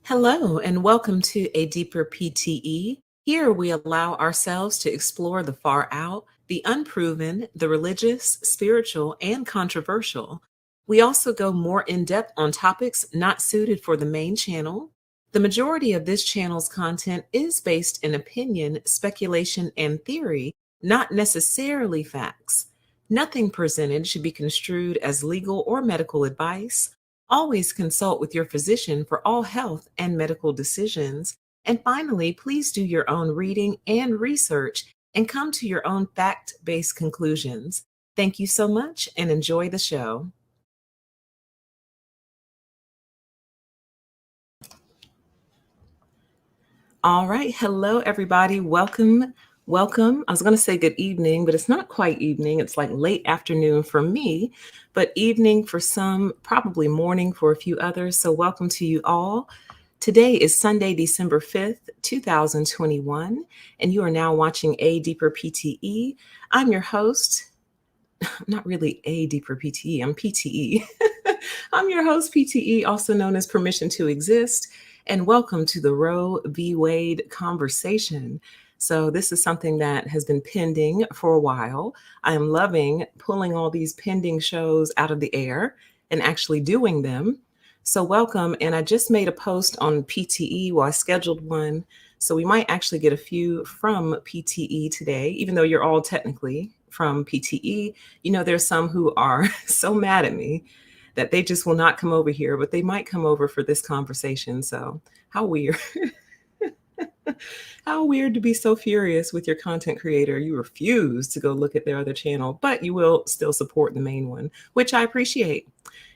Hello, and welcome to A Deeper PTE. Here we allow ourselves to explore the far out, the unproven, the religious, spiritual, and controversial. We also go more in depth on topics not suited for the main channel. The majority of this channel's content is based in opinion, speculation, and theory, not necessarily facts. Nothing presented should be construed as legal or medical advice. Always consult with your physician for all health and medical decisions. And finally, please do your own reading and research and come to your own fact based conclusions. Thank you so much and enjoy the show. All right. Hello, everybody. Welcome. Welcome. I was going to say good evening, but it's not quite evening. It's like late afternoon for me, but evening for some, probably morning for a few others. So, welcome to you all. Today is Sunday, December 5th, 2021, and you are now watching A Deeper PTE. I'm your host. Not really A Deeper PTE, I'm PTE. I'm your host, PTE, also known as Permission to Exist, and welcome to the Roe v. Wade conversation. So this is something that has been pending for a while. I am loving pulling all these pending shows out of the air and actually doing them. So welcome. And I just made a post on PTE. Well, I scheduled one. So we might actually get a few from PTE today, even though you're all technically from PTE. You know, there's some who are so mad at me that they just will not come over here, but they might come over for this conversation. So how weird. How weird to be so furious with your content creator. You refuse to go look at their other channel, but you will still support the main one, which I appreciate.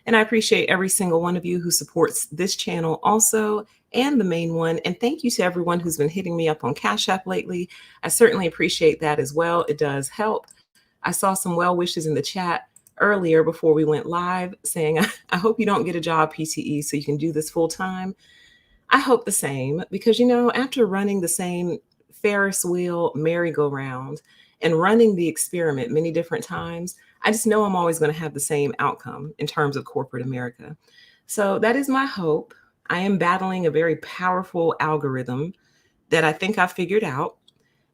And I appreciate every single one of you who supports this channel also and the main one. And thank you to everyone who's been hitting me up on Cash App lately. I certainly appreciate that as well. It does help. I saw some well wishes in the chat earlier before we went live saying, I hope you don't get a job, PTE, so you can do this full time. I hope the same, because, you know, after running the same Ferris wheel merry-go-round and running the experiment many different times, I just know I'm always going to have the same outcome in terms of corporate America. So that is my hope. I am battling a very powerful algorithm that I think I figured out.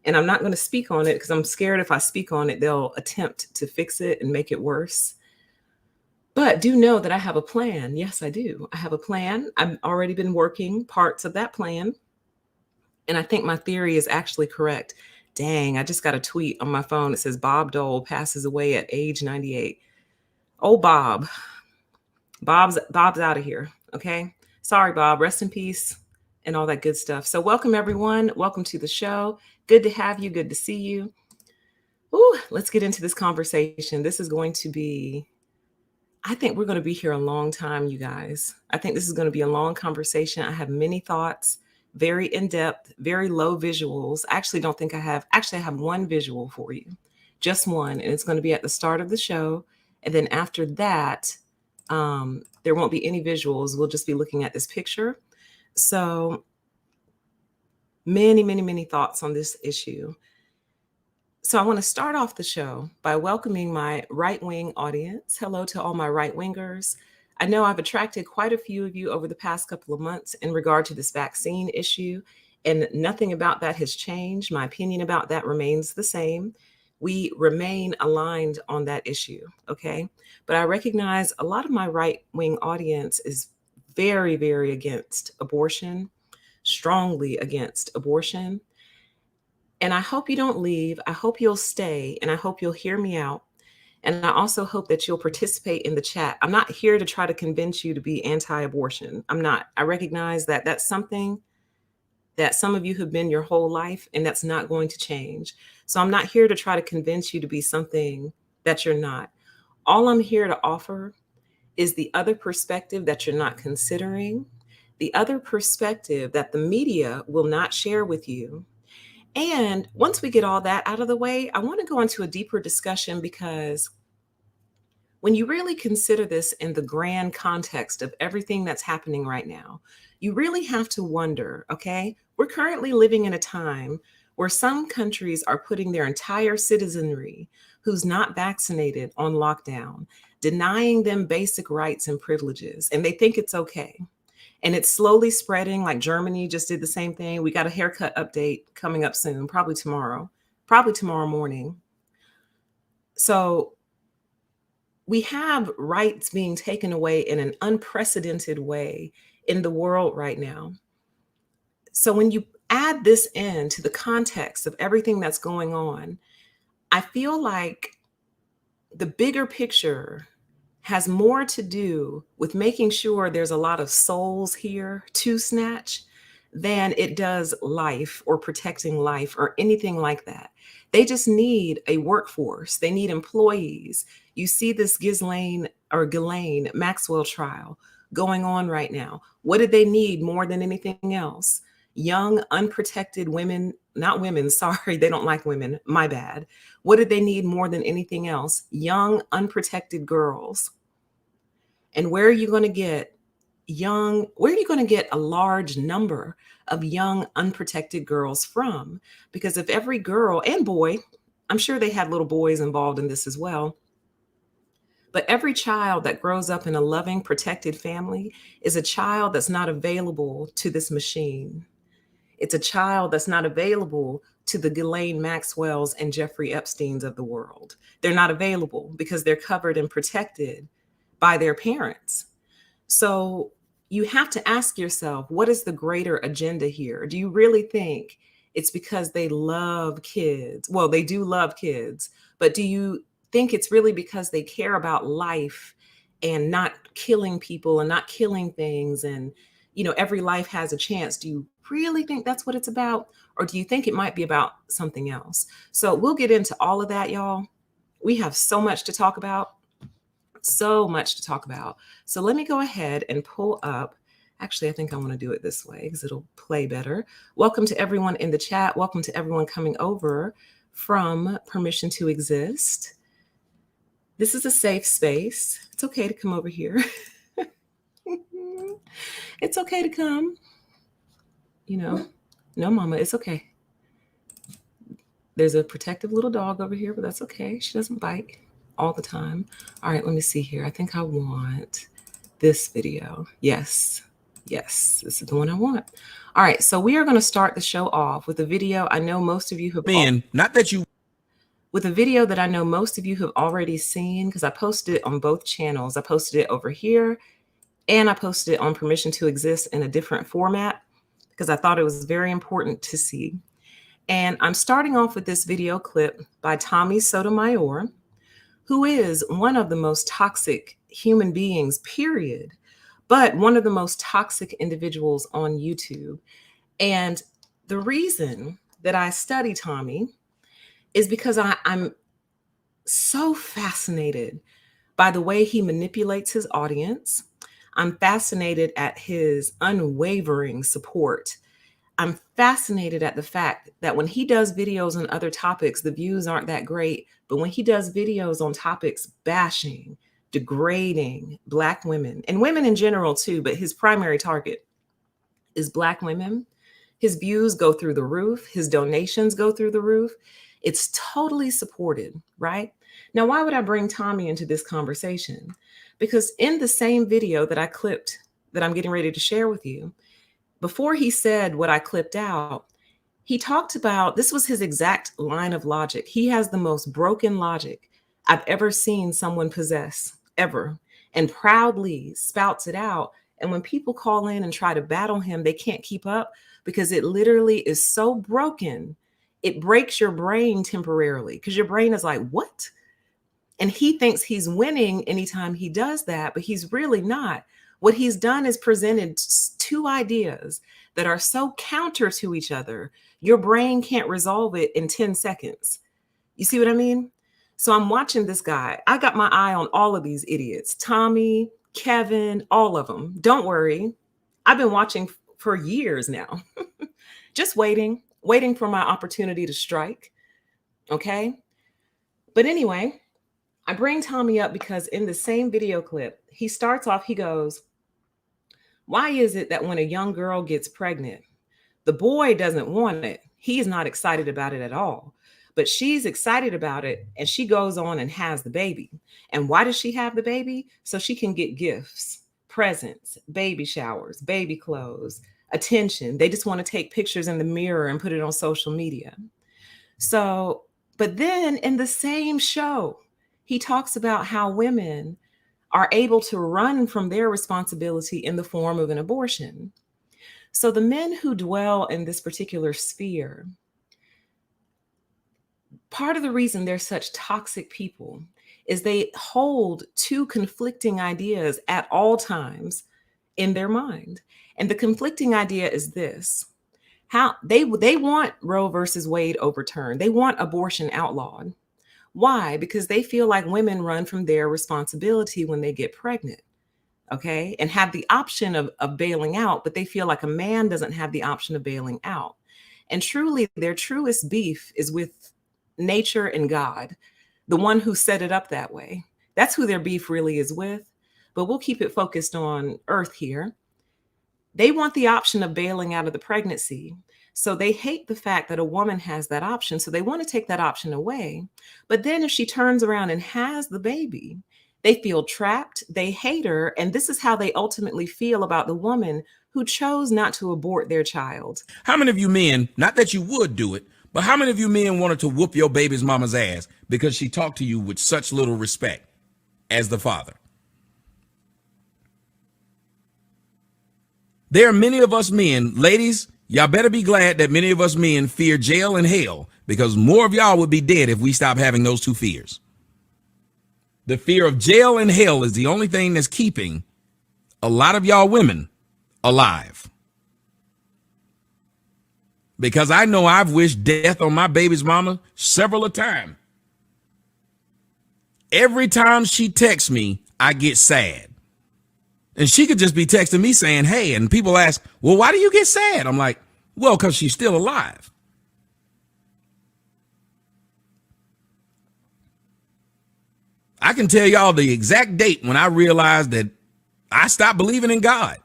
And I'm not going to speak on it because I'm scared if I speak on it, they'll attempt to fix it and make it worse. But do know that I have a plan. Yes, I do. I have a plan. I've already been working parts of that plan. And I think my theory is actually correct. Dang, I just got a tweet on my phone. It says Bob Dole passes away at age 98. Oh, Bob. Bob's out of here. Okay. Sorry, Bob. Rest in peace and all that good stuff. So welcome, everyone. Welcome to the show. Good to have you. Good to see you. Ooh, let's get into this conversation. This is going to be, I think we're going to be here a long time, you guys. I think this is going to be a long conversation. I have many thoughts, very in-depth, very low visuals. I actually don't think I have one visual for you, just one. And it's going to be at the start of the show. And then after that, there won't be any visuals. We'll just be looking at this picture. So many, many, many thoughts on this issue. So I want to start off the show by welcoming my right-wing audience. Hello to all my right-wingers. I know I've attracted quite a few of you over the past couple of months in regard to this vaccine issue, and nothing about that has changed. My opinion about that remains the same. We remain aligned on that issue, okay? But I recognize a lot of my right-wing audience is very, very against abortion, strongly against abortion. And I hope you don't leave. I hope you'll stay, and I hope you'll hear me out. And I also hope that you'll participate in the chat. I'm not here to try to convince you to be anti-abortion. I'm not. I recognize that that's something that some of you have been your whole life, and that's not going to change. So I'm not here to try to convince you to be something that you're not. All I'm here to offer is the other perspective that you're not considering, the other perspective that the media will not share with you. And once we get all that out of the way, I want to go into a deeper discussion, because when you really consider this in the grand context of everything that's happening right now, you really have to wonder, okay, we're currently living in a time where some countries are putting their entire citizenry who's not vaccinated on lockdown, denying them basic rights and privileges, and they think it's okay. And it's slowly spreading. Like Germany just did the same thing. We got a haircut update coming up soon, probably tomorrow morning. So we have rights being taken away in an unprecedented way in the world right now. So when you add this into the context of everything that's going on, I feel like the bigger picture has more to do with making sure there's a lot of souls here to snatch than it does life or protecting life or anything like that. They just need a workforce. They need employees. You see this Ghislaine Maxwell trial going on right now. What did they need more than anything else? Young, unprotected women, not women, sorry, they don't like women, my bad. What did they need more than anything else? Young, unprotected girls. And where are you going to get a large number of young, unprotected girls from? Because if every girl and boy, I'm sure they had little boys involved in this as well, but every child that grows up in a loving, protected family is a child that's not available to this machine. It's a child that's not available to the Ghislaine Maxwells and Jeffrey Epsteins of the world. They're not available because they're covered and protected by their parents. So you have to ask yourself, what is the greater agenda here? Do you really think it's because they love kids? Well, they do love kids, but do you think it's really because they care about life and not killing people and not killing things? And, every life has a chance. Do you really think that's what it's about? Or do you think it might be about something else? So we'll get into all of that, y'all. We have so much to talk about. So let me go ahead and pull up. Actually, I think I want to do it this way because it'll play better. Welcome to everyone in the chat. Welcome to everyone coming over from Permission to Exist. This is a safe space. It's okay to come over here. It's okay to come. No, mama, it's okay. There's a protective little dog over here, but that's okay. She doesn't bite all the time. All right, let me see here. I think I want this video. Yes, this is the one I want. All right, so we are going to start the show off with a video I know most of you have with a video that I know most of you have already seen, because I posted it on both channels. I posted it over here and I posted it on Permission to Exist in a different format because I thought it was very important to see. And I'm starting off with this video clip by Tommy Sotomayor, who is one of the most toxic human beings, period, but one of the most toxic individuals on YouTube. And the reason that I study Tommy is because I'm so fascinated by the way he manipulates his audience. I'm fascinated at his unwavering support. I'm fascinated at the fact that when he does videos on other topics, the views aren't that great. But when he does videos on topics bashing, degrading Black women and women in general too, but his primary target is Black women, his views go through the roof. His donations go through the roof. It's totally supported, right? Now, why would I bring Tommy into this conversation? Because in the same video that I clipped, that I'm getting ready to share with you, before he said what I clipped out, he talked about, this was his exact line of logic. He has the most broken logic I've ever seen someone possess, ever, and proudly spouts it out. And when people call in and try to battle him, they can't keep up because it literally is so broken. It breaks your brain temporarily because your brain is like, what? And he thinks he's winning anytime he does that, but he's really not. What he's done is presented two ideas that are so counter to each other, your brain can't resolve it in 10 seconds. You see what I mean? So I'm watching this guy. I got my eye on all of these idiots, Tommy, Kevin, all of them. Don't worry. I've been watching for years now, just waiting for my opportunity to strike. Okay. But anyway, I bring Tommy up because in the same video clip, he starts off, he goes, why is it that when a young girl gets pregnant, the boy doesn't want it? He's not excited about it at all, but she's excited about it. And she goes on and has the baby. And why does she have the baby? So she can get gifts, presents, baby showers, baby clothes, attention. They just want to take pictures in the mirror and put it on social media. So, but then in the same show, he talks about how women are able to run from their responsibility in the form of an abortion. So the men who dwell in this particular sphere, part of the reason they're such toxic people is they hold two conflicting ideas at all times in their mind. And the conflicting idea is this: how they want Roe versus Wade overturned. They want abortion outlawed. Why? Because they feel like women run from their responsibility when they get pregnant, okay, and have the option of bailing out, but they feel like a man doesn't have the option of bailing out. And truly, their truest beef is with nature and God, the one who set it up that way. That's who their beef really is with. But we'll keep it focused on Earth here. They want the option of bailing out of the pregnancy. So they hate the fact that a woman has that option. So they want to take that option away. But then if she turns around and has the baby, they feel trapped, they hate her, and this is how they ultimately feel about the woman who chose not to abort their child. How many of you men, not that you would do it, but how many of you men wanted to whoop your baby's mama's ass because she talked to you with such little respect as the father? There are many of us men, ladies, y'all better be glad that many of us men fear jail and hell, because more of y'all would be dead if we stop having those two fears. The fear of jail and hell is the only thing that's keeping a lot of y'all women alive. Because I know I've wished death on my baby's mama several a time. Every time she texts me, I get sad. And she could just be texting me saying, hey, and people ask, well, why do you get sad? I'm like, well, because she's still alive. I can tell y'all the exact date when I realized that I stopped believing in God.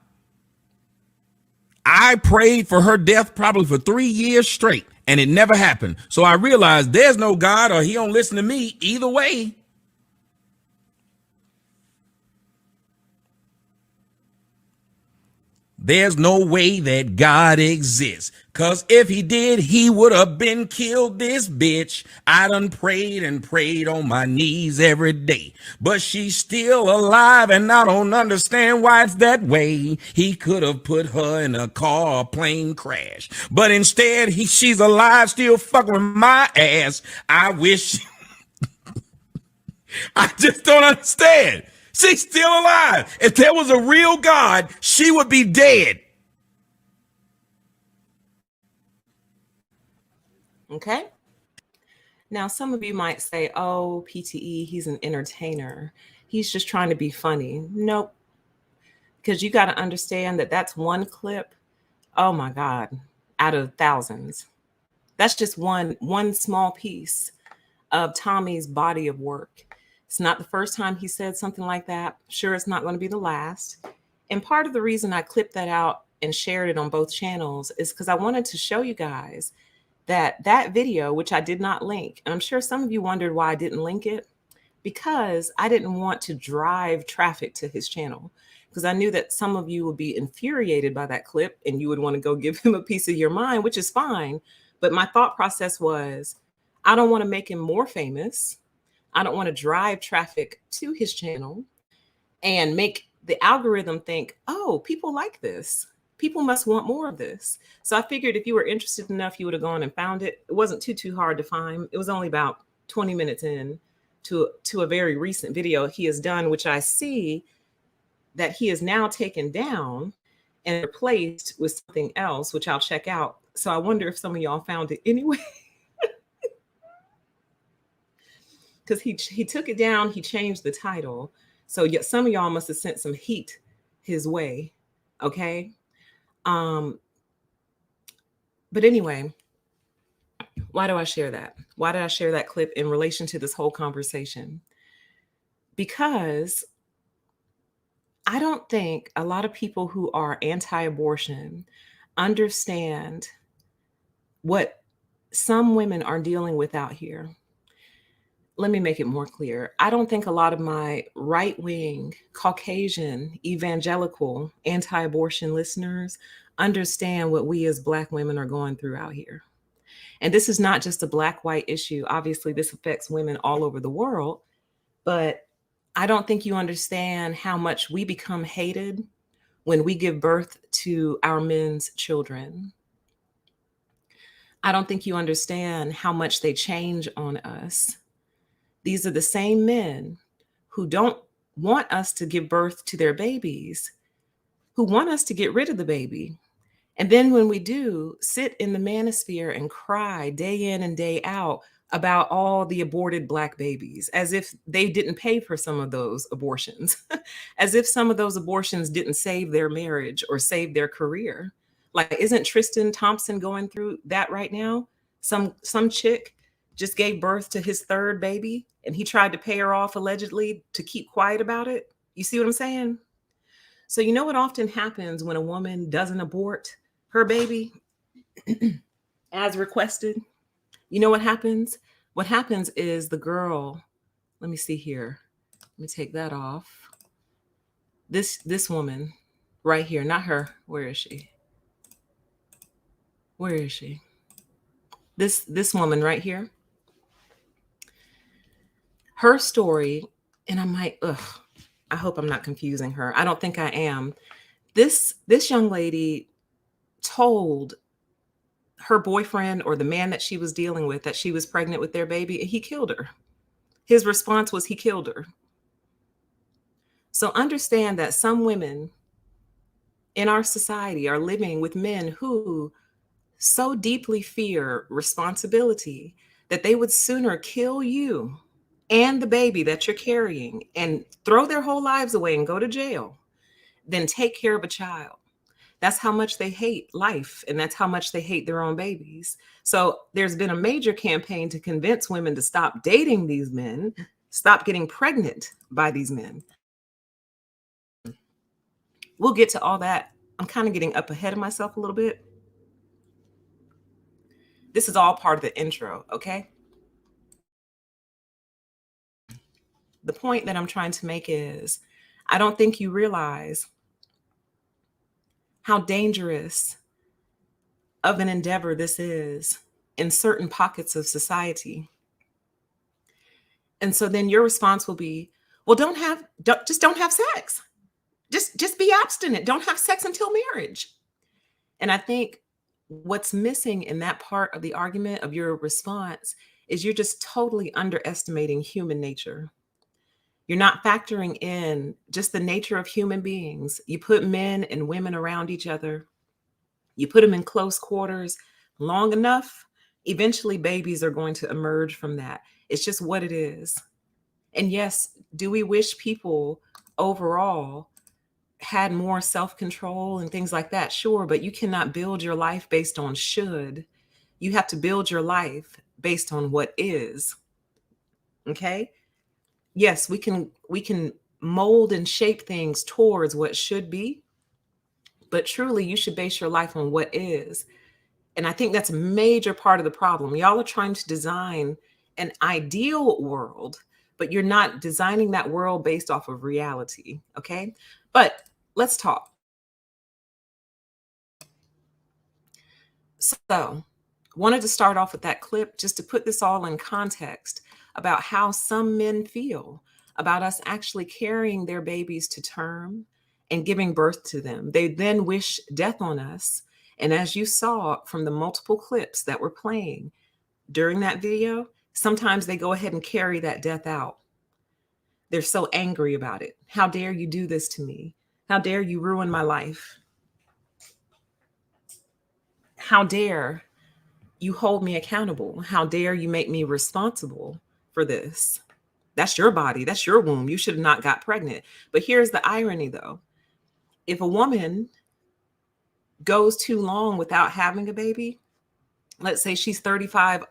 I prayed for her death probably for 3 years straight, and it never happened. So I realized there's no God, or he don't listen to me either way. There's no way that God exists, cause if he did, he would have been killed this bitch. I done prayed and prayed on my knees every day, but she's still alive and I don't understand why it's that way. He could have put her in a car or plane crash, but instead she's alive, still fucking with my ass. I wish, I just don't understand. She's still alive. If there was a real God, she would be dead. Okay. Now, some of you might say, oh, PTE, he's an entertainer. He's just trying to be funny. Nope. Because you got to understand that that's one clip. Oh my God. Out of thousands. That's just one small piece of Tommy's body of work. It's not the first time he said something like that. Sure, it's not going to be the last. And part of the reason I clipped that out and shared it on both channels is because I wanted to show you guys that that video, which I did not link, and I'm sure some of you wondered why I didn't link it, because I didn't want to drive traffic to his channel, because I knew that some of you would be infuriated by that clip and you would want to go give him a piece of your mind, which is fine. But my thought process was, I don't want to make him more famous. I don't want to drive traffic to his channel and make the algorithm think, oh, people like this. People must want more of this. So I figured if you were interested enough, you would have gone and found it. It wasn't too hard to find. It was only about 20 minutes in to a very recent video he has done, which I see that he is now taken down and replaced with something else, which I'll check out. So I wonder if some of y'all found it anyway. Because he took it down, he changed the title. So some of y'all must have sent some heat his way, okay? But anyway, why do I share that? Why did I share that clip in relation to this whole conversation? Because I don't think a lot of people who are anti-abortion understand what some women are dealing with out here. let me make it more clear. I don't think a lot of my right wing, Caucasian, evangelical, anti abortion listeners understand what we as Black women are going through out here. And this is not just a Black white issue. Obviously, this affects women all over the world. But I don't think you understand how much we become hated when we give birth to our men's children. I don't think you understand how much they change on us. These are the same men who don't want us to give birth to their babies, who want us to get rid of the baby. And then when we do, sit in the manosphere and cry day in and day out about all the aborted Black babies, as if they didn't pay for some of those abortions, as if some of those abortions didn't save their marriage or save their career. Like, isn't Tristan Thompson going through that right now? Some chick just gave birth to his third baby and he tried to pay her off allegedly to keep quiet about it. You see what I'm saying? So you know what often happens when a woman doesn't abort her baby as requested? You know what happens? What happens is the girl, let me see here. Let me take that off. This woman right here, not her. Where is she? Where is she? This woman right here. Her story, and I'm like, ugh, I hope I'm not confusing her. I don't think I am. This young lady told her boyfriend or the man that she was dealing with that she was pregnant with their baby, and he killed her. His response was he killed her. So understand that some women in our society are living with men who so deeply fear responsibility that they would sooner kill you and the baby that you're carrying and throw their whole lives away and go to jail than take care of a child. That's how much they hate life, and that's how much they hate their own babies. So there's been a major campaign to convince women to stop dating these men, stop getting pregnant by these men. We'll get to all that. I'm kind of getting up ahead of myself a little bit. This is all part of the intro, okay? The point that I'm trying to make is, I don't think you realize how dangerous of an endeavor this is in certain pockets of society. And so then your response will be, well, don't have sex. Just be abstinent. Don't have sex until marriage. And I think what's missing in that part of the argument of your response is you're just totally underestimating human nature. You're not factoring in just the nature of human beings. You put men and women around each other, you put them in close quarters long enough, eventually babies are going to emerge from that. It's just what it is. And yes, do we wish people overall had more self-control and things like that? Sure, but you cannot build your life based on should. You have to build your life based on what is. Okay? Yes, we can mold and shape things towards what should be, but truly you should base your life on what is. And I think that's a major part of the problem. Y'all are trying to design an ideal world, but you're not designing that world based off of reality, okay? But let's talk. So, wanted to start off with that clip just to put this all in context about how some men feel about us actually carrying their babies to term and giving birth to them. They then wish death on us. And as you saw from the multiple clips that were playing during that video, sometimes they go ahead and carry that death out. They're so angry about it. How dare you do this to me? How dare you ruin my life? How dare you hold me accountable? How dare you make me responsible for this? That's your body. That's your womb. You should have not got pregnant. But here's the irony, though. If a woman goes too long without having a baby, let's say she's 35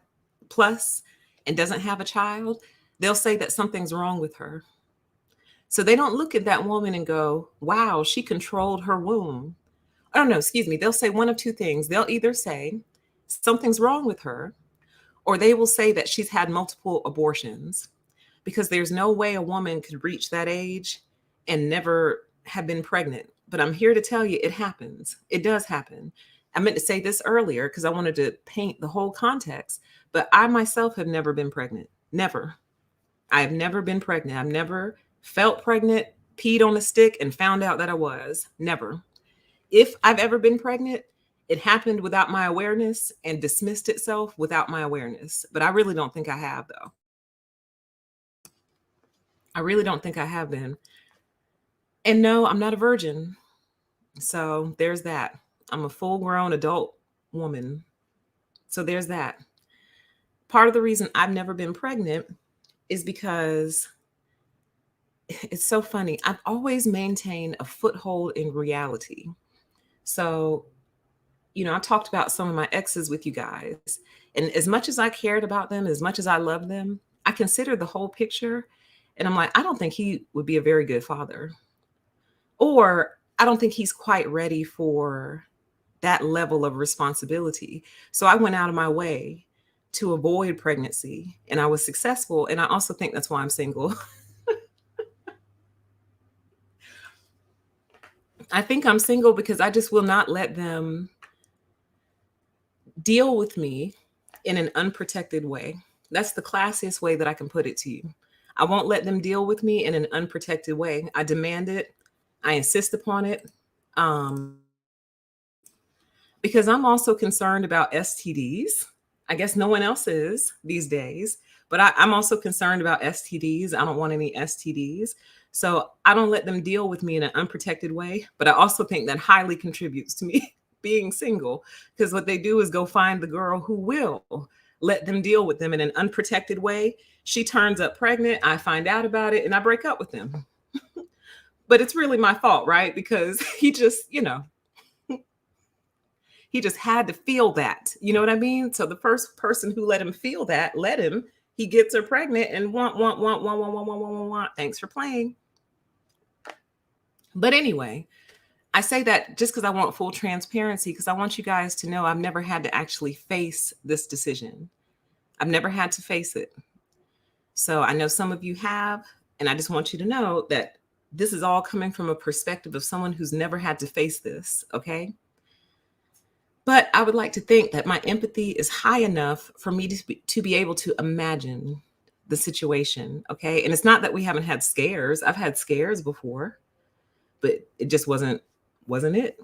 plus and doesn't have a child, they'll say that something's wrong with her. So they don't look at that woman and go, wow, she controlled her womb. Oh, no, excuse me. They'll say one of two things. They'll either say something's wrong with her, or they will say that she's had multiple abortions, because there's no way a woman could reach that age and never have been pregnant. But I'm here to tell you it happens. It does happen. I meant to say this earlier because I wanted to paint the whole context, but I myself have never been pregnant. Never. I have never been pregnant. I've never felt pregnant, peed on a stick, and found out that I was. Never. If I've ever been pregnant, it happened without my awareness and dismissed itself without my awareness. But I really don't think I have, though. I really don't think I have been. And no, I'm not a virgin. So there's that. I'm a full grown adult woman. So there's that. Part of the reason I've never been pregnant is because it's so funny. I've always maintained a foothold in reality. So, I talked about some of my exes with you guys. And as much as I cared about them, as much as I loved them, I considered the whole picture. And I'm like, I don't think he would be a very good father. Or I don't think he's quite ready for that level of responsibility. So I went out of my way to avoid pregnancy, and I was successful. And I also think that's why I'm single. I think I'm single because I just will not let them deal with me in an unprotected way. That's the classiest way that I can put it to you. I won't let them deal with me in an unprotected way. I demand it. I insist upon it. Because I'm also concerned about STDs. I guess no one else is these days, but I'm also concerned about STDs. I don't want any STDs. So I don't let them deal with me in an unprotected way. But I also think that highly contributes to me being single, because what they do is go find the girl who will let them deal with them in an unprotected way. She turns up pregnant. I find out about it and I break up with them. But it's really my fault, right? Because he just had to feel that. You know what I mean? So the first person who let him feel that, he gets her pregnant and want. Thanks for playing. But anyway, I say that just because I want full transparency, because I want you guys to know I've never had to actually face this decision. I've never had to face it. So I know some of you have, and I just want you to know that this is all coming from a perspective of someone who's never had to face this, okay? But I would like to think that my empathy is high enough for me to be able to imagine the situation, okay? And it's not that we haven't had scares. I've had scares before, but it just wasn't it.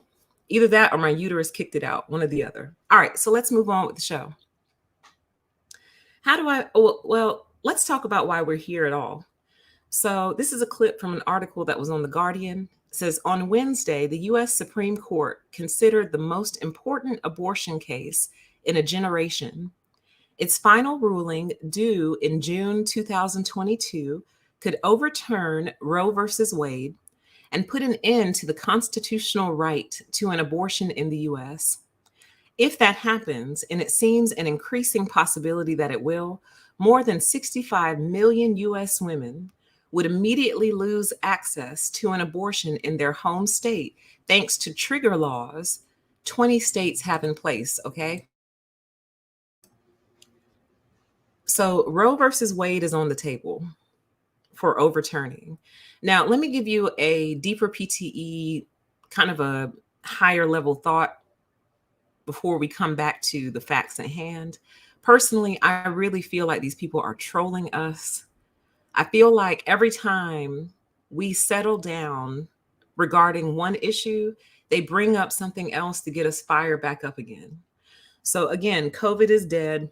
Either that or my uterus kicked it out, one or the other. All right, so let's move on with the show. Let's talk about why we're here at all. So this is a clip from an article that was on The Guardian. It says, on Wednesday, the U.S. Supreme Court considered the most important abortion case in a generation. Its final ruling, due in June 2022, could overturn Roe versus Wade and put an end to the constitutional right to an abortion in the U.S. If that happens, and it seems an increasing possibility that it will, more than 65 million U.S. women would immediately lose access to an abortion in their home state, thanks to trigger laws 20 states have in place, okay? So Roe versus Wade is on the table for overturning. Now, let me give you a deeper PTE, kind of a higher level thought before we come back to the facts at hand. Personally, I really feel like these people are trolling us. I feel like every time we settle down regarding one issue, they bring up something else to get us fired back up again. So again, COVID is dead.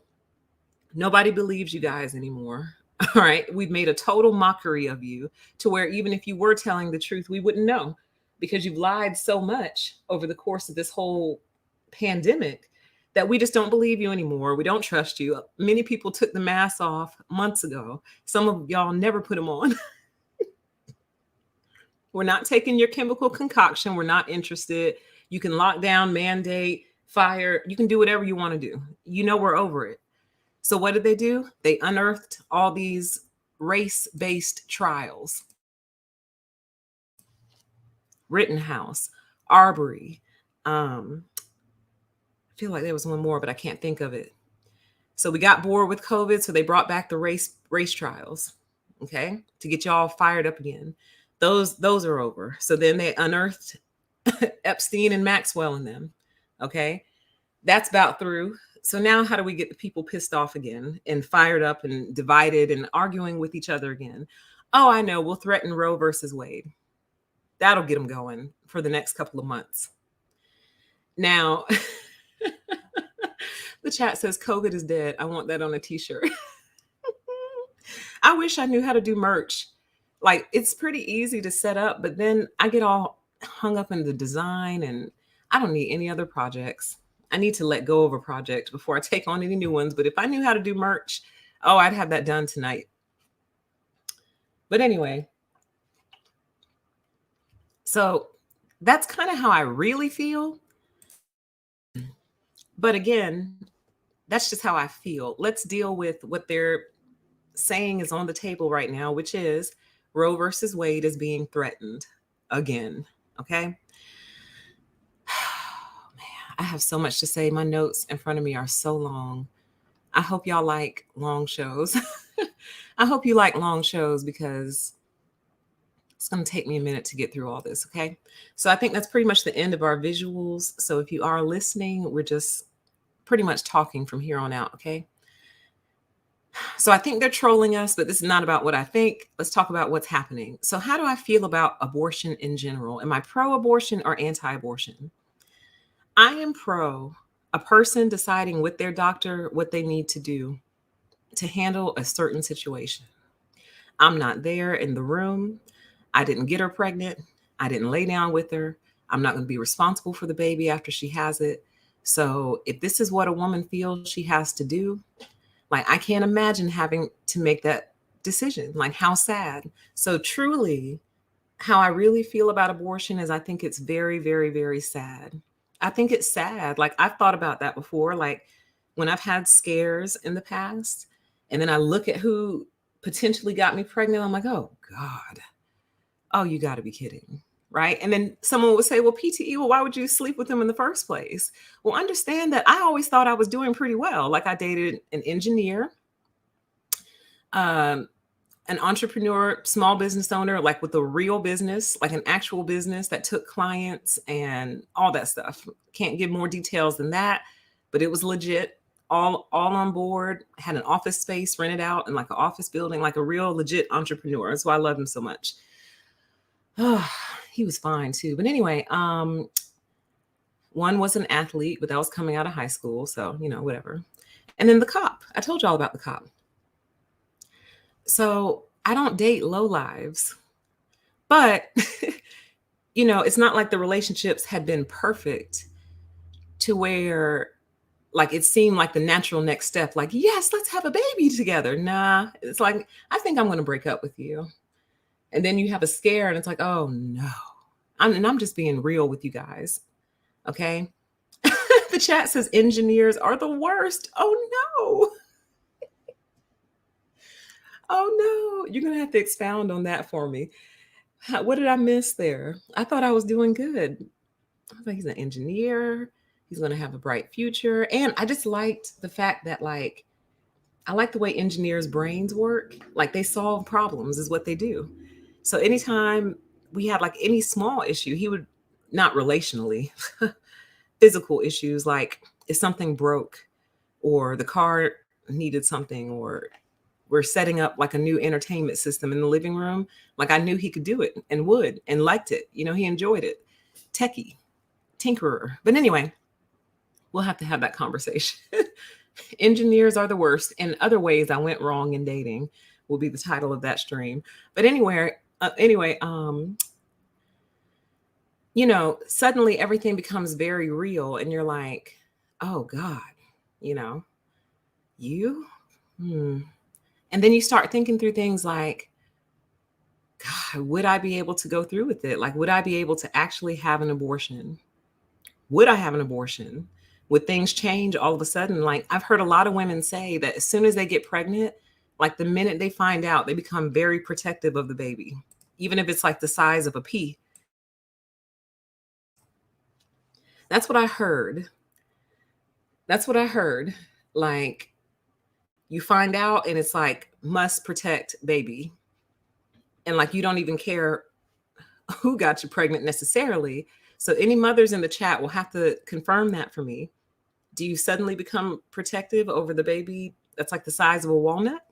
Nobody believes you guys anymore. All right. We've made a total mockery of you to where even if you were telling the truth, we wouldn't know, because you've lied so much over the course of this whole pandemic that we just don't believe you anymore. We don't trust you. Many people took the mask off months ago. Some of y'all never put them on. We're not taking your chemical concoction. We're not interested. You can lock down, mandate, fire. You can do whatever you want to do. We're over it. So what did they do? They unearthed all these race-based trials. Rittenhouse, Arbery, I feel like there was one more, but I can't think of it. So we got bored with COVID, so they brought back the race trials, okay, to get y'all fired up again. Those are over. So then they unearthed Epstein and Maxwell in them, okay. That's about through. So now how do we get the people pissed off again and fired up and divided and arguing with each other again? Oh, I know. We'll threaten Roe versus Wade. That'll get them going for the next couple of months. Now, the chat says COVID is dead. I want that on a t-shirt. I wish I knew how to do merch. Like, it's pretty easy to set up, but then I get all hung up in the design and I don't need any other projects. I need to let go of a project before I take on any new ones. But if I knew how to do merch, oh, I'd have that done tonight. But anyway, so that's kind of how I really feel. But again, that's just how I feel. Let's deal with what they're saying is on the table right now, which is Roe versus Wade is being threatened again. Okay. I have so much to say. My notes in front of me are so long. I hope y'all like long shows. I hope you like long shows because it's going to take me a minute to get through all this. Okay. So I think that's pretty much the end of our visuals. So if you are listening, we're just pretty much talking from here on out. Okay. So I think they're trolling us, but this is not about what I think. Let's talk about what's happening. So how do I feel about abortion in general? Am I pro-abortion or anti-abortion? I am pro a person deciding with their doctor what they need to do to handle a certain situation. I'm not there in the room. I didn't get her pregnant. I didn't lay down with her. I'm not going to be responsible for the baby after she has it. So if this is what a woman feels she has to do, like, I can't imagine having to make that decision. Like, how sad. So truly, how I really feel about abortion is I think it's very, very, very sad. I think it's sad. Like, I've thought about that before. Like, when I've had scares in the past, and then I look at who potentially got me pregnant, I'm like, oh God, oh, you got to be kidding. Right. And then someone would say, well, PTE, well, why would you sleep with them in the first place? Well, understand that I always thought I was doing pretty well. Like, I dated an engineer, an entrepreneur, small business owner, like with a real business, like an actual business that took clients and all that stuff. Can't give more details than that, but it was legit. All on board, had an office space rented out in like an office building, like a real legit entrepreneur. That's why I love him so much. Oh, he was fine too. But anyway, one was an athlete, but that was coming out of high school. So, whatever. And then the cop. I told y'all about the cop. So I don't date low lives, but it's not like the relationships had been perfect to where like it seemed like the natural next step, like, yes, let's have a baby together. Nah, it's like, I think I'm going to break up with you. And then you have a scare and it's like, oh no. I'm just being real with you guys. Okay. The chat says engineers are the worst. Oh no. Oh no. You're going to have to expound on that for me. What did I miss there? I thought I was doing good. I was like, he's an engineer. He's going to have a bright future. And I just liked the fact that, like, I like the way engineers' brains work. Like, they solve problems is what they do. So anytime we had like any small issue, he would, not relationally, physical issues, like if something broke or the car needed something, or we're setting up like a new entertainment system in the living room. Like, I knew he could do it and would and liked it. He enjoyed it. Techie, tinkerer. But anyway, we'll have to have that conversation. Engineers are the worst. And other ways I went wrong in dating will be the title of that stream. But anyway, suddenly everything becomes very real and you're like, oh God, you? And then you start thinking through things like, God, would I be able to go through with it? Like, would I be able to actually have an abortion? Would I have an abortion? Would things change all of a sudden? Like, I've heard a lot of women say that as soon as they get pregnant, like the minute they find out, they become very protective of the baby, even if it's like the size of a pea. That's what I heard. Like, You find out and it's like, must protect baby. And like, you don't even care who got you pregnant necessarily. So any mothers in the chat will have to confirm that for me. Do you suddenly become protective over the baby that's like the size of a walnut?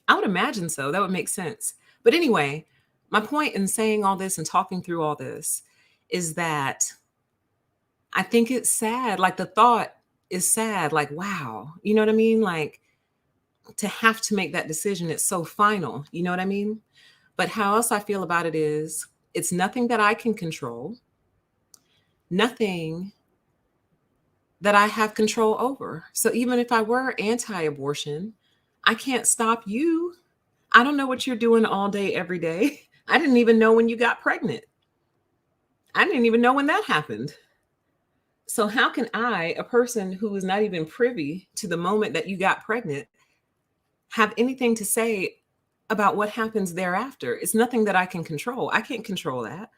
I would imagine so. That would make sense. But anyway, my point in saying all this and talking through all this is that I think it's sad. Like the thought is sad. Like, wow. You know what I mean? Like to have to make that decision, it's so final. You know what I mean? But how else I feel about it is it's nothing that I can control, nothing that I have control over. So even if I were anti abortion, I can't stop you. I don't know what you're doing all day, every day. I didn't even know when you got pregnant. I didn't even know when that happened. So, how can I, a person who is not even privy to the moment that you got pregnant, have anything to say about what happens thereafter? It's nothing that I can control. I can't control that.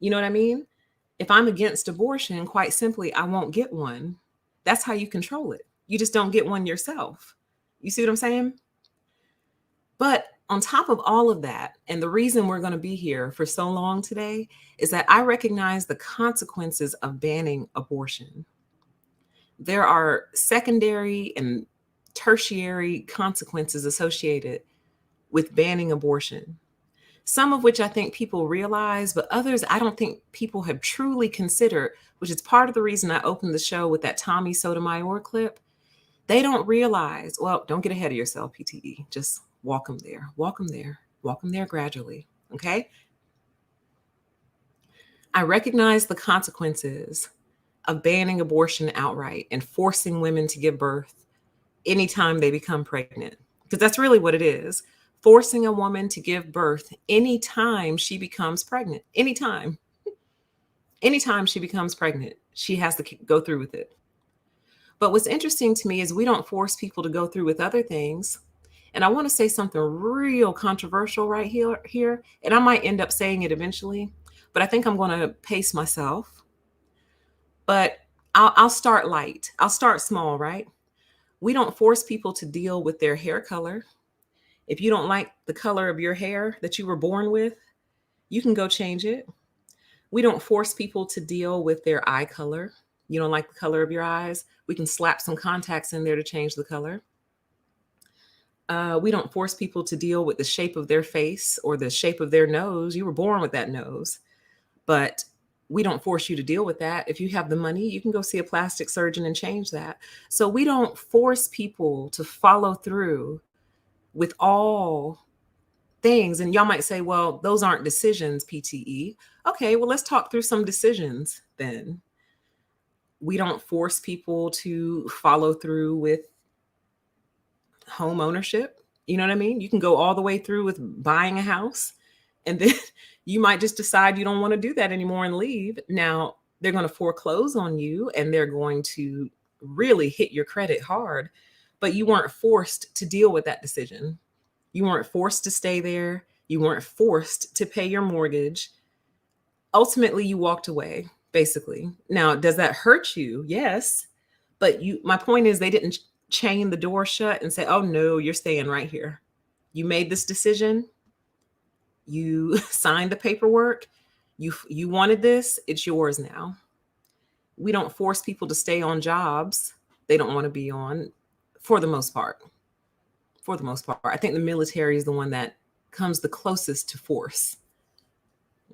You know what I mean? If I'm against abortion, quite simply, I won't get one. That's how you control it. You just don't get one yourself. You see what I'm saying? But on top of all of that, and the reason we're going to be here for so long today is that I recognize the consequences of banning abortion. There are secondary and tertiary consequences associated with banning abortion, some of which I think people realize, but others I don't think people have truly considered, which is part of the reason I opened the show with that Tommy Sotomayor clip. They don't realize, well, don't get ahead of yourself, PTE. Just walk them there, walk them there, walk them there gradually, okay? I recognize the consequences of banning abortion outright and forcing women to give birth anytime they become pregnant, because that's really what it is. Forcing a woman to give birth anytime she becomes pregnant, anytime she becomes pregnant, she has to go through with it. But what's interesting to me is we don't force people to go through with other things. And I want to say something real controversial right here, and I might end up saying it eventually, but I think I'm going to pace myself. But I'll start light. I'll start small, right? We don't force people to deal with their hair color. If you don't like the color of your hair that you were born with, you can go change it. We don't force people to deal with their eye color. You don't like the color of your eyes? We can slap some contacts in there to change the color. We don't force people to deal with the shape of their face or the shape of their nose. You were born with that nose, but we don't force you to deal with that. If you have the money, you can go see a plastic surgeon and change that. So we don't force people to follow through with all things. And y'all might say, well, those aren't decisions, PTE. Okay, well, let's talk through some decisions then. We don't force people to follow through with home ownership. You know what I mean? You can go all the way through with buying a house, and then you might just decide you don't want to do that anymore and leave. Now, they're going to foreclose on you and they're going to really hit your credit hard, but you weren't forced to deal with that decision. You weren't forced to stay there. You weren't forced to pay your mortgage. Ultimately, you walked away, basically. Now, does that hurt you? Yes. But my point is, they didn't chain the door shut and say, oh no, you're staying right here. You made this decision. You signed the paperwork. You wanted this. It's yours now. We don't force people to stay on jobs they don't want to be on, for the most part. For the most part, I think the military is the one that comes the closest to force.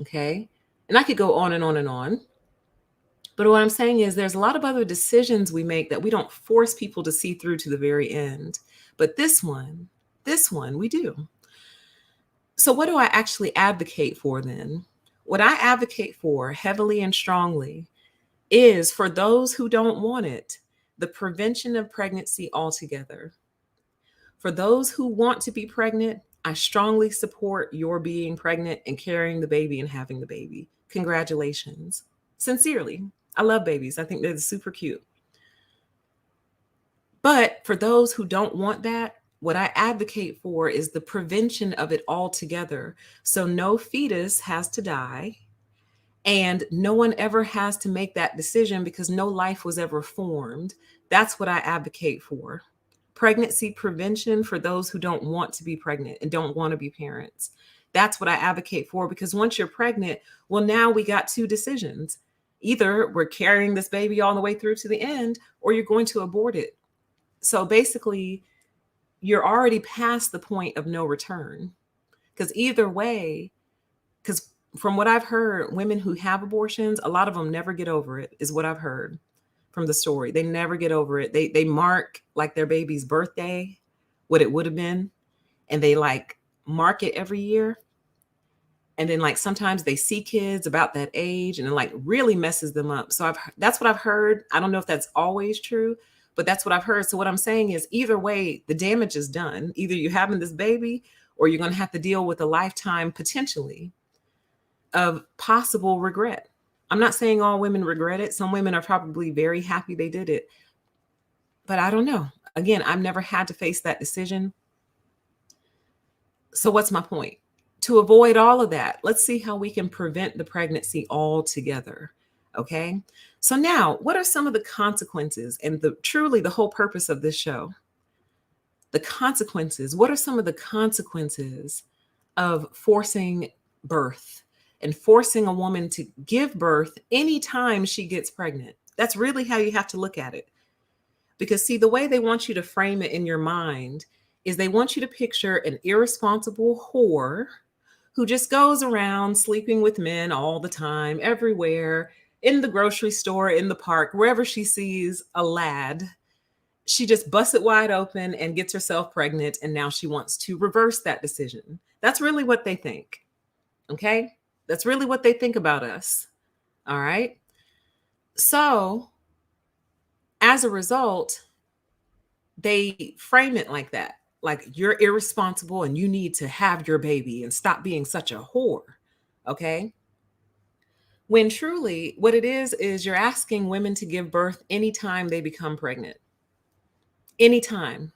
Okay. And I could go on and on and on. But what I'm saying is there's a lot of other decisions we make that we don't force people to see through to the very end. But this one we do. So what do I actually advocate for then? What I advocate for heavily and strongly is, for those who don't want it, the prevention of pregnancy altogether. For those who want to be pregnant, I strongly support your being pregnant and carrying the baby and having the baby. Congratulations. Sincerely. I love babies. I think they're super cute. But for those who don't want that, what I advocate for is the prevention of it altogether. So no fetus has to die, and no one ever has to make that decision because no life was ever formed. That's what I advocate for. pregnancy prevention for those who don't want to be pregnant and don't want to be parents. That's what I advocate for, because once you're pregnant, well, now we got two decisions. Either we're carrying this baby all the way through to the end, or you're going to abort it. So basically, you're already past the point of no return. Because either way, because from what I've heard, women who have abortions, a lot of them never get over it, is what I've heard from the story. They never get over it. They mark like their baby's birthday, what it would have been, and they like mark it every year. And then like sometimes they see kids about that age and it like really messes them up. So that's what I've heard. I don't know if that's always true, but that's what I've heard. So what I'm saying is either way, the damage is done. Either you're having this baby or you're going to have to deal with a lifetime potentially of possible regret. I'm not saying all women regret it. Some women are probably very happy they did it. But I don't know. Again, I've never had to face that decision. So what's my point? To avoid all of that, let's see how we can prevent the pregnancy altogether. Okay. So now, what are some of the consequences and truly the whole purpose of this show? The consequences. What are some of the consequences of forcing birth and forcing a woman to give birth anytime she gets pregnant? That's really how you have to look at it. Because see, the way they want you to frame it in your mind is they want you to picture an irresponsible whore who just goes around sleeping with men all the time, everywhere, in the grocery store, in the park, wherever she sees a lad. She just busts it wide open and gets herself pregnant. And now she wants to reverse that decision. That's really what they think. Okay. That's really what they think about us. All right. So as a result, they frame it like that. Like you're irresponsible and you need to have your baby and stop being such a whore. Okay. When truly what it is you're asking women to give birth anytime they become pregnant. Anytime.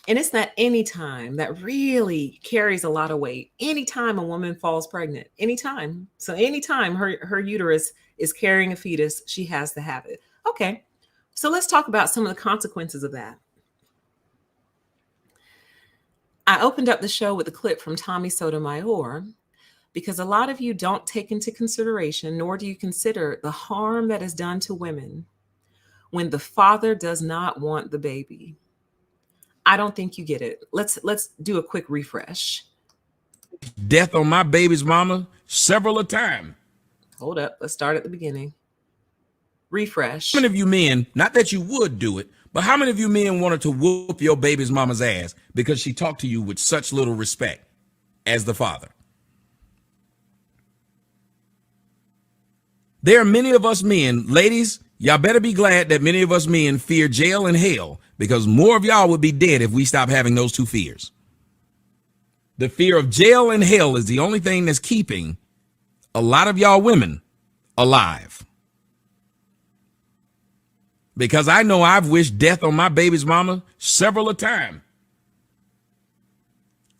And it's that anytime that really carries a lot of weight. Anytime a woman falls pregnant, anytime. So anytime her uterus is carrying a fetus, she has to have it. Okay. So let's talk about some of the consequences of that. I opened up the show with a clip from Tommy Sotomayor because a lot of you don't take into consideration, nor do you consider the harm that is done to women when the father does not want the baby. I don't think you get it. Let's do a quick refresh. Death on my baby's mama several a time. Hold up. Let's start at the beginning. Refresh. How many of you men, not that you would do it, but how many of you men wanted to whoop your baby's mama's ass because she talked to you with such little respect as the father? There are many of us men, ladies, y'all better be glad that many of us men fear jail and hell, because more of y'all would be dead if we stop having those two fears. The fear of jail and hell is the only thing that's keeping a lot of y'all women alive. Because I know I've wished death on my baby's mama several a time.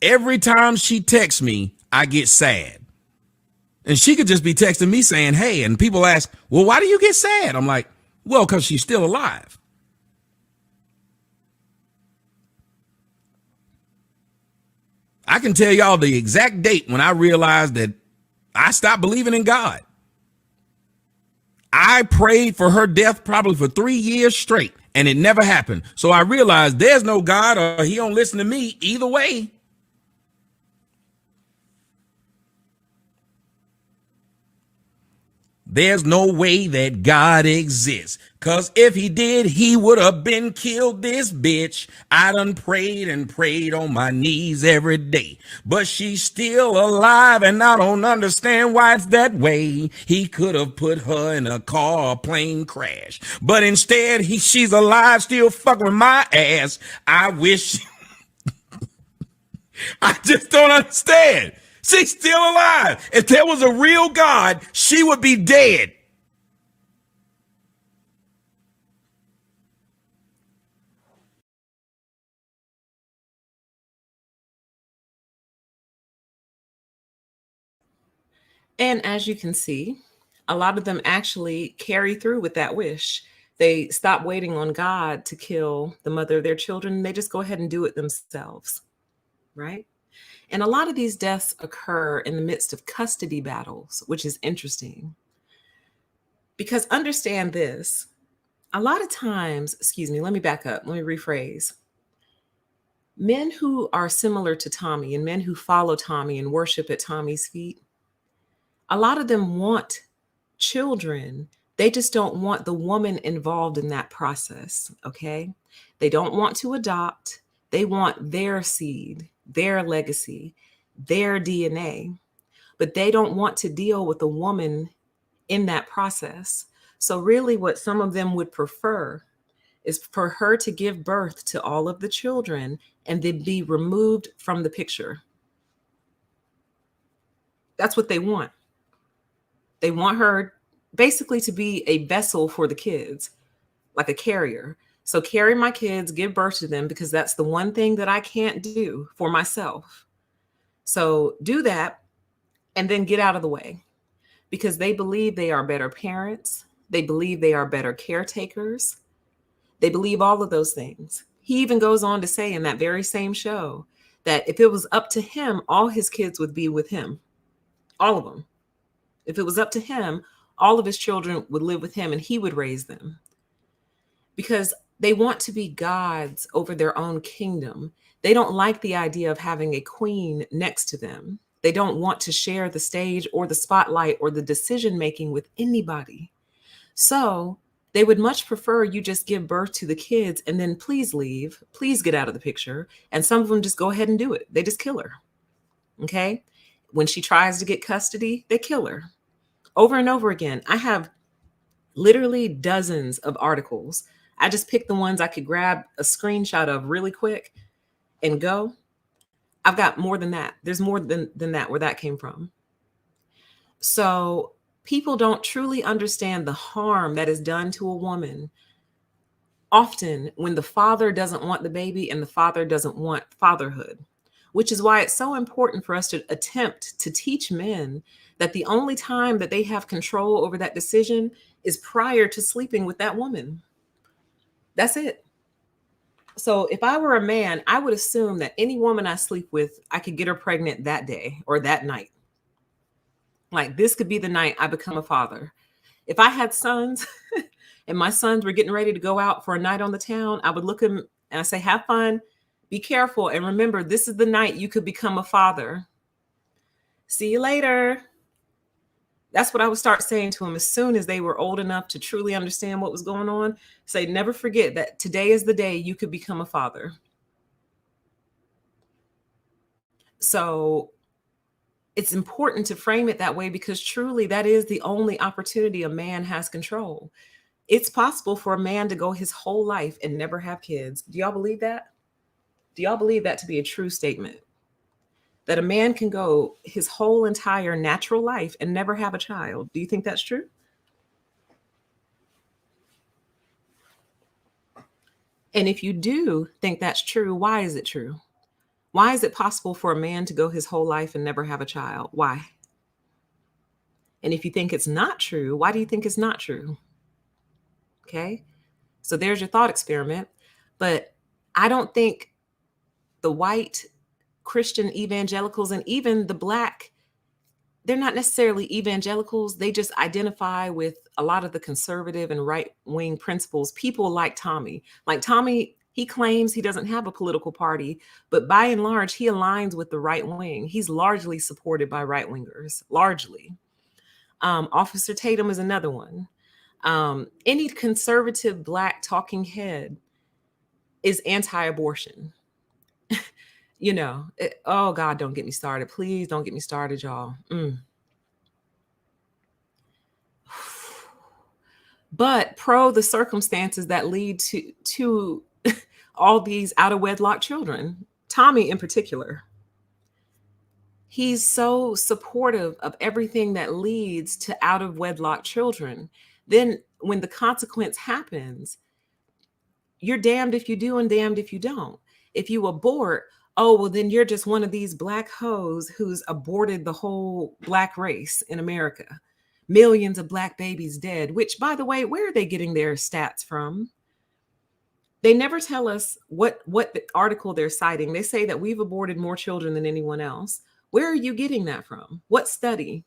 Every time she texts me, I get sad. And she could just be texting me saying, hey, and people ask, well, why do you get sad? I'm like, well, because she's still alive. I can tell y'all the exact date when I realized that I stopped believing in God. I prayed for her death probably for 3 years straight, and it never happened. So I realized there's no God, or he don't listen to me either way. There's no way that God exists, because if he did, he would have been killed this bitch. I done prayed and prayed on my knees every day, but she's still alive, and I don't understand why it's that way. He could have put her in a car or plane crash, but instead she's alive, still fucking with my ass. I wish. I just don't understand. She's still alive. If there was a real God, she would be dead. And as you can see, a lot of them actually carry through with that wish. They stop waiting on God to kill the mother of their children. They just go ahead and do it themselves, right? And a lot of these deaths occur in the midst of custody battles, which is interesting. Because understand this, a lot of times, excuse me, let me back up, let me rephrase. Men who are similar to Tommy and men who follow Tommy and worship at Tommy's feet, a lot of them want children. They just don't want the woman involved in that process, okay? They don't want to adopt. They want their seed, their legacy, their DNA, but they don't want to deal with the woman in that process. So really what some of them would prefer is for her to give birth to all of the children and then be removed from the picture. That's what they want. They want her basically to be a vessel for the kids, like a carrier. So carry my kids, give birth to them, because that's the one thing that I can't do for myself. So do that and then get out of the way, because they believe they are better parents. They believe they are better caretakers. They believe all of those things. He even goes on to say in that very same show that if it was up to him, all his kids would be with him, all of them. If it was up to him, all of his children would live with him and he would raise them, because they want to be gods over their own kingdom. They don't like the idea of having a queen next to them. They don't want to share the stage or the spotlight or the decision-making with anybody. So they would much prefer you just give birth to the kids and then please leave, please get out of the picture. And some of them just go ahead and do it. They just kill her. Okay. When she tries to get custody, they kill her over and over again. I have literally dozens of articles. I just picked the ones I could grab a screenshot of really quick and go. I've got more than that. There's more than that where that came from. So people don't truly understand the harm that is done to a woman often when the father doesn't want the baby and the father doesn't want fatherhood, which is why it's so important for us to attempt to teach men that the only time that they have control over that decision is prior to sleeping with that woman. That's it. So if I were a man, I would assume that any woman I sleep with, I could get her pregnant that day or that night. Like, this could be the night I become a father. If I had sons and my sons were getting ready to go out for a night on the town, I would look at them and I say, have fun, be careful. And remember, this is the night you could become a father. See you later. That's what I would start saying to them as soon as they were old enough to truly understand what was going on. Say, never forget that today is the day you could become a father. So it's important to frame it that way, because truly that is the only opportunity a man has control. It's possible for a man to go his whole life and never have kids. Do y'all believe that? Do y'all believe that to be a true statement? That a man can go his whole entire natural life and never have a child. Do you think that's true? And if you do think that's true, why is it true? Why is it possible for a man to go his whole life and never have a child? Why? And if you think it's not true, why do you think it's not true? Okay. So there's your thought experiment. But I don't think the white Christian evangelicals and even the Black, they're not necessarily evangelicals. They just identify with a lot of the conservative and right-wing principles. People like Tommy. Like Tommy, he claims he doesn't have a political party, but by and large, he aligns with the right wing. He's largely supported by right-wingers, largely. Officer Tatum is another one. Any conservative Black talking head is anti-abortion. You know, oh God, don't get me started. Please don't get me started, y'all. But pro the circumstances that lead to all these out of wedlock children, Tommy in particular. He's so supportive of everything that leads to out of wedlock children. Then when the consequence happens, you're damned if you do and damned if you don't. If you abort, oh, well, then you're just one of these Black hoes who's aborted the whole Black race in America. millions of black babies dead, which, by the way, where are they getting their stats from? They never tell us what the article they're citing. They say that we've aborted more children than anyone else. Where are you getting that from? What study?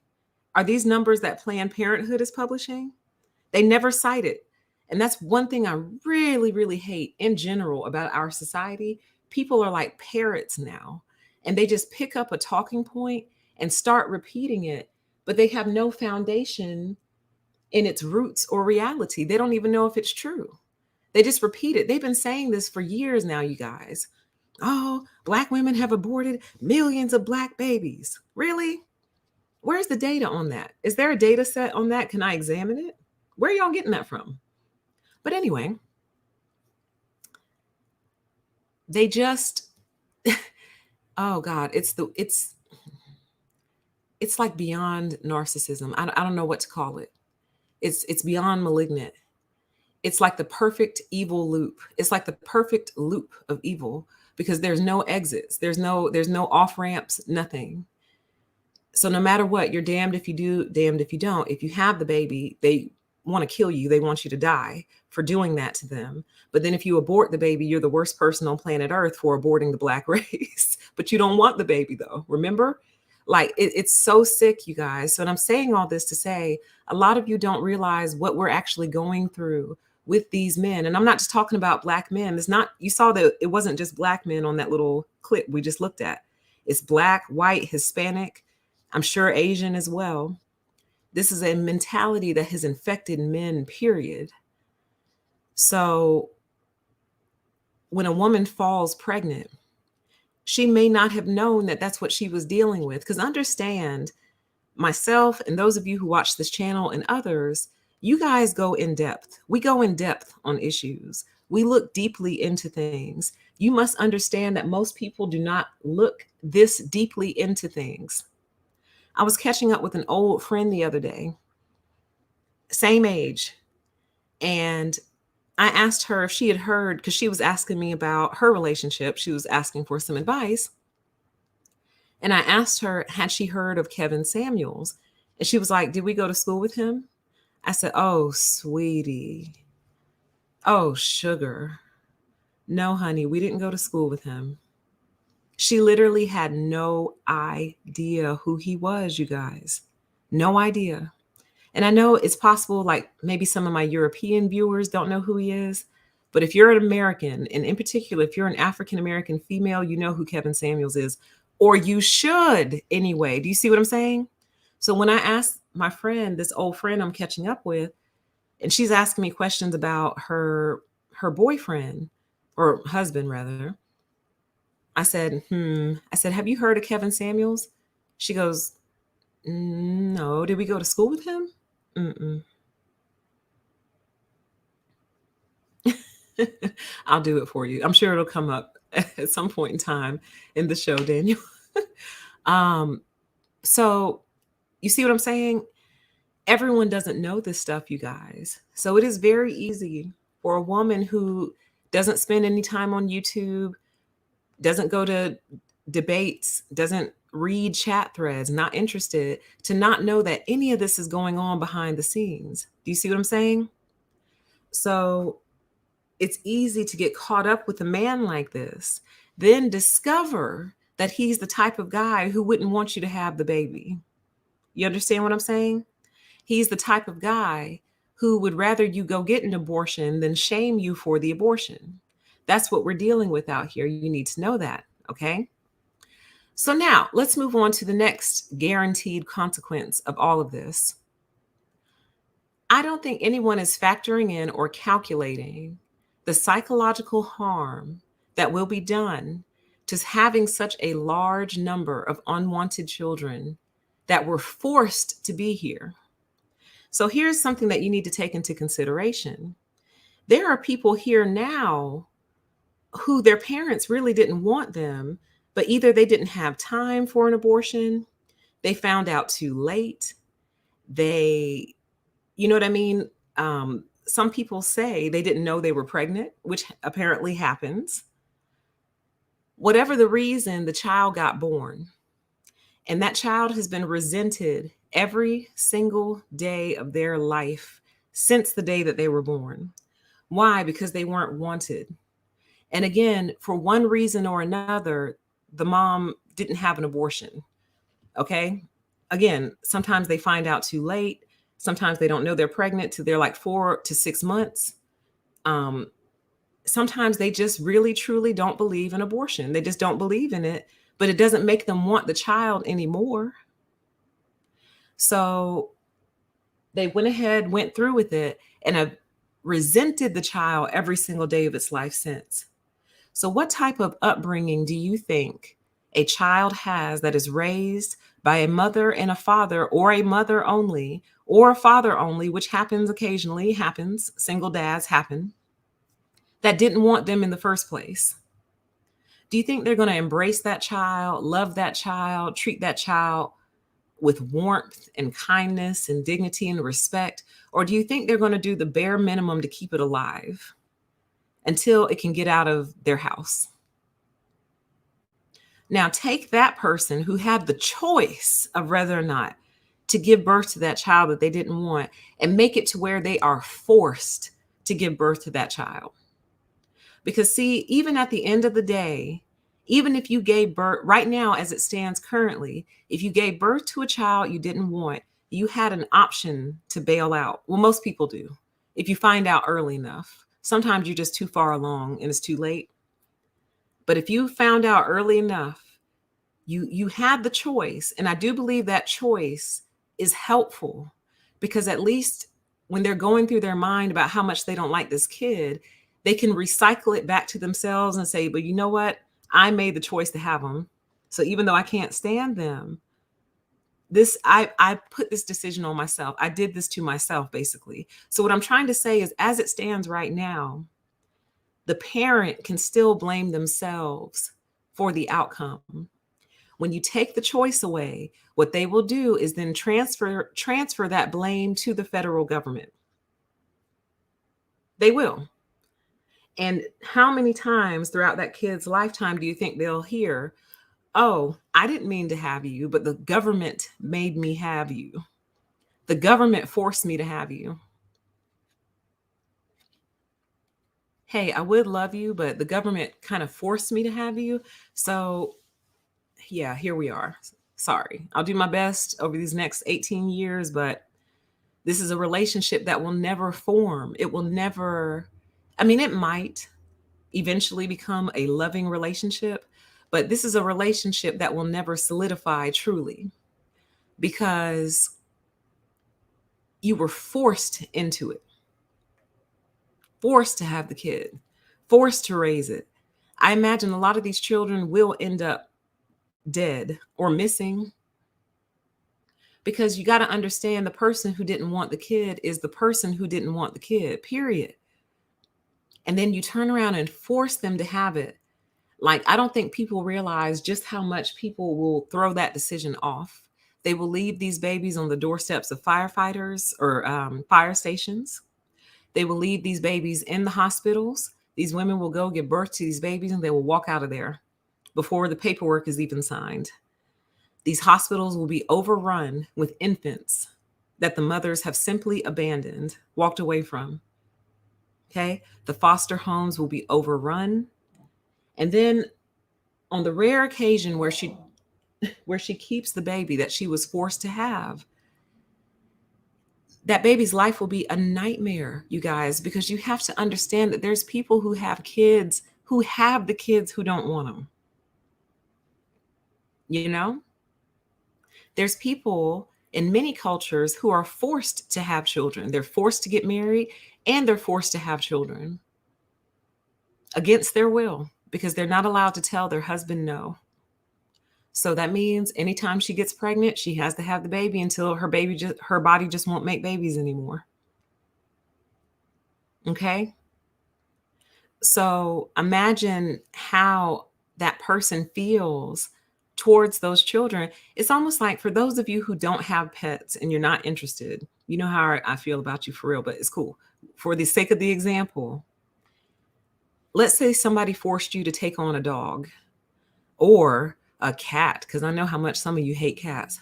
Are these numbers that Planned Parenthood is publishing? They never cite it. And that's one thing I really, really hate in general about our society. People are like parrots now, and they just pick up a talking point and start repeating it, but they have no foundation in its roots or reality. They don't even know if it's true. They just repeat it. They've been saying this for years now, you guys. Oh, black women have aborted millions of black babies. Really? Where's the data on that? Is there a data set on that? Can I examine it? Where are y'all getting that from? But anyway, they just oh God, it's like beyond narcissism. I don't know what to call it. It's beyond malignant. It's like the perfect evil loop. It's like the perfect loop of evil because there's no exits. There's no off ramps, nothing. So no matter what, you're damned if you do, damned if you don't. If you have the baby, they want to kill you. They want you to die for doing that to them. But then if you abort the baby, you're the worst person on planet Earth for aborting the black race. But you don't want the baby though. Remember? Like it's so sick, you guys. So, and I'm saying all this to say, a lot of you don't realize what we're actually going through with these men. And I'm not just talking about black men. It's not, you saw that it wasn't just black men on that little clip we just looked at. It's black, white, Hispanic, I'm sure Asian as well. This is a mentality that has infected men, period. So when a woman falls pregnant, she may not have known that that's what she was dealing with. Because understand, myself and those of you who watch this channel and others, you guys go in depth. We go in depth on issues. We look deeply into things. You must understand that most people do not look this deeply into things. I was catching up with an old friend the other day, same age. And I asked her if she had heard, because she was asking me about her relationship. She was asking for some advice. And I asked her, had she heard of Kevin Samuels? And she was like, did we go to school with him? I said, oh, sweetie. Oh, sugar. No, honey, we didn't go to school with him. She literally had no idea who he was, you guys. No idea. And I know it's possible, like maybe some of my European viewers don't know who he is. But if you're an American, and in particular, if you're an African-American female, you know who Kevin Samuels is, or you should anyway. Do you see what I'm saying? So when I asked my friend, this old friend I'm catching up with, and she's asking me questions about her boyfriend or husband rather, I said, have you heard of Kevin Samuels? She goes, no, did we go to school with him? Mm-mm. I'll do it for you. I'm sure it'll come up at some point in time in the show, Daniel. So you see what I'm saying? Everyone doesn't know this stuff, you guys. So it is very easy for a woman who doesn't spend any time on YouTube, doesn't go to debates, doesn't read chat threads, not interested, to not know that any of this is going on behind the scenes. Do you see what I'm saying? So it's easy to get caught up with a man like this, then discover that he's the type of guy who wouldn't want you to have the baby. You understand what I'm saying? He's the type of guy who would rather you go get an abortion than shame you for the abortion. That's what we're dealing with out here. You need to know that, okay? So now let's move on to the next guaranteed consequence of all of this. I don't think anyone is factoring in or calculating the psychological harm that will be done to having such a large number of unwanted children that were forced to be here. So here's something that you need to take into consideration. There are people here now who their parents really didn't want them, but either they didn't have time for an abortion, they found out too late, you know what I mean? Some people say they didn't know they were pregnant, which apparently happens. Whatever the reason, the child got born. And that child has been resented every single day of their life since the day that they were born. Why? Because they weren't wanted. And again, for one reason or another, the mom didn't have an abortion. Okay. Again, sometimes they find out too late. Sometimes they don't know they're pregnant till they're like 4 to 6 months. Um, Sometimes they just really, truly don't believe in abortion. They just don't believe in it, but it doesn't make them want the child anymore. So they went ahead, went through with it, and have resented the child every single day of its life since. So, what type of upbringing do you think a child has that is raised by a mother and a father, or a mother only, or a father only, which happens occasionally, happens, single dads happen, that didn't want them in the first place? Do you think they're going to embrace that child, love that child, treat that child with warmth and kindness and dignity and respect? Or do you think they're going to do the bare minimum to keep it alive until it can get out of their house? Now, take that person who had the choice of whether or not to give birth to that child that they didn't want and make it to where they are forced to give birth to that child. Because, see, even at the end of the day, even if you gave birth right now, as it stands currently, if you gave birth to a child you didn't want, you had an option to bail out. Well, most people do. If you find out early enough, sometimes you're just too far along and it's too late. But if you found out early enough, you had the choice. And I do believe that choice is helpful, because at least when they're going through their mind about how much they don't like this kid, they can recycle it back to themselves and say, but you know what? I made the choice to have them. So even though I can't stand them, I put this decision on myself. I did this to myself, basically. So what I'm trying to say is, as it stands right now, the parent can still blame themselves for the outcome. When you take the choice away, what they will do is then transfer that blame to the federal government. They will. And how many times throughout that kid's lifetime do you think they'll hear, oh, I didn't mean to have you, but the government made me have you. The government forced me to have you. Hey, I would love you, but the government kind of forced me to have you. So, yeah, here we are. Sorry. I'll do my best over these next 18 years, but this is a relationship that will never form. It will never, I mean, it might eventually become a loving relationship, but this is a relationship that will never solidify truly, because you were forced into it, forced to have the kid, forced to raise it. I imagine a lot of these children will end up dead or missing, because you got to understand, the person who didn't want the kid is the person who didn't want the kid, period. And then you turn around and force them to have it. Like, I don't think people realize just how much people will throw that decision off. They will leave these babies on the doorsteps of firefighters or fire stations. They will leave these babies in the hospitals. These women will go give birth to these babies and they will walk out of there before the paperwork is even signed. These hospitals will be overrun with infants that the mothers have simply abandoned, walked away from. Okay. The foster homes will be overrun. And then on the rare occasion where she keeps the baby that she was forced to have, that baby's life will be a nightmare, you guys, because you have to understand that there's people who have kids who have the kids who don't want them. You know, there's people in many cultures who are forced to have children. They're forced to get married and they're forced to have children against their will, because they're not allowed to tell their husband no. So that means anytime she gets pregnant, she has to have the baby until her body just won't make babies anymore. Okay? So imagine how that person feels towards those children. It's almost like, for those of you who don't have pets and you're not interested, you know how I feel about you for real, but it's cool. For the sake of the example, let's say somebody forced you to take on a dog or a cat, because I know how much some of you hate cats.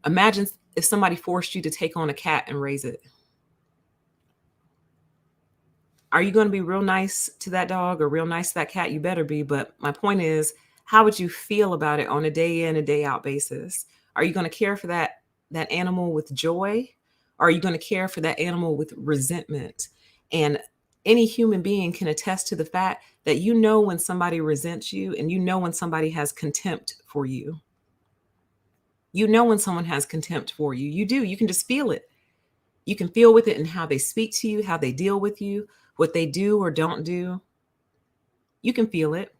Imagine if somebody forced you to take on a cat and raise it. Are you going to be real nice to that dog or real nice to that cat? You better be. But my point is, how would you feel about it on a day in, a day out basis? Are you going to care for that animal with joy? Or are you going to care for that animal with resentment? And any human being can attest to the fact that you know when somebody resents you and you know when somebody has contempt for you. You know when someone has contempt for you. You do. You can just feel it. You can feel with it in how they speak to you, how they deal with you, what they do or don't do. You can feel it.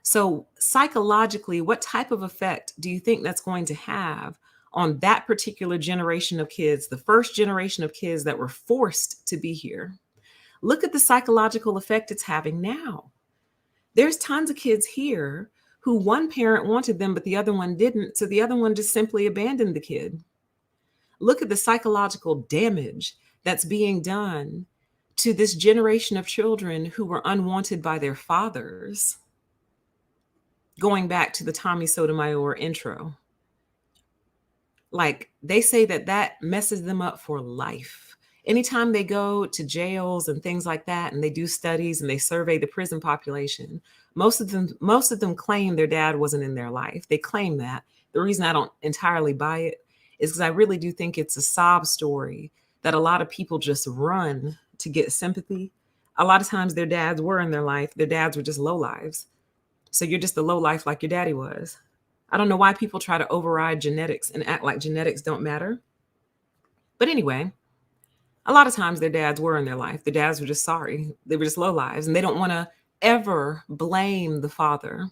So, psychologically, what type of effect do you think that's going to have on that particular generation of kids, the first generation of kids that were forced to be here? Look at the psychological effect it's having now. There's tons of kids here who one parent wanted them, but the other one didn't. So the other one just simply abandoned the kid. Look at the psychological damage that's being done to this generation of children who were unwanted by their fathers. Going back to the Tommy Sotomayor intro, like they say that messes them up for life. Anytime they go to jails and things like that, and they do studies and they survey the prison population, most of them claim their dad wasn't in their life. They claim that. The reason I don't entirely buy it is because I really do think it's a sob story that a lot of people just run to get sympathy. A lot of times their dads were in their life. Their dads were just low lives. So you're just a low life like your daddy was. I don't know why people try to override genetics and act like genetics don't matter. But anyway, a lot of times their dads were in their life. Their dads were just sorry. They were just low lives, and they don't want to ever blame the father.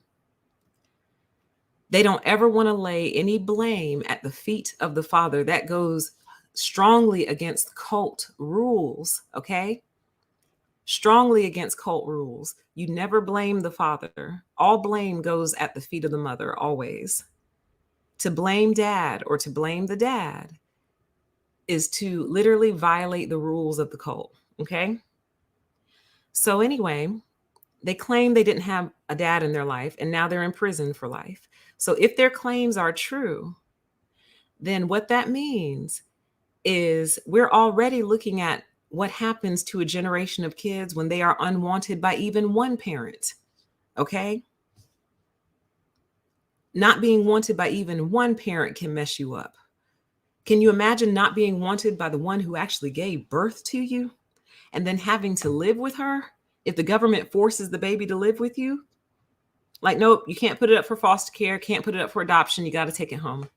They don't ever want to lay any blame at the feet of the father. That goes strongly against cult rules, okay? Strongly against cult rules. You never blame the father. All blame goes at the feet of the mother, always. To blame dad or to blame the dad is to literally violate the rules of the cult, okay? So anyway, they claim they didn't have a dad in their life, and now they're in prison for life. So if their claims are true, then what that means is we're already looking at what happens to a generation of kids when they are unwanted by even one parent, okay? Not being wanted by even one parent can mess you up. Can you imagine not being wanted by the one who actually gave birth to you and then having to live with her if the government forces the baby to live with you? Like, nope, you can't put it up for foster care, can't put it up for adoption. You got to take it home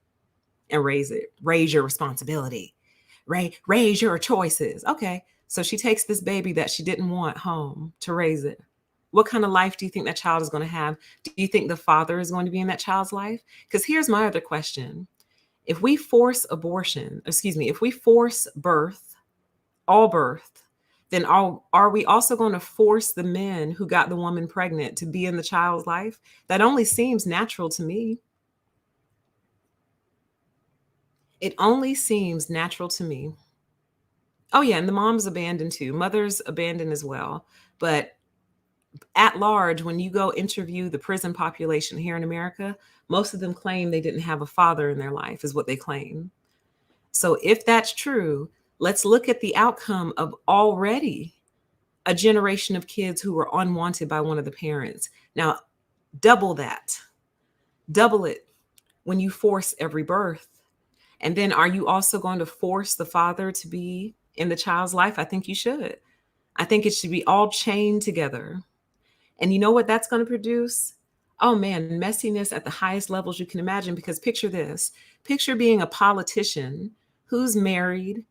and raise it. Raise your responsibility. Raise your choices. Okay, so she takes this baby that she didn't want home to raise it. What kind of life do you think that child is going to have? Do you think the father is going to be in that child's life? Because here's my other question. If we force if we force birth, all birth, then are we also going to force the men who got the woman pregnant to be in the child's life? That only seems natural to me. It only seems natural to me. Oh, yeah, and the mom's abandoned too. Mother's abandoned as well. But at large, when you go interview the prison population here in America, most of them claim they didn't have a father in their life, is what they claim. So if that's true, let's look at the outcome of already a generation of kids who were unwanted by one of the parents. Now, double that. Double it when you force every birth. And then are you also going to force the father to be in the child's life? I think you should. I think it should be all chained together. And you know what that's going to produce? Oh man, messiness at the highest levels you can imagine. Because picture this. Picture being a politician who's married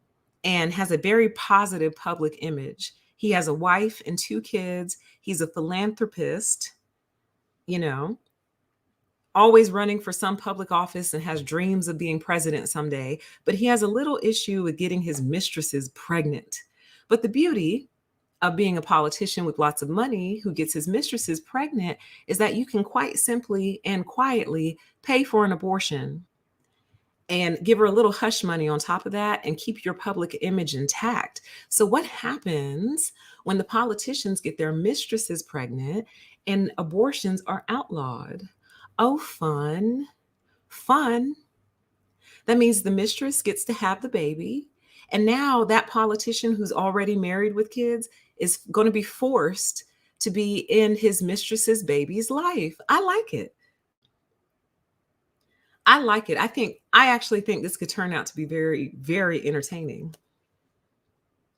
and has a very positive public image. He has a wife and 2 kids. He's a philanthropist, you know, always running for some public office and has dreams of being president someday. But he has a little issue with getting his mistresses pregnant. But the beauty of being a politician with lots of money who gets his mistresses pregnant is that you can quite simply and quietly pay for an abortion and give her a little hush money on top of that and keep your public image intact. So what happens when the politicians get their mistresses pregnant and abortions are outlawed? Oh, fun, fun. That means the mistress gets to have the baby. And now that politician who's already married with kids is going to be forced to be in his mistress's baby's life. I like it. I like it. I actually think this could turn out to be very, very entertaining.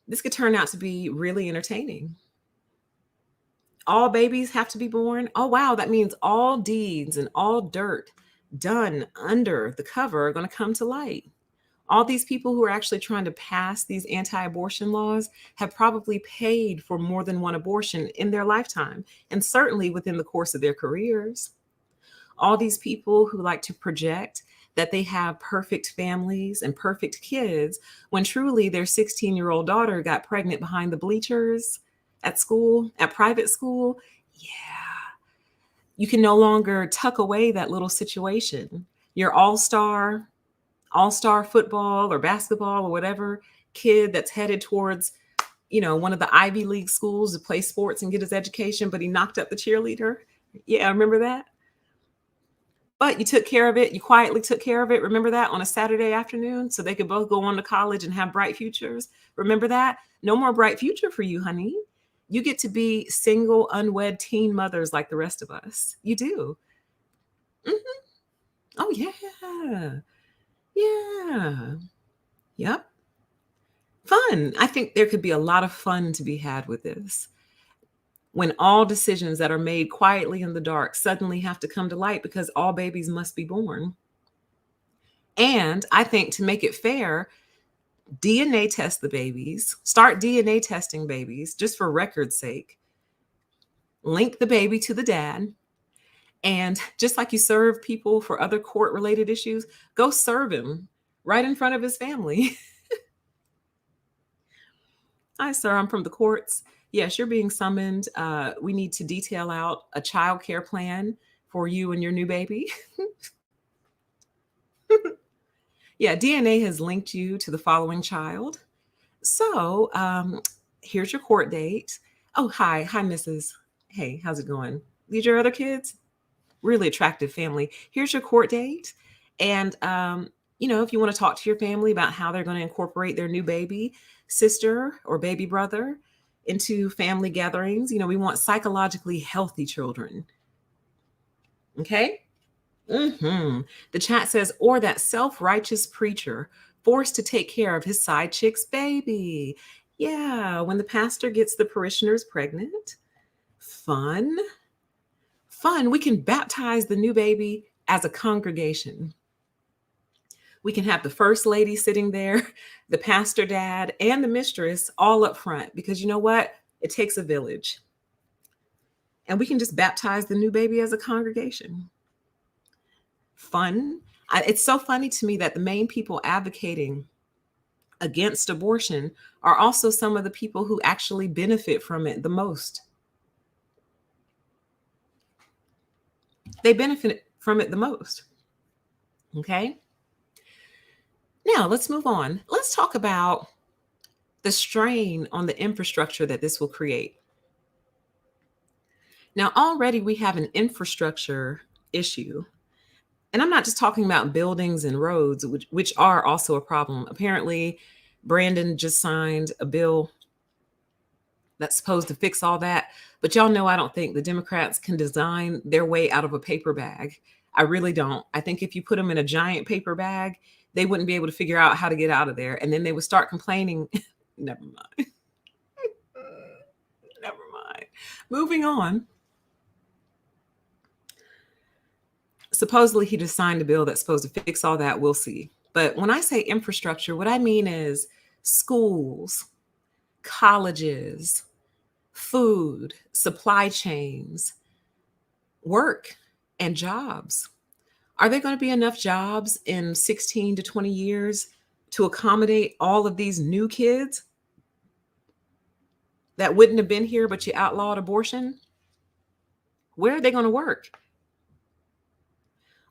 This could turn out to be really entertaining. All babies have to be born. Oh, wow. That means all deeds and all dirt done under the cover are going to come to light. All these people who are actually trying to pass these anti abortion laws have probably paid for more than one abortion in their lifetime, and certainly within the course of their careers. All these people who like to project that they have perfect families and perfect kids when truly their 16-year-old daughter got pregnant behind the bleachers at school, at private school. Yeah, you can no longer tuck away that little situation. Your all star football or basketball or whatever kid that's headed towards, one of the Ivy League schools to play sports and get his education, but he knocked up the cheerleader. Yeah, I remember that. But you took care of it. You quietly took care of it. Remember that, on a Saturday afternoon so they could both go on to college and have bright futures. Remember that? No more bright future for you, honey. You get to be single, unwed teen mothers like the rest of us. You do. Mhm. Oh, yeah. Yeah. Yep. Fun. I think there could be a lot of fun to be had with this. When all decisions that are made quietly in the dark suddenly have to come to light because all babies must be born. And I think, to make it fair, DNA test the babies, start DNA testing babies just for record's sake, link the baby to the dad. And just like you serve people for other court related issues, go serve him right in front of his family. Hi, sir. I'm from the courts. Yes, you're being summoned. We need to detail out a child care plan for you and your new baby. Yeah, DNA has linked you to the following child. So here's your court date. Oh, hi. Hi, Mrs. Hey, how's it going? These your other kids? Really attractive family. Here's your court date. And, if you want to talk to your family about how they're going to incorporate their new baby sister or baby brother into family gatherings, we want psychologically healthy children. Okay. The chat says, or that self-righteous preacher forced to take care of his side chick's baby. Yeah, when the pastor gets the parishioners pregnant. Fun. Fun. We can baptize the new baby as a congregation. We can have the first lady sitting there, the pastor dad, and the mistress all up front, because you know what? It takes a village. And we can just baptize the new baby as a congregation. Fun. It's so funny to me that the main people advocating against abortion are also some of the people who actually benefit from it the most. They benefit from it the most. Okay. Now let's move on. Let's talk about the strain on the infrastructure that this will create. Now, already we have an infrastructure issue. And I'm not just talking about buildings and roads, which are also a problem. Apparently, Brandon just signed a bill that's supposed to fix all that. But y'all know I don't think the Democrats can design their way out of a paper bag. I really don't. I think if you put them in a giant paper bag, they wouldn't be able to figure out how to get out of there. And then they would start complaining. Never mind. Never mind. Moving on. Supposedly he just signed a bill that's supposed to fix all that. We'll see. But when I say infrastructure, what I mean is schools, colleges, food, supply chains, work, and jobs. Are there going to be enough jobs in 16 to 20 years to accommodate all of these new kids that wouldn't have been here, but you outlawed abortion? Where are they going to work?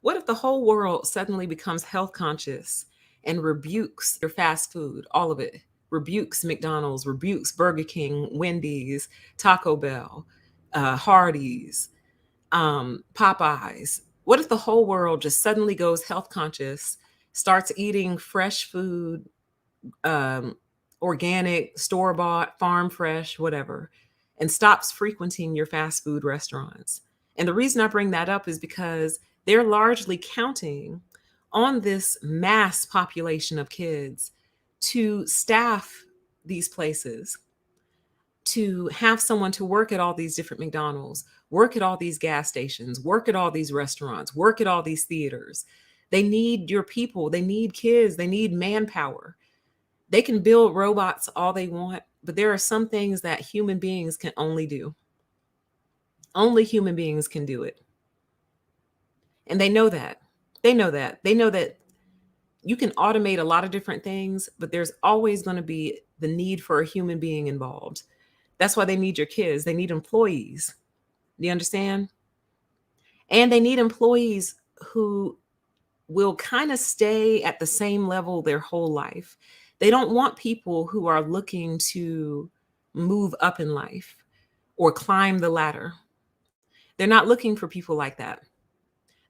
What if the whole world suddenly becomes health conscious and rebukes your fast food, all of it? Rebukes McDonald's, rebukes Burger King, Wendy's, Taco Bell, Hardee's, Popeyes. What if the whole world just suddenly goes health conscious starts eating fresh food, organic, store-bought, farm fresh, whatever, and stops frequenting your fast food restaurants. And the reason I bring that up is because they're largely counting on this mass population of kids to staff these places, to have someone to work at all these different McDonald's, work at all these gas stations, work at all these restaurants, work at all these theaters. They need your people, they need kids, they need manpower. They can build robots all they want, but there are some things that human beings can only do. Only human beings can do it. And they know that. They know that. They know that you can automate a lot of different things, but there's always going to be the need for a human being involved. That's why they need your kids. They need employees. Do you understand? And they need employees who will kind of stay at the same level their whole life. They don't want people who are looking to move up in life or climb the ladder. They're not looking for people like that.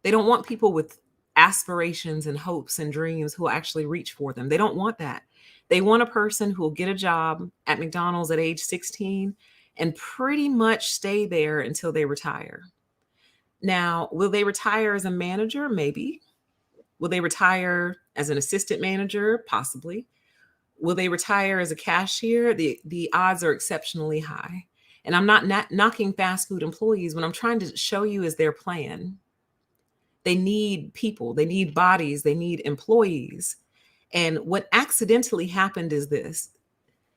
They don't want people with aspirations and hopes and dreams who will actually reach for them. They don't want that. They want a person who will get a job at McDonald's at age 16 and pretty much stay there until they retire. Now, will they retire as a manager? Maybe. Will they retire as an assistant manager? Possibly. Will they retire as a cashier? The odds are exceptionally high. And I'm not knocking fast food employees. What I'm trying to show you is their plan. They need people, they need bodies, they need employees. And what accidentally happened is this.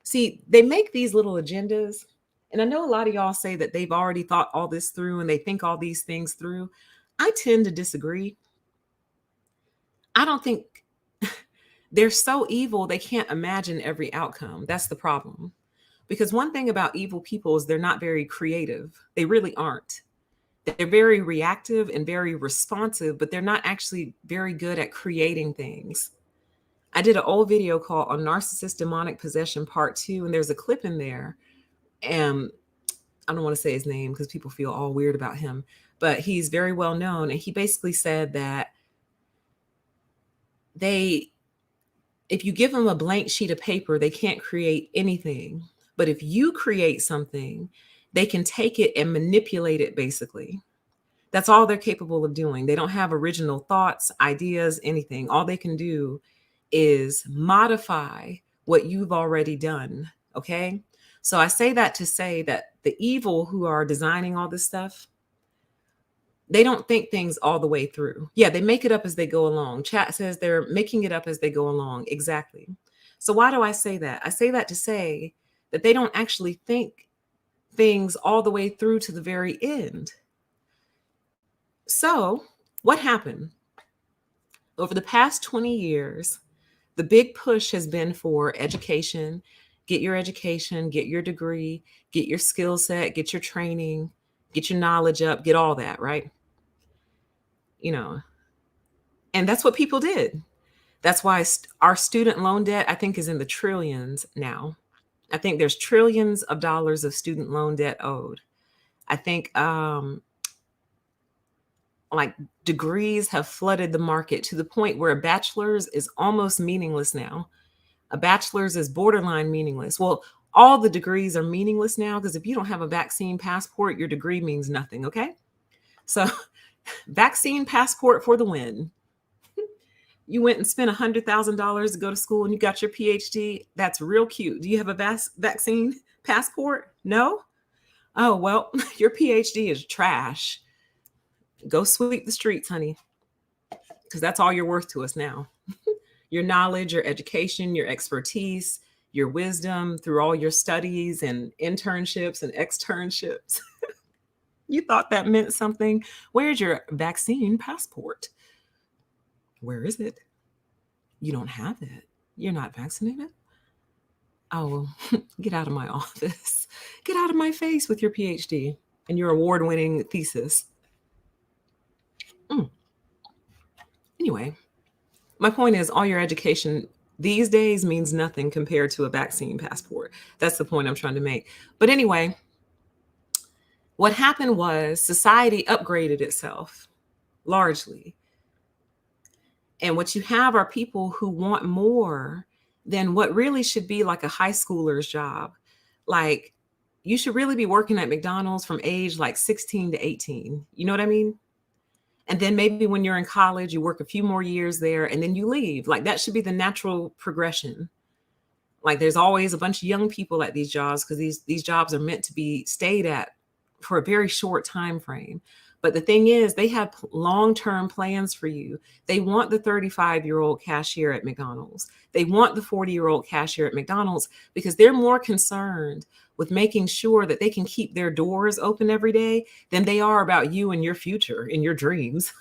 See, they make these little agendas. And I know a lot of y'all say that they've already thought all this through and they think all these things through. I tend to disagree. I don't think they're so evil they can't imagine every outcome. That's the problem. Because one thing about evil people is they're not very creative. They really aren't. They're very reactive and very responsive, but they're not actually very good at creating things. I did an old video called on Narcissist Demonic Possession Part 2, and there's a clip in there. And I don't want to say his name because people feel all weird about him, but he's very well known. And he basically said that if you give them a blank sheet of paper, they can't create anything. But if you create something, they can take it and manipulate it, basically. That's all they're capable of doing. They don't have original thoughts, ideas, anything. All they can do is modify what you've already done, okay? So I say that to say that the evil who are designing all this stuff, they don't think things all the way through. Yeah, they make it up as they go along. Chat says they're making it up as they go along. Exactly. So why do I say that? I say that to say that they don't actually think things all the way through to the very end. So what happened? Over the past 20 years, the big push has been for education. Get your education, get your degree, get your skill set, get your training, get your knowledge up, get all that, right? You know, and that's what people did. That's why our student loan debt, I think, is in the trillions now. I think there's trillions of dollars of student loan debt owed. I think like degrees have flooded the market to the point where a bachelor's is almost meaningless now. A bachelor's is borderline meaningless. Well, all the degrees are meaningless now because if you don't have a vaccine passport, your degree means nothing, okay? So vaccine passport for the win. You went and spent $100,000 to go to school and you got your PhD. That's real cute. Do you have a vaccine passport? No? Oh, well, your PhD is trash. Go sweep the streets, honey, because that's all you're worth to us now. Your knowledge, your education, your expertise, your wisdom through all your studies and internships and externships. You thought that meant something. Where's your vaccine passport? Where is it? You don't have it. You're not vaccinated? Oh, get out of my office. Get out of my face with your PhD and your award-winning thesis. Anyway, my point is all your education these days means nothing compared to a vaccine passport. That's the point I'm trying to make. But anyway, what happened was society upgraded itself largely. And what you have are people who want more than what really should be like a high schooler's job. Like, you should really be working at McDonald's from age like 16 to 18. You know what I mean? And then maybe when you're in college, you work a few more years there and then you leave. Like, that should be the natural progression. Like, there's always a bunch of young people at these jobs because these jobs are meant to be stayed at for a very short time frame. But the thing is, they have long-term plans for you. They want the 35-year-old cashier at McDonald's. They want the 40-year-old cashier at McDonald's because they're more concerned with making sure that they can keep their doors open every day than they are about you and your future and your dreams.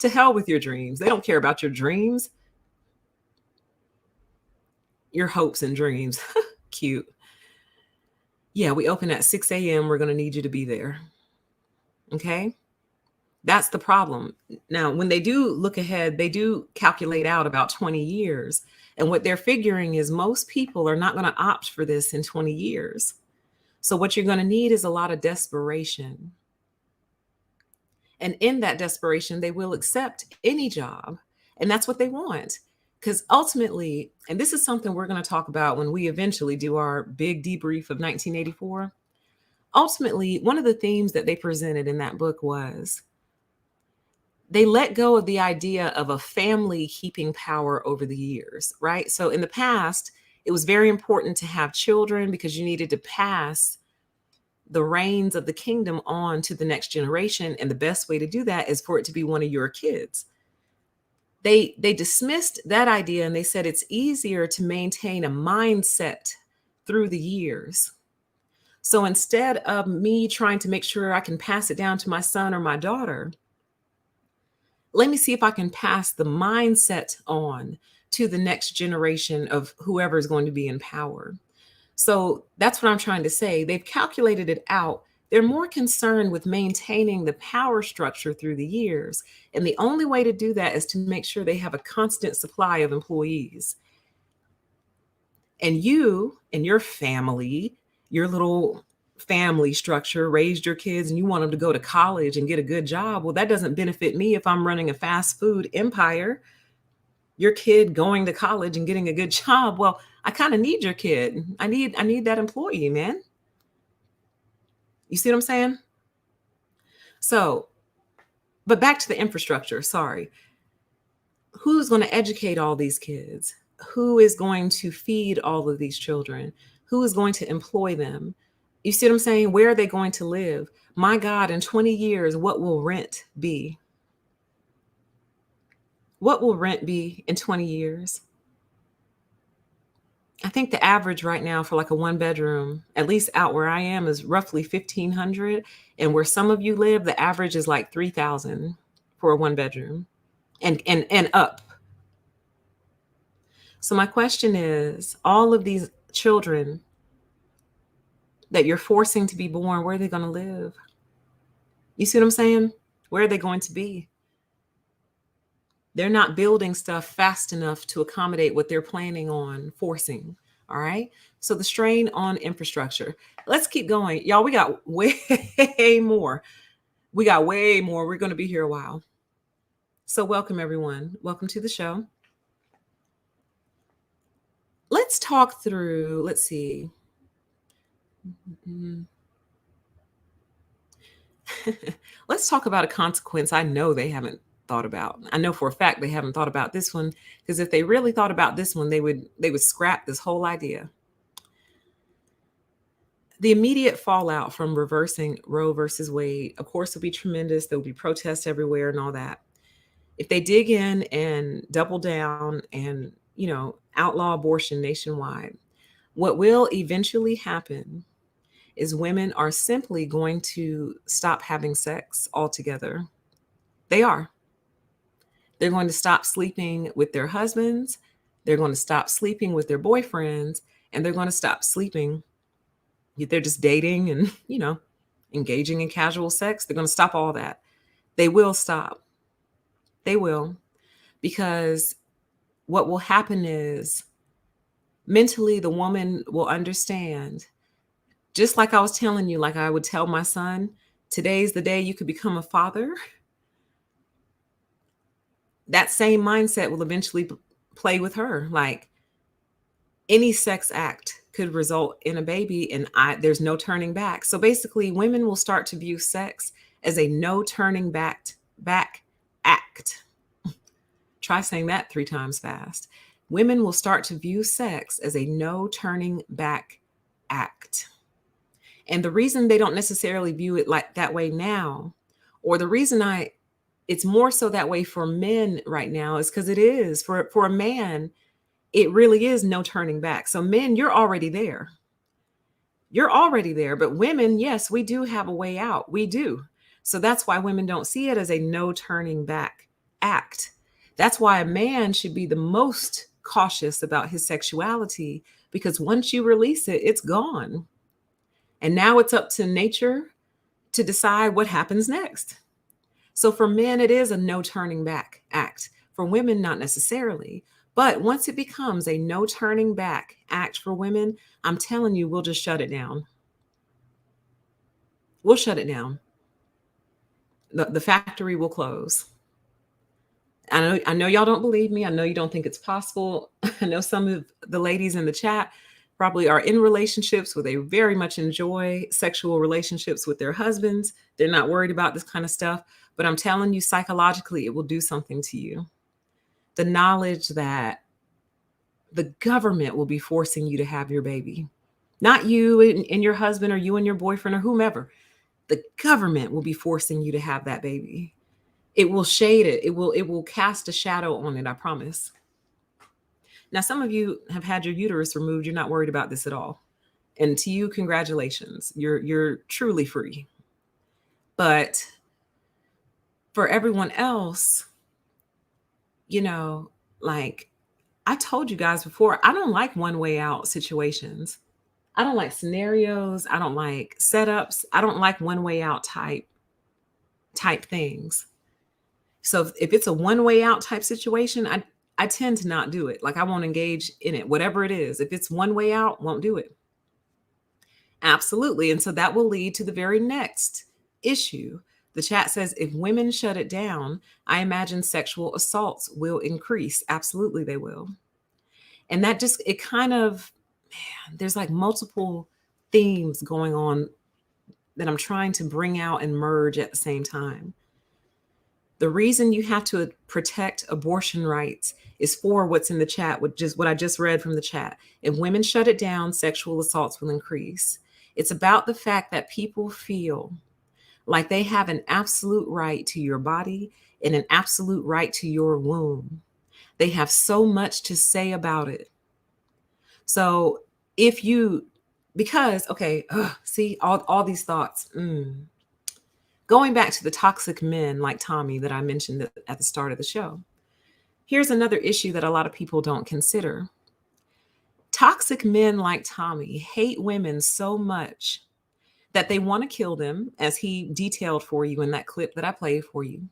To hell with your dreams. They don't care about your dreams, your hopes and dreams. Cute. Yeah, we open at 6 a.m. We're going to need you to be there. Okay? That's the problem. Now, when they do look ahead, they do calculate out about 20 years. And what they're figuring is most people are not going to opt for this in 20 years. So what you're going to need is a lot of desperation. And in that desperation, they will accept any job. And that's what they want. Because ultimately, and this is something we're going to talk about when we eventually do our big debrief of 1984. Ultimately, one of the themes that they presented in that book was they let go of the idea of a family keeping power over the years, right? So in the past, it was very important to have children because you needed to pass the reins of the kingdom on to the next generation. And the best way to do that is for it to be one of your kids. They dismissed that idea and they said it's easier to maintain a mindset through the years. So instead of me trying to make sure I can pass it down to my son or my daughter, let me see if I can pass the mindset on to the next generation of whoever is going to be in power. So that's what I'm trying to say. They've calculated it out. They're more concerned with maintaining the power structure through the years. And the only way to do that is to make sure they have a constant supply of employees. And you and your family, your little family structure, raised your kids and you want them to go to college and get a good job. Well, that doesn't benefit me if I'm running a fast food empire. Your kid going to college and getting a good job. Well, I kind of need your kid. I need that employee, man. You see what I'm saying? So, but back to the infrastructure. Sorry. Who's going to educate all these kids? Who is going to feed all of these children? Who is going to employ them? You see what I'm saying? Where are they going to live? My God, in 20 years, what will rent be? What will rent be in 20 years? I think the average right now for like a one bedroom, at least out where I am, is roughly 1,500. And where some of you live, the average is like 3,000 for a one bedroom and up. So my question is, all of these children that you're forcing to be born, where are they going to live? You see what I'm saying? Where are they going to be? They're not building stuff fast enough to accommodate what they're planning on forcing. All right. So the strain on infrastructure. Let's keep going. Y'all, we got way more. We got way more. We're going to be here a while. So welcome, everyone. Welcome to the show. Let's talk through, let's see. Let's talk about a consequence I know they haven't thought about. I know for a fact they haven't thought about this one, because if they really thought about this one, they would scrap this whole idea. The immediate fallout from reversing Roe versus Wade, of course, will be tremendous. There'll be protests everywhere and all that. If they dig in and double down and, outlaw abortion nationwide, what will eventually happen is women are simply going to stop having sex altogether. They are. They're going to stop sleeping with their husbands. They're going to stop sleeping with their boyfriends, and they're going to stop sleeping. If they're just dating and, engaging in casual sex, they're going to stop all that. They will stop. They will. Because what will happen is mentally the woman will understand, just like I was telling you, like I would tell my son, today's the day you could become a father. that same mindset will eventually play with her. Like, any sex act could result in a baby, and there's no turning back. So basically, women will start to view sex as a no turning back act. Try saying that 3 times fast. Women will start to view sex as a no turning back act. And the reason they don't necessarily view it like that way now, or the reason it's more so that way for men right now, is because it is for a man, it really is no turning back. So men, you're already there. You're already there. But women, yes, we do have a way out. We do. So that's why women don't see it as a no turning back act. That's why a man should be the most cautious about his sexuality, because once you release it, it's gone. And now it's up to nature to decide what happens next. So for men, it is a no turning back act. For women, not necessarily. But once it becomes a no turning back act for women, I'm telling you, we'll just shut it down. We'll shut it down. The factory will close. I know y'all don't believe me. I know you don't think it's possible. I know some of the ladies in the chat probably are in relationships where they very much enjoy sexual relationships with their husbands. They're not worried about this kind of stuff. But I'm telling you, psychologically, it will do something to you. The knowledge that the government will be forcing you to have your baby, not you and your husband, or you and your boyfriend, or whomever. The government will be forcing you to have that baby. It will shade it. It will cast a shadow on it, I promise. Now, some of you have had your uterus removed. You're not worried about this at all. And to you, congratulations. You're truly free. But for everyone else, like I told you guys before, I don't like one way out situations. I don't like scenarios. I don't like setups. I don't like one way out type things. So if it's a one way out type situation, I tend to not do it. Like, I won't engage in it, whatever it is. If it's one way out, won't do it. Absolutely. And so that will lead to the very next issue. The chat says, if women shut it down, I imagine sexual assaults will increase. Absolutely, they will. And that just, it kind of, man, there's like multiple themes going on that I'm trying to bring out and merge at the same time. The reason you have to protect abortion rights is for what's in the chat, which is what I just read from the chat. If women shut it down, sexual assaults will increase. It's about the fact that people feel like they have an absolute right to your body and an absolute right to your womb. They have so much to say about it. So see, all these thoughts. Going back to the toxic men like Tommy that I mentioned at the start of the show, here's another issue that a lot of people don't consider. Toxic men like Tommy hate women so much that they want to kill them, as he detailed for you in that clip that I played for you.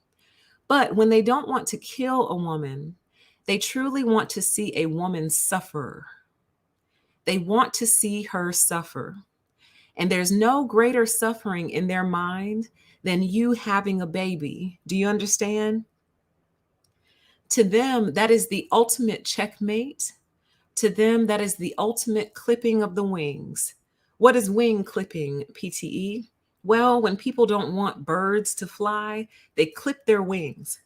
But when they don't want to kill a woman, they truly want to see a woman suffer. They want to see her suffer. And there's no greater suffering in their mind than you having a baby. Do you understand? To them, that is the ultimate checkmate. To them, that is the ultimate clipping of the wings. What is wing clipping, PTE? Well, when people don't want birds to fly, they clip their wings.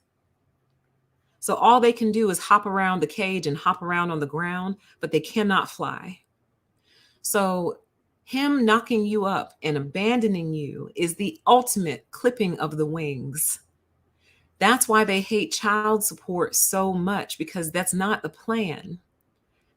So all they can do is hop around the cage and hop around on the ground, but they cannot fly. So him knocking you up and abandoning you is the ultimate clipping of the wings. That's why they hate child support so much, because that's not the plan.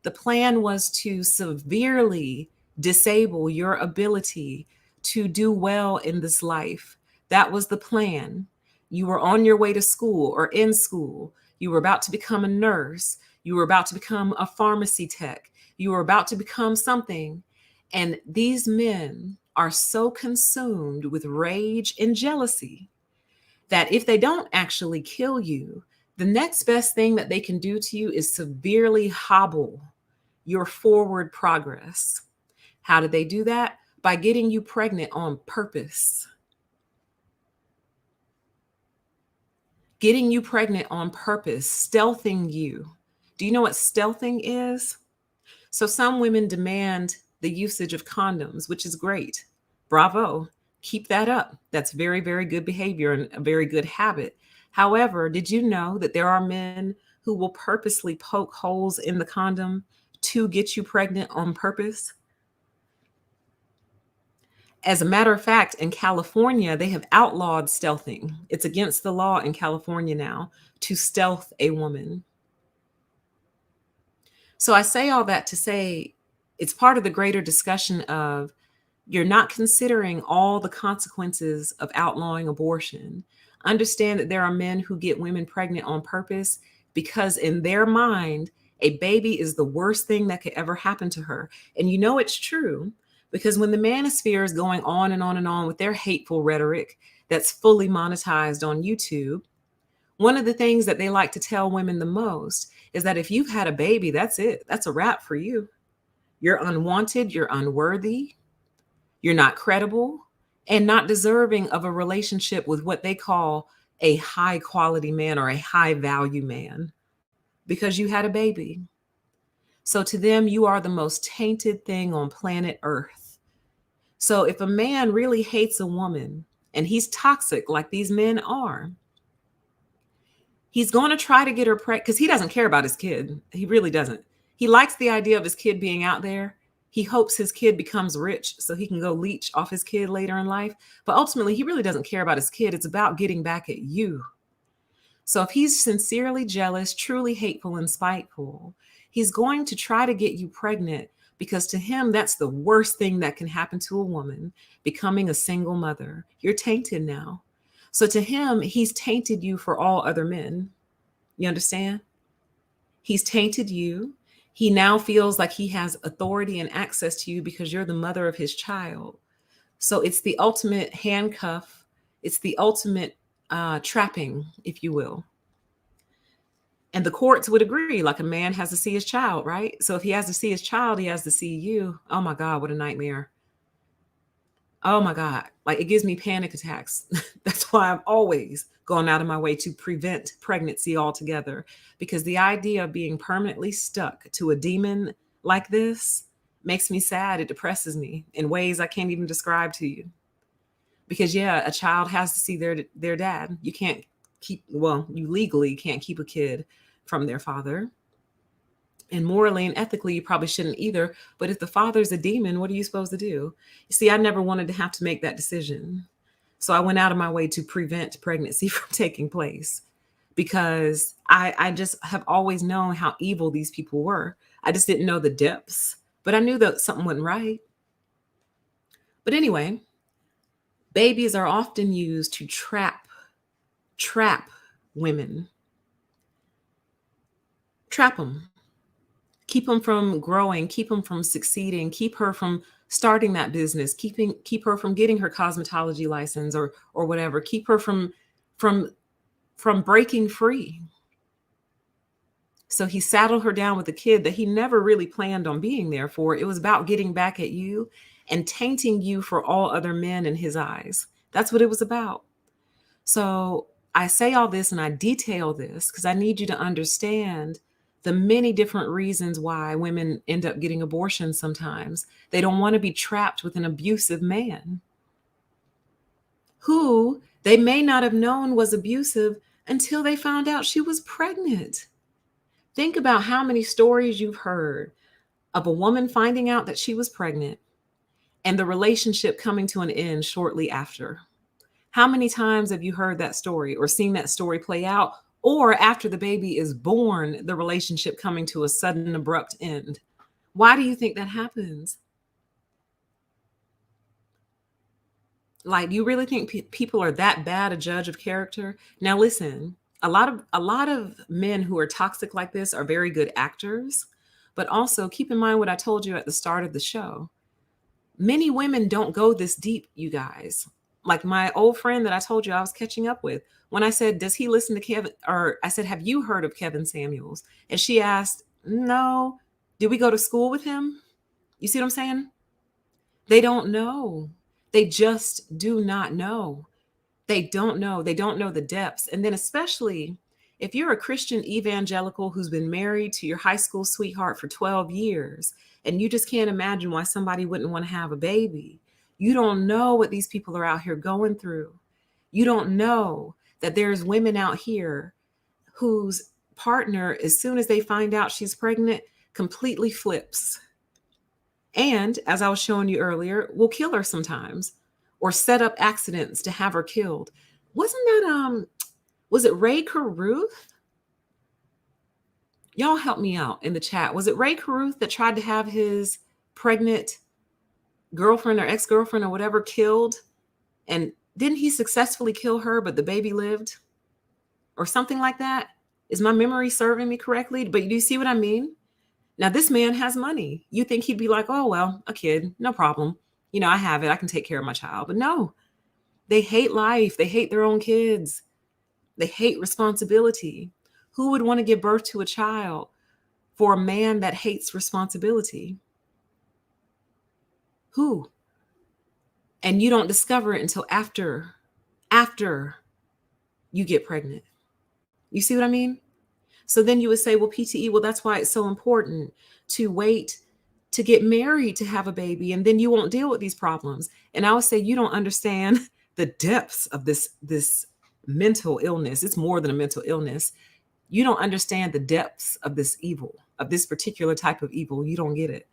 The plan was to severely disable your ability to do well in this life. That was the plan. You were on your way to school or in school. You were about to become a nurse. You were about to become a pharmacy tech. You were about to become something. And these men are so consumed with rage and jealousy that if they don't actually kill you, the next best thing that they can do to you is severely hobble your forward progress. How did they do that? By getting you pregnant on purpose. getting you pregnant on purpose, stealthing you. Do you know what stealthing is? So some women demand the usage of condoms, which is great. Bravo. Keep that up. That's very, very good behavior and a very good habit. However, did you know that there are men who will purposely poke holes in the condom to get you pregnant on purpose? As a matter of fact, in California, they have outlawed stealthing. It's against the law in California now to stealth a woman. So I say all that to say it's part of the greater discussion of you're not considering all the consequences of outlawing abortion. Understand that there are men who get women pregnant on purpose because in their mind, a baby is the worst thing that could ever happen to her. And you know it's true because when the manosphere is going on and on and on with their hateful rhetoric that's fully monetized on YouTube, one of the things that they like to tell women the most is that if you've had a baby, that's it. That's a wrap for you. You're unwanted, you're unworthy, you're not credible, and not deserving of a relationship with what they call a high quality man or a high value man because you had a baby. So to them, you are the most tainted thing on planet Earth. So if a man really hates a woman and he's toxic like these men are, he's going to try to get her pregnant because he doesn't care about his kid. He really doesn't. He likes the idea of his kid being out there. He hopes his kid becomes rich so he can go leech off his kid later in life. But ultimately, he really doesn't care about his kid. It's about getting back at you. So if he's sincerely jealous, truly hateful and spiteful, he's going to try to get you pregnant because to him, that's the worst thing that can happen to a woman, becoming a single mother. You're tainted now. So to him, he's tainted you for all other men. You understand? He's tainted you. He now feels like he has authority and access to you because you're the mother of his child. So it's the ultimate handcuff. It's the ultimate trapping, if you will. And the courts would agree, like a man has to see his child, right? So if he has to see his child, he has to see you. Oh my God, what a nightmare. Oh my God, like it gives me panic attacks. That's why I've always gone out of my way to prevent pregnancy altogether, because the idea of being permanently stuck to a demon like this makes me sad. It depresses me in ways I can't even describe to you. Because yeah, a child has to see their dad. You can't you legally can't keep a kid from their father. And morally and ethically, you probably shouldn't either. But if the father's a demon, what are you supposed to do? You see, I never wanted to have to make that decision. So I went out of my way to prevent pregnancy from taking place because I just have always known how evil these people were. I just didn't know the depths, but I knew that something wasn't right. But anyway, babies are often used to trap women. Trap them. Keep them from growing, keep them from succeeding, keep her from starting that business, keep her from getting her cosmetology license or whatever, keep her from breaking free. So he saddled her down with a kid that he never really planned on being there for. It was about getting back at you and tainting you for all other men in his eyes. That's what it was about. So I say all this and I detail this because I need you to understand the many different reasons why women end up getting abortions sometimes. They don't want to be trapped with an abusive man who they may not have known was abusive until they found out she was pregnant. Think about how many stories you've heard of a woman finding out that she was pregnant and the relationship coming to an end shortly after. How many times have you heard that story or seen that story play out? Or after the baby is born, the relationship coming to a sudden, abrupt end. Why do you think that happens? Like, you really think people are that bad a judge of character? Now, listen, a lot of men who are toxic like this are very good actors, but also keep in mind what I told you at the start of the show. Many women don't go this deep, you guys. Like my old friend that I told you I was catching up with, when I said, does he listen to Kevin? Or I said, have you heard of Kevin Samuels? And she asked, no. Did we go to school with him? You see what I'm saying? They don't know. They just do not know. They don't know. They don't know the depths. And then, especially if you're a Christian evangelical who's been married to your high school sweetheart for 12 years, and you just can't imagine why somebody wouldn't want to have a baby, you don't know what these people are out here going through. You don't know that there's women out here whose partner, as soon as they find out she's pregnant, completely flips. And as I was showing you earlier, will kill her sometimes or set up accidents to have her killed. Wasn't that was it Ray Caruth? Y'all help me out in the chat. Was it Ray Caruth that tried to have his pregnant girlfriend or ex-girlfriend or whatever killed? And didn't he successfully kill her, but the baby lived? Or something like that? Is my memory serving me correctly? But do you see what I mean? Now, this man has money. You think he'd be like, oh, well, a kid, no problem. You know, I have it. I can take care of my child. But no, they hate life. They hate their own kids. They hate responsibility. Who would want to give birth to a child for a man that hates responsibility? Who? And you don't discover it until after you get pregnant. You see what I mean? So then you would say, well, PTE, well, that's why it's so important to wait to get married to have a baby, and then you won't deal with these problems. And I would say you don't understand the depths of this mental illness. It's more than a mental illness. You don't understand the depths of this evil, of this particular type of evil. You don't get it.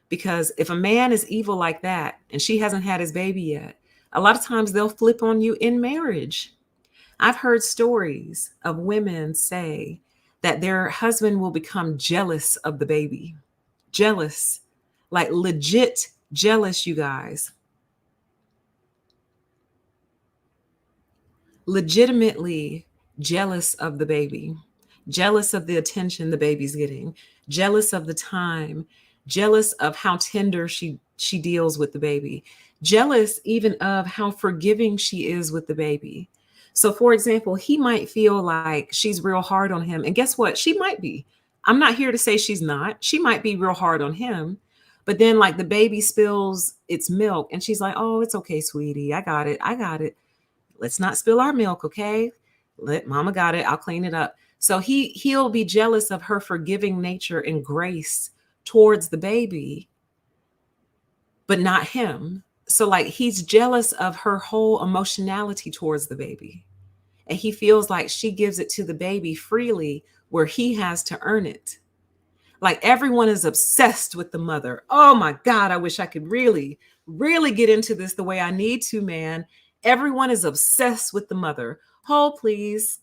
Because if a man is evil like that and she hasn't had his baby yet, a lot of times they'll flip on you in marriage. I've heard stories of women say that their husband will become jealous of the baby. Jealous, like legit jealous, you guys. Legitimately jealous of the baby, jealous of the attention the baby's getting, jealous of the time, jealous of how tender she deals with the baby, jealous even of how forgiving she is with the baby. So, for example, he might feel like she's real hard on him. And guess what? She might be. I'm not here to say she's not. She might be real hard on him. But then, like, the baby spills its milk and she's like, oh, it's okay, sweetie. I got it. I got it. Let's not spill our milk, okay? Let mama got it. I'll clean it up. So he'll be jealous of her forgiving nature and grace towards the baby, but not him. So like he's jealous of her whole emotionality towards the baby. And he feels like she gives it to the baby freely where he has to earn it. Like everyone is obsessed with the mother. Oh my God, I wish I could really, really get into this the way I need to, man. Everyone is obsessed with the mother. Hold, please.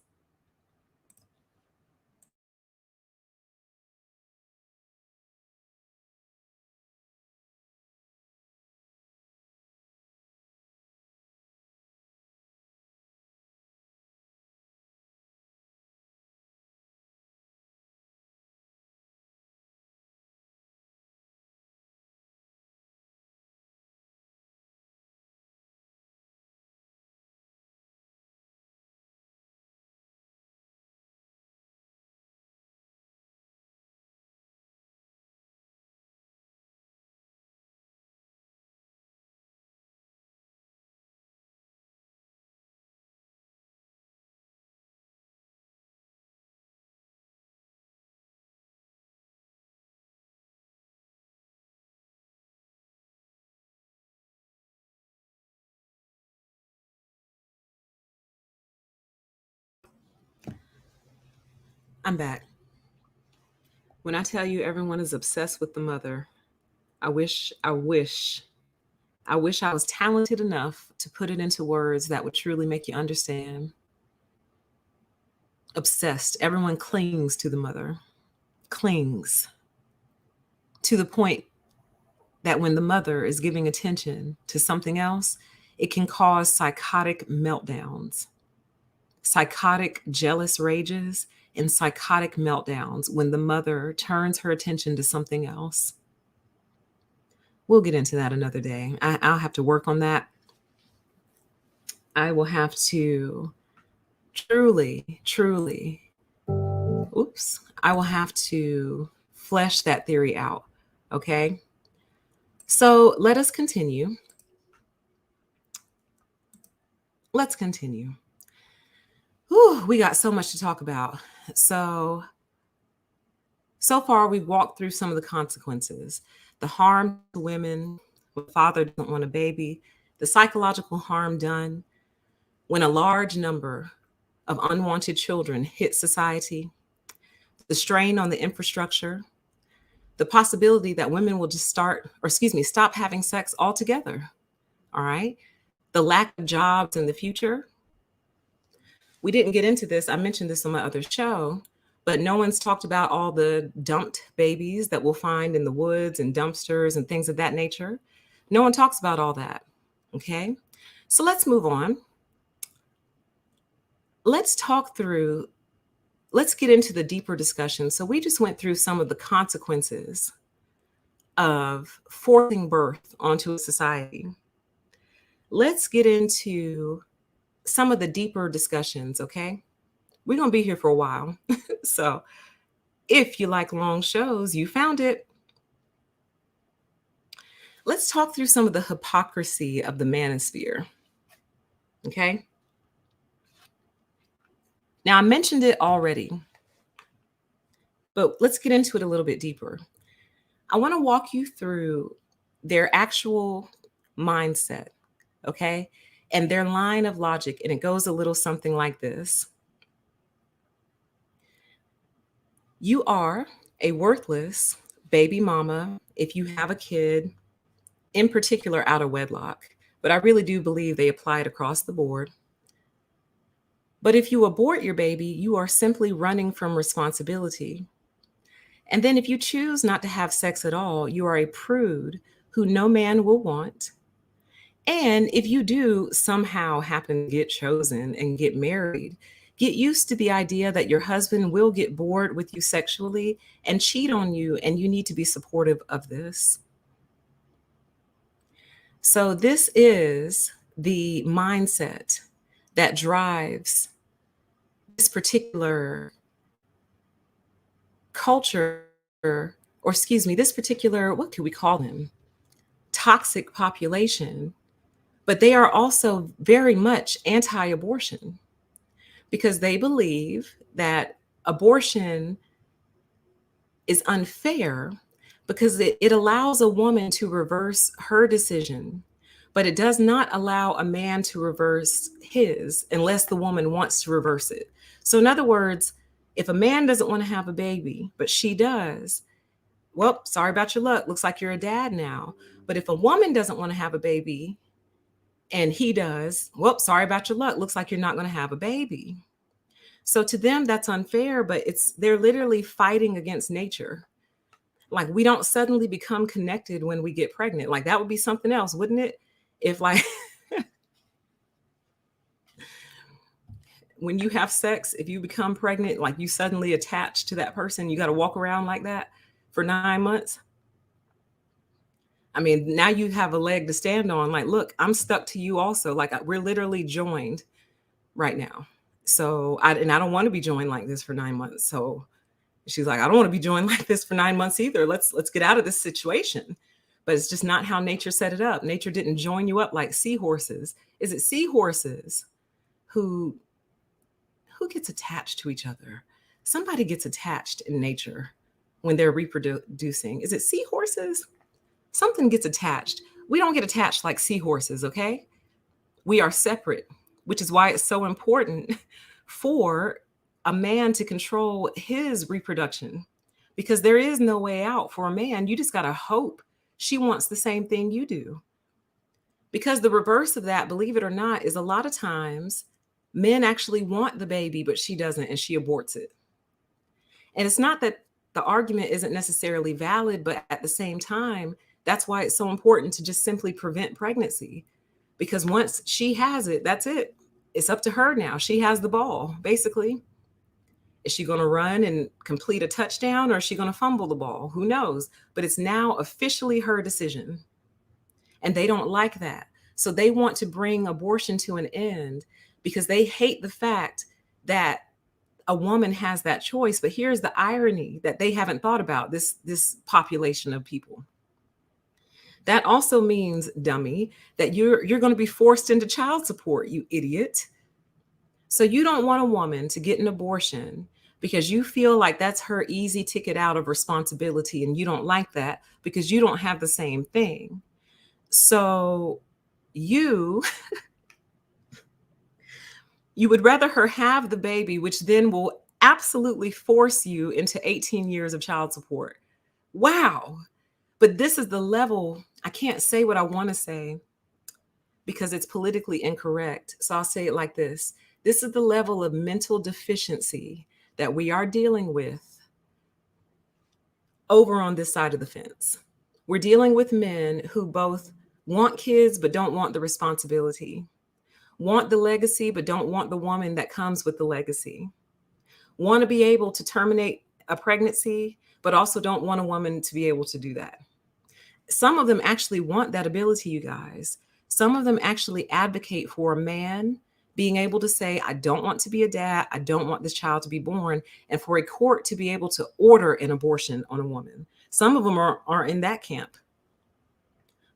I'm back. When I tell you everyone is obsessed with the mother, I wish I was talented enough to put it into words that would truly make you understand. Obsessed. Everyone clings to the mother, clings to the point that when the mother is giving attention to something else, it can cause psychotic meltdowns, psychotic jealous rages, and psychotic meltdowns when the mother turns her attention to something else. We'll get into that another day. I'll have to work on that. I will have to truly, I will have to flesh that theory out. Okay. So let us continue. let's continue. Whew, we got so much to talk about. So far, we've walked through some of the consequences, the harm to women when a father doesn't want a baby, the psychological harm done when a large number of unwanted children hit society, the strain on the infrastructure, the possibility that women will just stop having sex altogether. All right. The lack of jobs in the future. We didn't get into this. I mentioned this on my other show, but no one's talked about all the dumped babies that we'll find in the woods and dumpsters and things of that nature. No one talks about all that. Okay. So let's move on. Let's get into the deeper discussion. So we just went through some of the consequences of forcing birth onto a society. Let's get into some of the deeper discussions, okay? We're going to be here for a while. So if you like long shows, you found it. Let's talk through some of the hypocrisy of the manosphere, okay? Now, I mentioned it already, but let's get into it a little bit deeper. I want to walk you through their actual mindset, okay? And their line of logic. And it goes a little something like this. You are a worthless baby mama if you have a kid, in particular out of wedlock. But I really do believe they apply it across the board. But if you abort your baby, you are simply running from responsibility. And then if you choose not to have sex at all, you are a prude who no man will want. And if you do somehow happen to get chosen and get married, get used to the idea that your husband will get bored with you sexually and cheat on you, and you need to be supportive of this. So this is the mindset that drives this particular culture, this particular, what could we call them? Toxic population. But they are also very much anti-abortion because they believe that abortion is unfair because it allows a woman to reverse her decision, but it does not allow a man to reverse his unless the woman wants to reverse it. So in other words, if a man doesn't want to have a baby, but she does, well, sorry about your luck. Looks like you're a dad now. But if a woman doesn't want to have a baby, and he does, well, sorry about your luck. Looks like you're not going to have a baby. So to them, that's unfair, but they're literally fighting against nature. Like we don't suddenly become connected when we get pregnant. Like that would be something else, wouldn't it? If like when you have sex, if you become pregnant, like you suddenly attach to that person, you got to walk around like that for 9 months. I mean, now you have a leg to stand on. Like, look, I'm stuck to you also. Like we're literally joined right now. So I don't want to be joined like this for 9 months. So she's like, I don't want to be joined like this for 9 months either. Let's get out of this situation. But it's just not how nature set it up. Nature didn't join you up like seahorses. Is it seahorses who gets attached to each other? Somebody gets attached in nature when they're reproducing. Is it seahorses? Something gets attached. We don't get attached like seahorses, okay? We are separate, which is why it's so important for a man to control his reproduction, because there is no way out for a man. You just got to hope she wants the same thing you do. Because the reverse of that, believe it or not, is a lot of times men actually want the baby, but she doesn't, and she aborts it. And it's not that the argument isn't necessarily valid, but at the same time, that's why it's so important to just simply prevent pregnancy. Because once she has it, that's it. It's up to her now. She has the ball, basically. Is she going to run and complete a touchdown, or is she going to fumble the ball? Who knows? But it's now officially her decision. And they don't like that. So they want to bring abortion to an end because they hate the fact that a woman has that choice. But here's the irony that they haven't thought about, this population of people. That also means, dummy, that you're going to be forced into child support, you idiot. So you don't want a woman to get an abortion because you feel like that's her easy ticket out of responsibility, and you don't like that because you don't have the same thing. So you you would rather her have the baby, which then will absolutely force you into 18 years of child support. Wow. But this is the level. I can't say what I want to say because it's politically incorrect. So I'll say it like this. This is the level of mental deficiency that we are dealing with over on this side of the fence. We're dealing with men who both want kids but don't want the responsibility, want the legacy but don't want the woman that comes with the legacy, want to be able to terminate a pregnancy but also don't want a woman to be able to do that. Some of them actually want that ability, you guys. Some of them actually advocate for a man being able to say, I don't want to be a dad. I don't want this child to be born. And for a court to be able to order an abortion on a woman. Some of them are in that camp.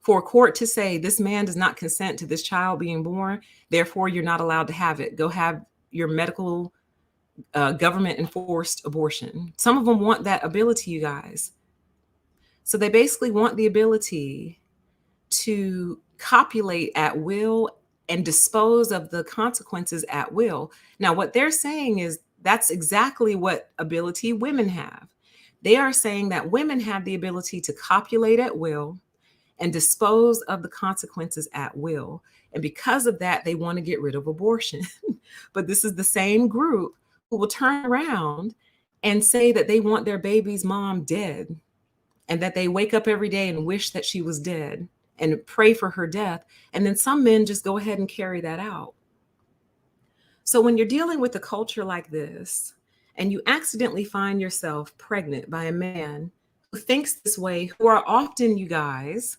For a court to say, this man does not consent to this child being born, therefore you're not allowed to have it. Go have your medical government enforced abortion. Some of them want that ability, you guys. So they basically want the ability to copulate at will and dispose of the consequences at will. Now, what they're saying is that's exactly what ability women have. They are saying that women have the ability to copulate at will and dispose of the consequences at will. And because of that, they want to get rid of abortion. But this is the same group who will turn around and say that they want their baby's mom dead, and that they wake up every day and wish that she was dead and pray for her death. And then some men just go ahead and carry that out. So when you're dealing with a culture like this, and you accidentally find yourself pregnant by a man who thinks this way, who are often, you guys,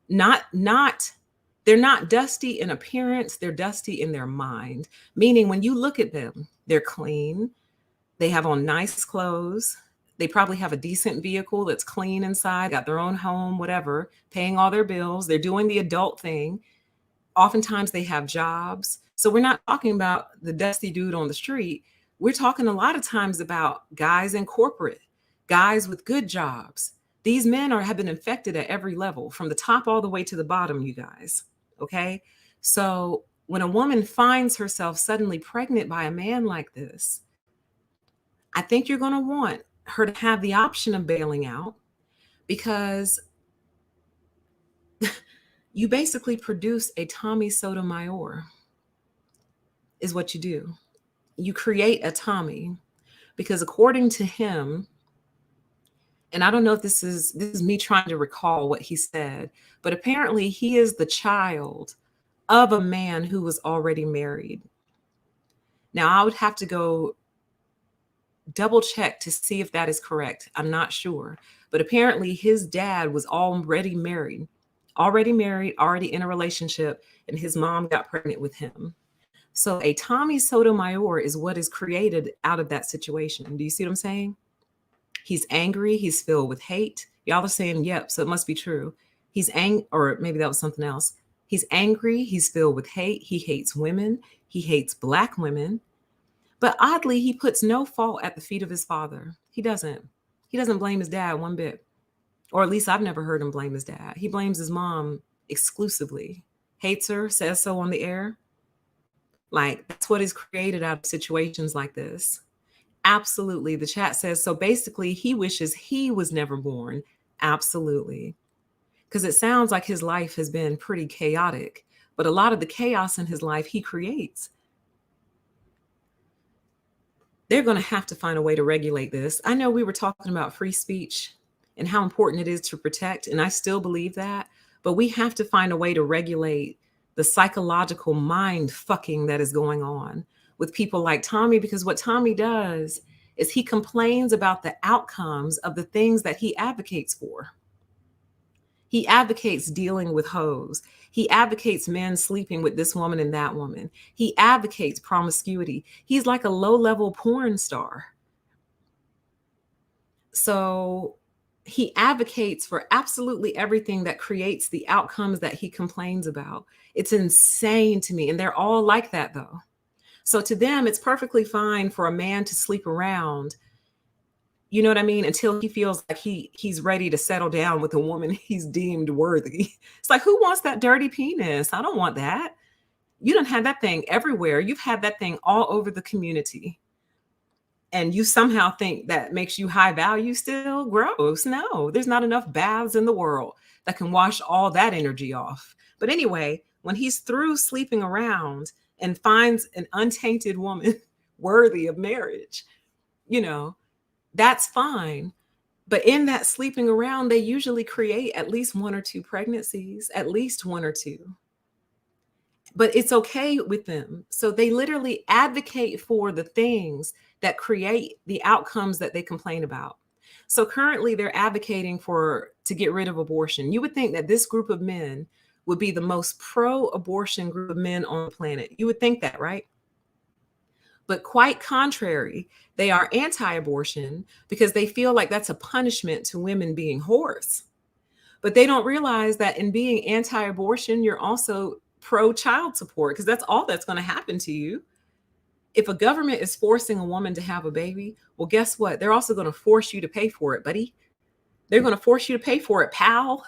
they're not dusty in appearance, they're dusty in their mind. Meaning when you look at them, they're clean, they have on nice clothes, they probably have a decent vehicle that's clean inside, got their own home, whatever, paying all their bills. They're doing the adult thing. Oftentimes they have jobs. So we're not talking about the dusty dude on the street. We're talking a lot of times about guys in corporate, guys with good jobs. These men have been infected at every level, from the top all the way to the bottom, you guys. Okay? So when a woman finds herself suddenly pregnant by a man like this, I think you're going to want her to have the option of bailing out, because you basically produce a Tommy Sotomayor is what you do. You create a Tommy, because according to him, and I don't know if this is me trying to recall what he said, but apparently he is the child of a man who was already married. Now I would have to go double check to see if that is correct. I'm not sure. But apparently his dad was already married, already in a relationship, and his mom got pregnant with him. So a Tommy Sotomayor is what is created out of that situation. Do you see what I'm saying? He's angry. He's filled with hate. Y'all are saying, yep, so it must be true. He's angry, or maybe that was something else. He's angry. He's filled with hate. He hates women. He hates Black women. But oddly, he puts no fault at the feet of his father. He doesn't. He doesn't blame his dad one bit. Or at least I've never heard him blame his dad. He blames his mom exclusively. Hates her, says so on the air. Like, that's what is created out of situations like this. Absolutely. The chat says, so basically he wishes he was never born. Absolutely. Because it sounds like his life has been pretty chaotic, but a lot of the chaos in his life he creates. They're going to have to find a way to regulate this. I know we were talking about free speech and how important it is to protect, and I still believe that, but we have to find a way to regulate the psychological mind fucking that is going on with people like Tommy, because what Tommy does is he complains about the outcomes of the things that he advocates for. He advocates dealing with hoes. He advocates men sleeping with this woman and that woman. He advocates promiscuity. He's like a low-level porn star. So he advocates for absolutely everything that creates the outcomes that he complains about. It's insane to me. And they're all like that, though. So to them, it's perfectly fine for a man to sleep around, you know what I mean, until he feels like he's ready to settle down with a woman he's deemed worthy. It's like, who wants that dirty penis? I don't want that. You don't have that thing everywhere. You've had that thing all over the community. And you somehow think that makes you high value still? Gross. No, there's not enough baths in the world that can wash all that energy off. But anyway, when he's through sleeping around and finds an untainted woman worthy of marriage, you know, that's fine. But in that sleeping around, they usually create at least one or two pregnancies, at least one or two. But it's okay with them. So they literally advocate for the things that create the outcomes that they complain about. So currently they're advocating for to get rid of abortion. You would think that this group of men would be the most pro-abortion group of men on the planet. You would think that, right? But quite contrary, they are anti-abortion because they feel like that's a punishment to women being whores. But they don't realize that in being anti-abortion, you're also pro-child support, because that's all that's going to happen to you. If a government is forcing a woman to have a baby, well, guess what? They're also going to force you to pay for it, buddy. They're going to force you to pay for it, pal.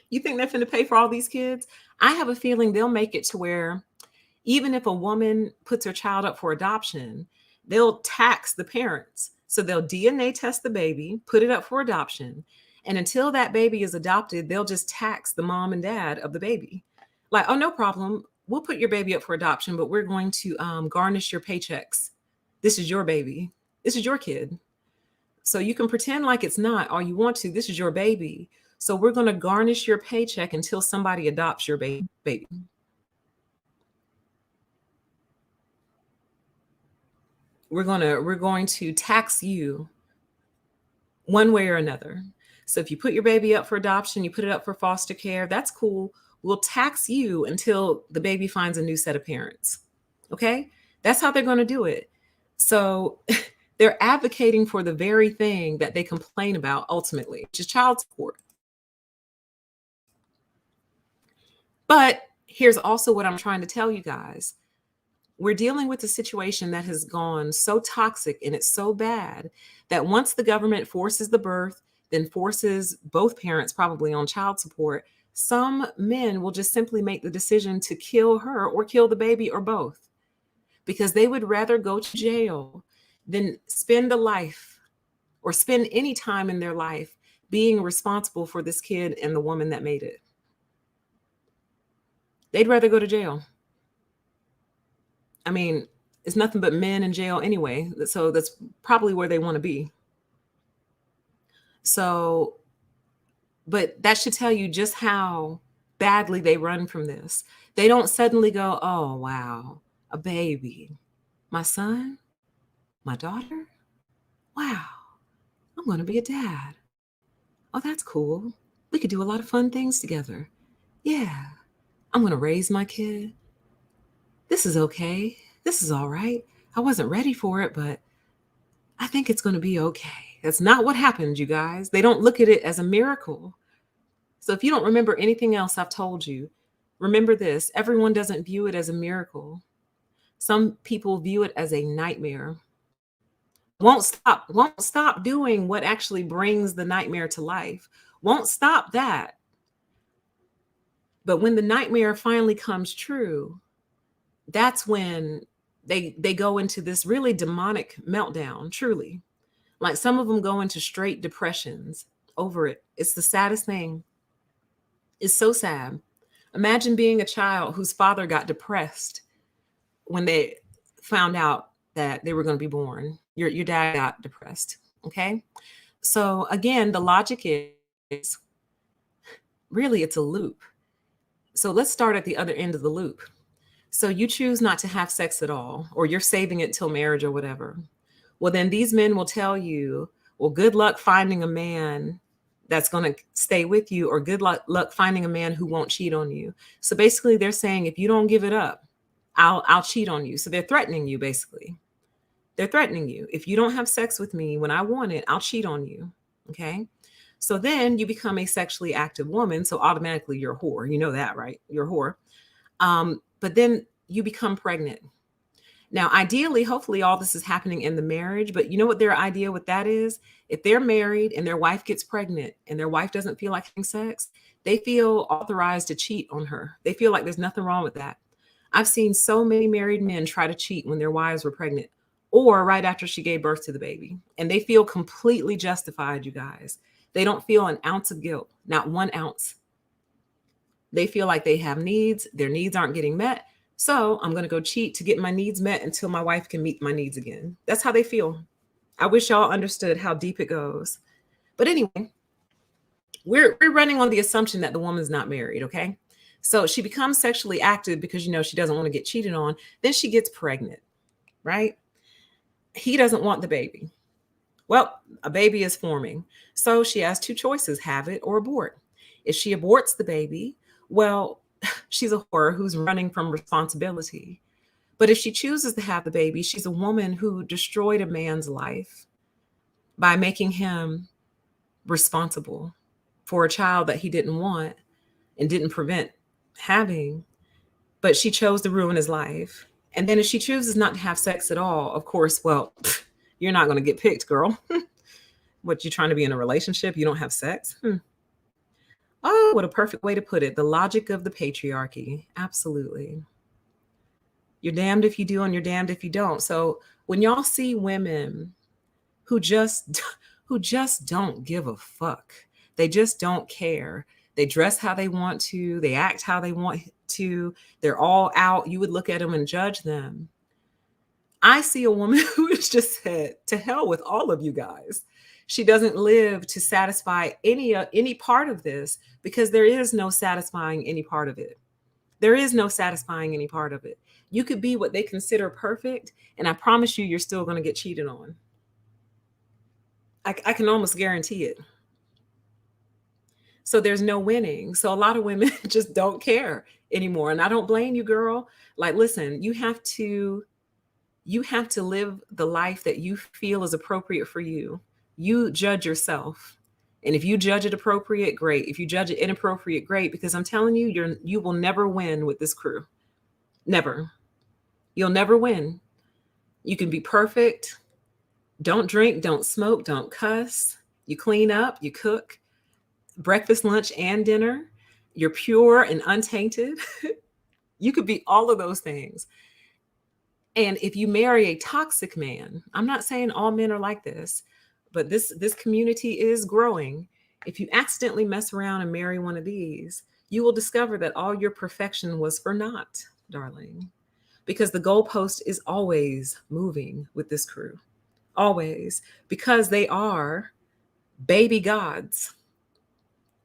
You think they're going to pay for all these kids? I have a feeling they'll make it to where even if a woman puts her child up for adoption, they'll tax the parents. So they'll DNA test the baby, put it up for adoption. And until that baby is adopted, they'll just tax the mom and dad of the baby. Like, oh, no problem. We'll put your baby up for adoption, but we're going to garnish your paychecks. This is your baby. This is your kid. So you can pretend like it's not all you want to. This is your baby. So we're going to garnish your paycheck until somebody adopts your baby. We're going to tax you one way or another. So if you put your baby up for adoption, you put it up for foster care, that's cool. We'll tax you until the baby finds a new set of parents. Okay? That's how they're going to do it. So they're advocating for the very thing that they complain about ultimately, which is child support. But here's also what I'm trying to tell you guys. We're dealing with a situation that has gone so toxic and it's so bad that once the government forces the birth, then forces both parents probably on child support, some men will just simply make the decision to kill her or kill the baby or both, because they would rather go to jail than spend a life or spend any time in their life being responsible for this kid and the woman that made it. They'd rather go to jail. I mean, it's nothing but men in jail anyway. So that's probably where they want to be. So, but that should tell you just how badly they run from this. They don't suddenly go, oh, wow, a baby, my son, my daughter. Wow, I'm going to be a dad. Oh, that's cool. We could do a lot of fun things together. Yeah, I'm going to raise my kid. This is okay. This is all right. I wasn't ready for it, but I think it's going to be okay. That's not what happened, you guys. They don't look at it as a miracle. So if you don't remember anything else I've told you, remember this. Everyone doesn't view it as a miracle. Some people view it as a nightmare. Won't stop doing what actually brings the nightmare to life. Won't stop that. But when the nightmare finally comes true, that's when they go into this really demonic meltdown, truly. Like some of them go into straight depressions over it. It's the saddest thing. It's so sad. Imagine being a child whose father got depressed when they found out that they were going to be born. Your dad got depressed. Okay. So again, the logic is really it's a loop. So let's start at the other end of the loop. So you choose not to have sex at all, or you're saving it till marriage or whatever. Well, then these men will tell you, well, good luck finding a man that's going to stay with you, or good luck finding a man who won't cheat on you. So basically they're saying, if you don't give it up, I'll cheat on you. So they're threatening you, basically. They're threatening you. If you don't have sex with me when I want it, I'll cheat on you. Okay. So then you become a sexually active woman. So automatically you're a whore. You know that, right? You're a whore. But then you become pregnant. Now, ideally, hopefully, all this is happening in the marriage. But you know what their idea with that is? If they're married and their wife gets pregnant and their wife doesn't feel like having sex, they feel authorized to cheat on her. They feel like there's nothing wrong with that. I've seen so many married men try to cheat when their wives were pregnant or right after she gave birth to the baby. And they feel completely justified, you guys. They don't feel an ounce of guilt, not 1 ounce. They feel like they have needs, their needs aren't getting met. So I'm going to go cheat to get my needs met until my wife can meet my needs again. That's how they feel. I wish y'all understood how deep it goes. But anyway, we're running on the assumption that the woman's not married, okay? So she becomes sexually active because, she doesn't want to get cheated on. Then she gets pregnant, right? He doesn't want the baby. Well, a baby is forming. So she has two choices, have it or abort. If she aborts the baby, well, she's a whore who's running from responsibility. But if she chooses to have the baby, she's a woman who destroyed a man's life by making him responsible for a child that he didn't want and didn't prevent having, but she chose to ruin his life. And then if she chooses not to have sex at all, of course, well, you're not going to get picked, girl. What, you trying to be in a relationship? You don't have sex? Oh, what a perfect way to put it. The logic of the patriarchy. Absolutely. You're damned if you do and you're damned if you don't. So when y'all see women who just don't give a fuck, they just don't care. They dress how they want to, they act how they want to, they're all out. You would look at them and judge them. I see a woman who has just said, to hell with all of you guys. She doesn't live to satisfy any part of this because there is no satisfying any part of it. There is no satisfying any part of it. You could be what they consider perfect, and I promise you, you're still going to get cheated on. I can almost guarantee it. So there's no winning. So a lot of women just don't care anymore. And I don't blame you, girl. Like, listen, you have to live the life that you feel is appropriate for you. You judge yourself. And if you judge it appropriate, great. If you judge it inappropriate, great. Because I'm telling you, you will never win with this crew. Never. You'll never win. You can be perfect. Don't drink, don't smoke, don't cuss. You clean up, you cook, breakfast, lunch, and dinner. You're pure and untainted. You could be all of those things. And if you marry a toxic man, I'm not saying all men are like this, but this community is growing. If you accidentally mess around and marry one of these, you will discover that all your perfection was for naught, darling, because the goalpost is always moving with this crew. Always, because they are baby gods.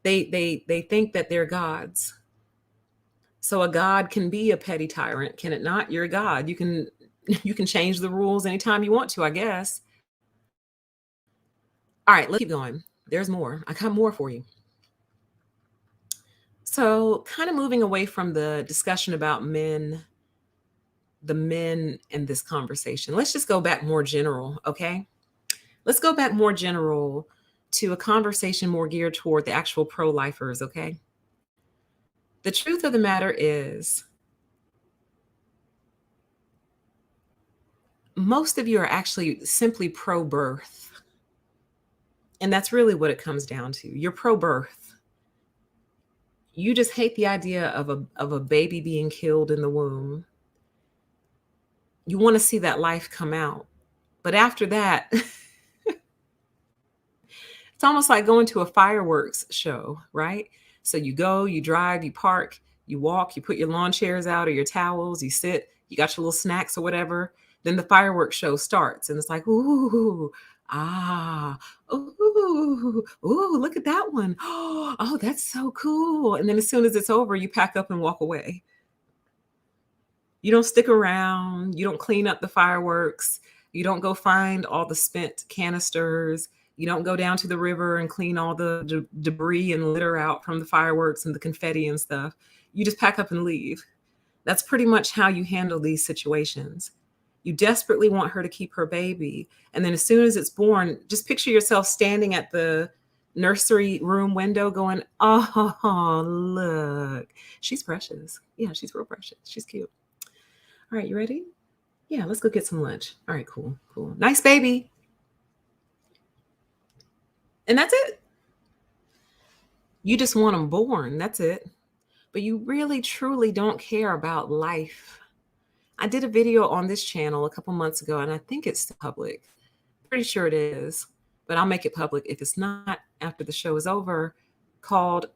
They think that they're gods. So a god can be a petty tyrant, can it not? You're a god. You can change the rules anytime you want to, I guess. All right, let's keep going. There's more. I got more for you. So kind of moving away from the discussion about men, the men in this conversation, let's just go back more general, okay? Let's go back more general to a conversation more geared toward the actual pro-lifers, okay? The truth of the matter is, most of you are actually simply pro-birth. And that's really what it comes down to. You're pro-birth. You just hate the idea of a baby being killed in the womb. You want to see that life come out. But after that, it's almost like going to a fireworks show, right? So you go, you drive, you park, you walk, you put your lawn chairs out or your towels, you sit, you got your little snacks or whatever. Then the fireworks show starts and it's like, ooh, ooh, look at that one. Oh, that's so cool. And then as soon as it's over, you pack up and walk away. You don't stick around. You don't clean up the fireworks. You don't go find all the spent canisters. You don't go down to the river and clean all the debris and litter out from the fireworks and the confetti and stuff. You just pack up and leave. That's pretty much how you handle these situations. You desperately want her to keep her baby. And then as soon as it's born, just picture yourself standing at the nursery room window going, oh, look, she's precious. Yeah, she's real precious. She's cute. All right, you ready? Yeah, let's go get some lunch. All right, cool, cool. Nice baby. And that's it. You just want them born. That's it. But you really, truly don't care about life. I did a video on this channel a couple months ago, and I think it's public. Pretty sure it is, but I'll make it public if it's not after the show is over, called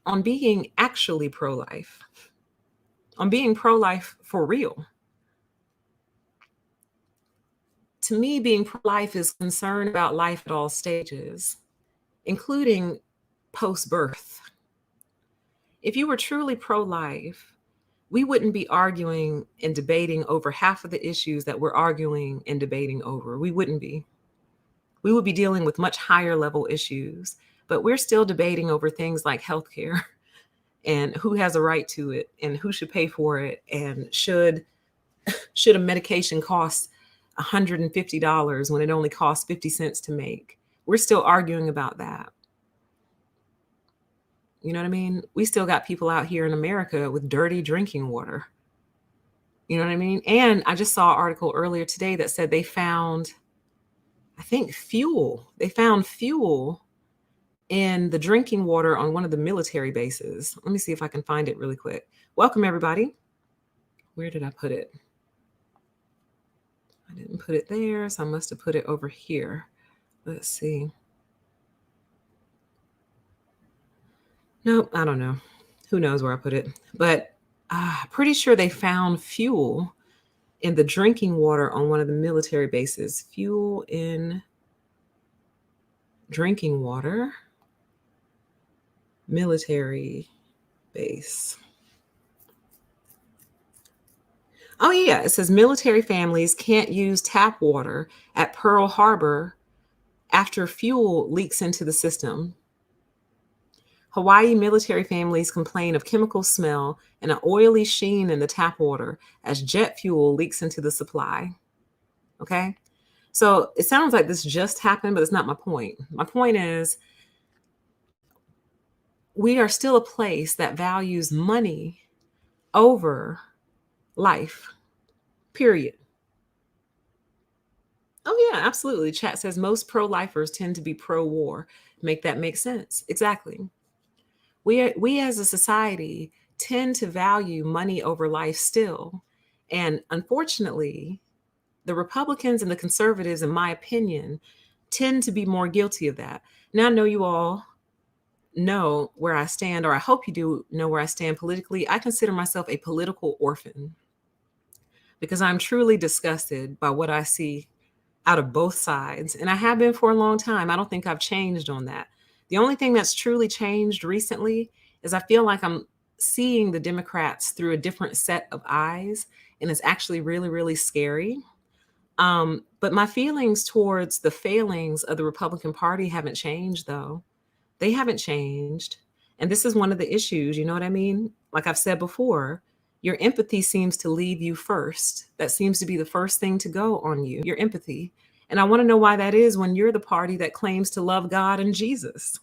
On Being Actually Pro-Life. On being pro-life for real. To me, being pro-life is concerned about life at all stages, including post-birth. If you were truly pro-life, we wouldn't be arguing and debating over half of the issues that we're arguing and debating over. We wouldn't be. We would be dealing with much higher level issues, but we're still debating over things like healthcare and who has a right to it and who should pay for it, and should a medication cost $150 when it only costs 50 cents to make. We're still arguing about that. You know what I mean? We still got people out here in America with dirty drinking water. You know what I mean? And I just saw an article earlier today that said they found, I think, fuel. They found fuel in the drinking water on one of the military bases. Let me see if I can find it really quick. Welcome, everybody. Where did I put it? I didn't put it there, so I must have put it over here. Let's see. Nope, I don't know. Who knows where I put it? But pretty sure they found fuel in the drinking water on one of the military bases. Fuel in drinking water, military base. Oh yeah, it says military families can't use tap water at Pearl Harbor after fuel leaks into the system. Hawaii military families complain of chemical smell and an oily sheen in the tap water as jet fuel leaks into the supply. Okay? So it sounds like this just happened, but it's not my point. My point is, we are still a place that values money over life, period. Oh yeah, absolutely. Chat says most pro-lifers tend to be pro-war. Make that make sense. Exactly. We as a society tend to value money over life still. And unfortunately, the Republicans and the conservatives, in my opinion, tend to be more guilty of that. Now, I know you all know where I stand, or I hope you do know where I stand politically. I consider myself a political orphan because I'm truly disgusted by what I see out of both sides. And I have been for a long time. I don't think I've changed on that. The only thing that's truly changed recently is I feel like I'm seeing the Democrats through a different set of eyes, and it's actually really, really scary. But my feelings towards the failings of the Republican Party haven't changed, though. They haven't changed. And this is one of the issues, you know what I mean? Like I've said before, your empathy seems to leave you first. That seems to be the first thing to go on you, your empathy. And I want to know why that is when you're the party that claims to love God and Jesus.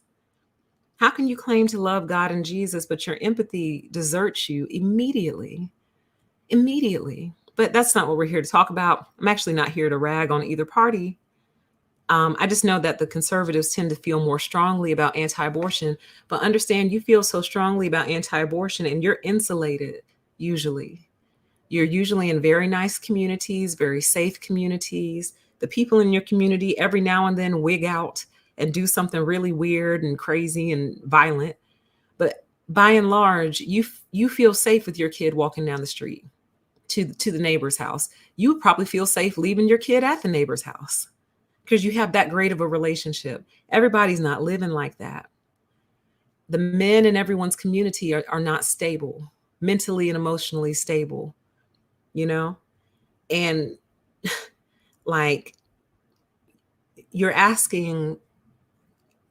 How can you claim to love God and Jesus, but your empathy deserts you immediately? Immediately. But that's not what we're here to talk about. I'm actually not here to rag on either party. I just know that the conservatives tend to feel more strongly about anti-abortion, but understand you feel so strongly about anti-abortion and you're insulated usually. You're usually in very nice communities, very safe communities. The people in your community every now and then wig out and do something really weird and crazy and violent. But by and large, you feel safe with your kid walking down the street to the neighbor's house. You would probably feel safe leaving your kid at the neighbor's house because you have that great of a relationship. Everybody's not living like that. The men in everyone's community are not stable, mentally and emotionally stable, you know? And like, you're asking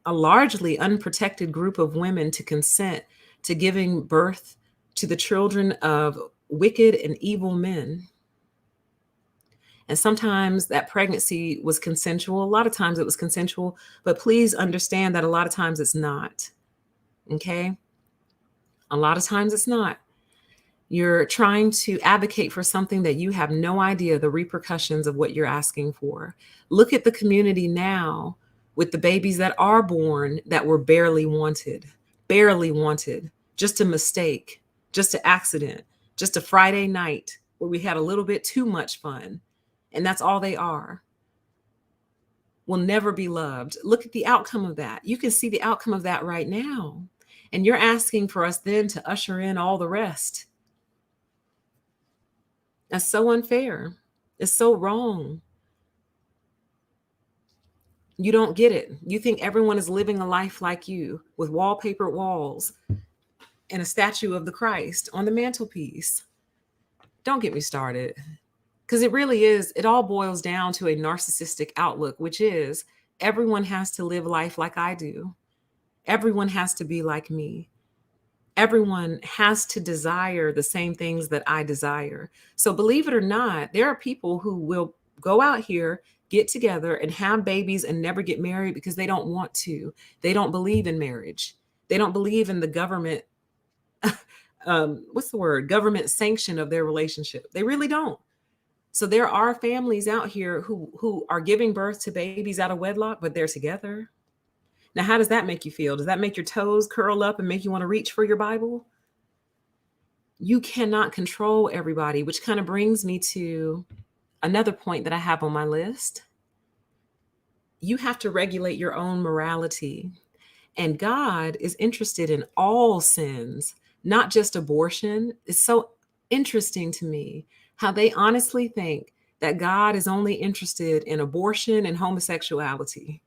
a largely unprotected group of women to consent to giving birth to the children of wicked and evil men. And sometimes that pregnancy was consensual. A lot of times it was consensual, but please understand that a lot of times it's not. Okay? A lot of times it's not. You're trying to advocate for something that you have no idea the repercussions of what you're asking for. Look at the community now with the babies that are born that were barely wanted, just a mistake, just an accident, just a Friday night where we had a little bit too much fun. And that's all they are. Will never be loved. Look at the outcome of that. You can see the outcome of that right now. And you're asking for us then to usher in all the rest. That's so unfair. It's so wrong. You don't get it. You think everyone is living a life like you with wallpaper walls and a statue of the Christ on the mantelpiece. Don't get me started. Because it really is, it all boils down to a narcissistic outlook, which is everyone has to live life like I do. Everyone has to be like me. Everyone has to desire the same things that I desire. So believe it or not, there are people who will go out here, get together and have babies and never get married because they don't want to. They don't believe in marriage. They don't believe in the government, government sanction of their relationship. They really don't. So there are families out here who are giving birth to babies out of wedlock, but they're together. Now, how does that make you feel? Does that make your toes curl up and make you want to reach for your Bible? You cannot control everybody, which kind of brings me to another point that I have on my list. You have to regulate your own morality. And God is interested in all sins, not just abortion. It's so interesting to me how they honestly think that God is only interested in abortion and homosexuality.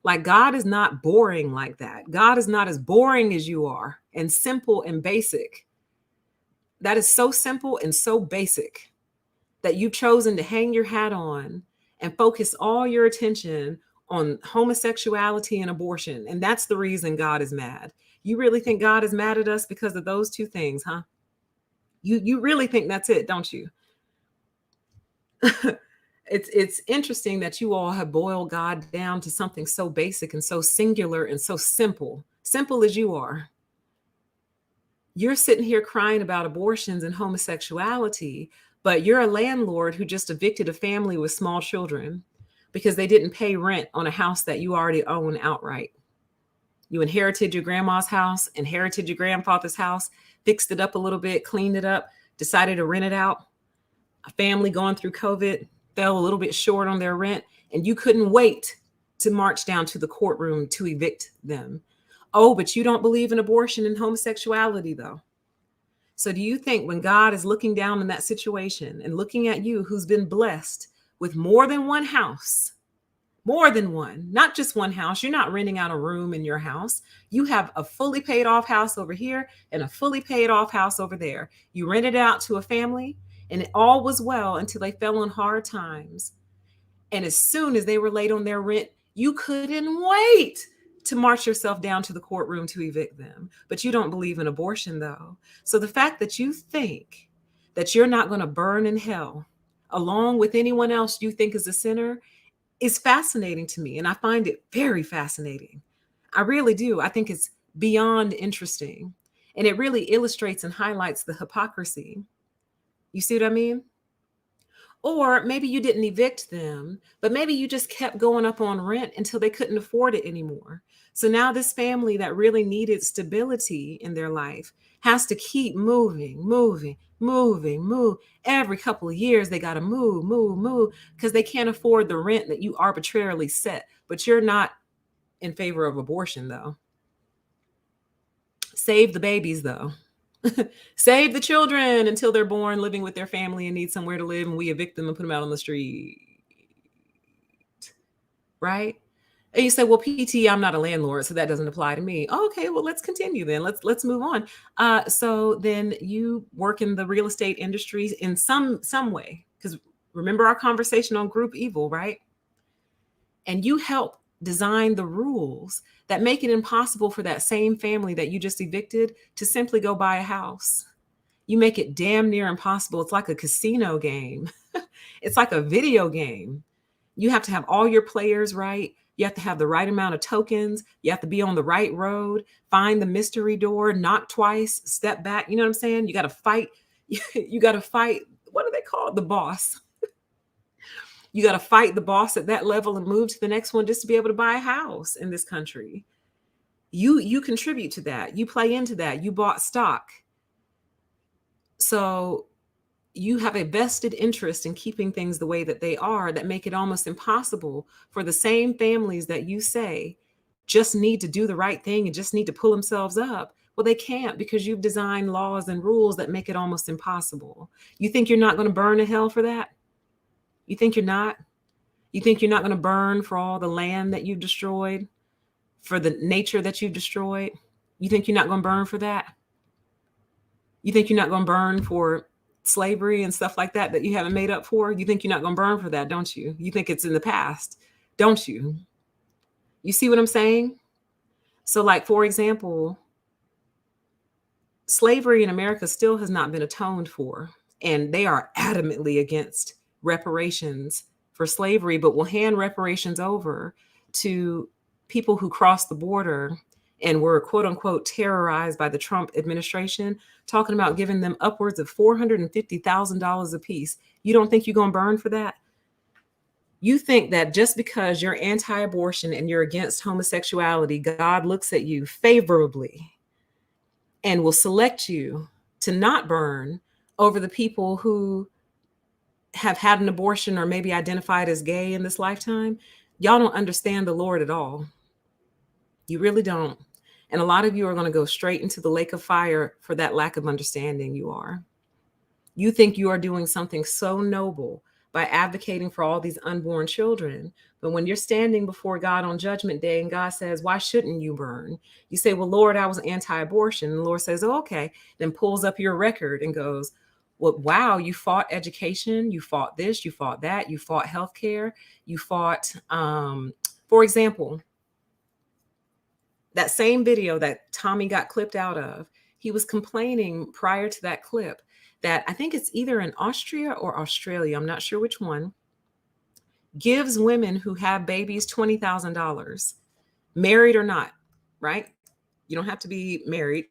Like, God is not boring like that. God is not as boring as you are and simple and basic. That is so simple and so basic that you've chosen to hang your hat on and focus all your attention on homosexuality and abortion. And that's the reason God is mad. You really think God is mad at us because of those two things, huh? You really think that's it, don't you? It's interesting that you all have boiled God down to something so basic and so singular and so simple as you are. You're sitting here crying about abortions and homosexuality, but you're a landlord who just evicted a family with small children because they didn't pay rent on a house that you already own outright. You inherited your grandma's house, inherited your grandfather's house, fixed it up a little bit, cleaned it up, decided to rent it out. A family going through COVID fell a little bit short on their rent, and you couldn't wait to march down to the courtroom to evict them. Oh, but you don't believe in abortion and homosexuality, though. So do you think when God is looking down in that situation and looking at you, who's been blessed with more than one house, more than one, not just one house, you're not renting out a room in your house. You have a fully paid off house over here and a fully paid off house over there. You rented it out to a family, and it all was well until they fell on hard times. And as soon as they were late on their rent, you couldn't wait to march yourself down to the courtroom to evict them. But you don't believe in abortion, though. So the fact that you think that you're not going to burn in hell along with anyone else you think is a sinner is fascinating to me. And I find it very fascinating. I really do. I think it's beyond interesting. And it really illustrates and highlights the hypocrisy. You see what I mean? Or maybe you didn't evict them, but maybe you just kept going up on rent until they couldn't afford it anymore. So now this family that really needed stability in their life has to keep moving. Every couple of years, they got to move, because they can't afford the rent that you arbitrarily set. But you're not in favor of abortion, though. Save the babies, though. Save the children until they're born, living with their family and need somewhere to live, and we evict them and put them out on the street. Right? And you say, well, PT, I'm not a landlord, so that doesn't apply to me. Oh, okay, well, let's continue then. Let's move on. So then you work in the real estate industry in some way, because remember our conversation on group evil, right? And you help design the rules that make it impossible for that same family that you just evicted to simply go buy a house. You make it damn near impossible. It's like a casino game. It's like a video game. You have to have all your players right. You have to have the right amount of tokens. You have to be on the right road, find the mystery door, knock twice, step back. You know what I'm saying? You got to fight. You got to fight. What do they call it? The boss. You got to fight the boss at that level and move to the next one just to be able to buy a house in this country. You contribute to that. You play into that. You bought stock. So you have a vested interest in keeping things the way that they are, that make it almost impossible for the same families that you say just need to do the right thing and just need to pull themselves up. Well, they can't, because you've designed laws and rules that make it almost impossible. You think you're not going to burn in hell for that? You think you're not? You think you're not going to burn for all the land that you've destroyed, for the nature that you've destroyed? You think you're not going to burn for that? You think you're not going to burn for slavery and stuff like that you haven't made up for? You think you're not going to burn for that, don't you? You think it's in the past, don't you? You see what I'm saying? So, like, for example, slavery in America still has not been atoned for, and they are adamantly against reparations for slavery, but will hand reparations over to people who crossed the border and were, quote unquote, terrorized by the Trump administration, talking about giving them upwards of $450,000 a piece. You don't think you're going to burn for that? You think that just because you're anti-abortion and you're against homosexuality, God looks at you favorably and will select you to not burn over the people who have had an abortion or maybe identified as gay in this lifetime? Y'all don't understand the Lord at all. You really don't. And a lot of you are going to go straight into the lake of fire for that lack of understanding. You are. You think you are doing something so noble by advocating for all these unborn children. But when you're standing before God on Judgment Day and God says, why shouldn't you burn? You say, well, Lord, I was anti-abortion. And the Lord says, oh, okay. Then pulls up your record and goes, well, wow, you fought education. You fought this, you fought that. You fought healthcare. You fought, for example, that same video that Tommy got clipped out of, he was complaining prior to that clip that I think it's either in Austria or Australia, I'm not sure which one, gives women who have babies $20,000, married or not, right? You don't have to be married.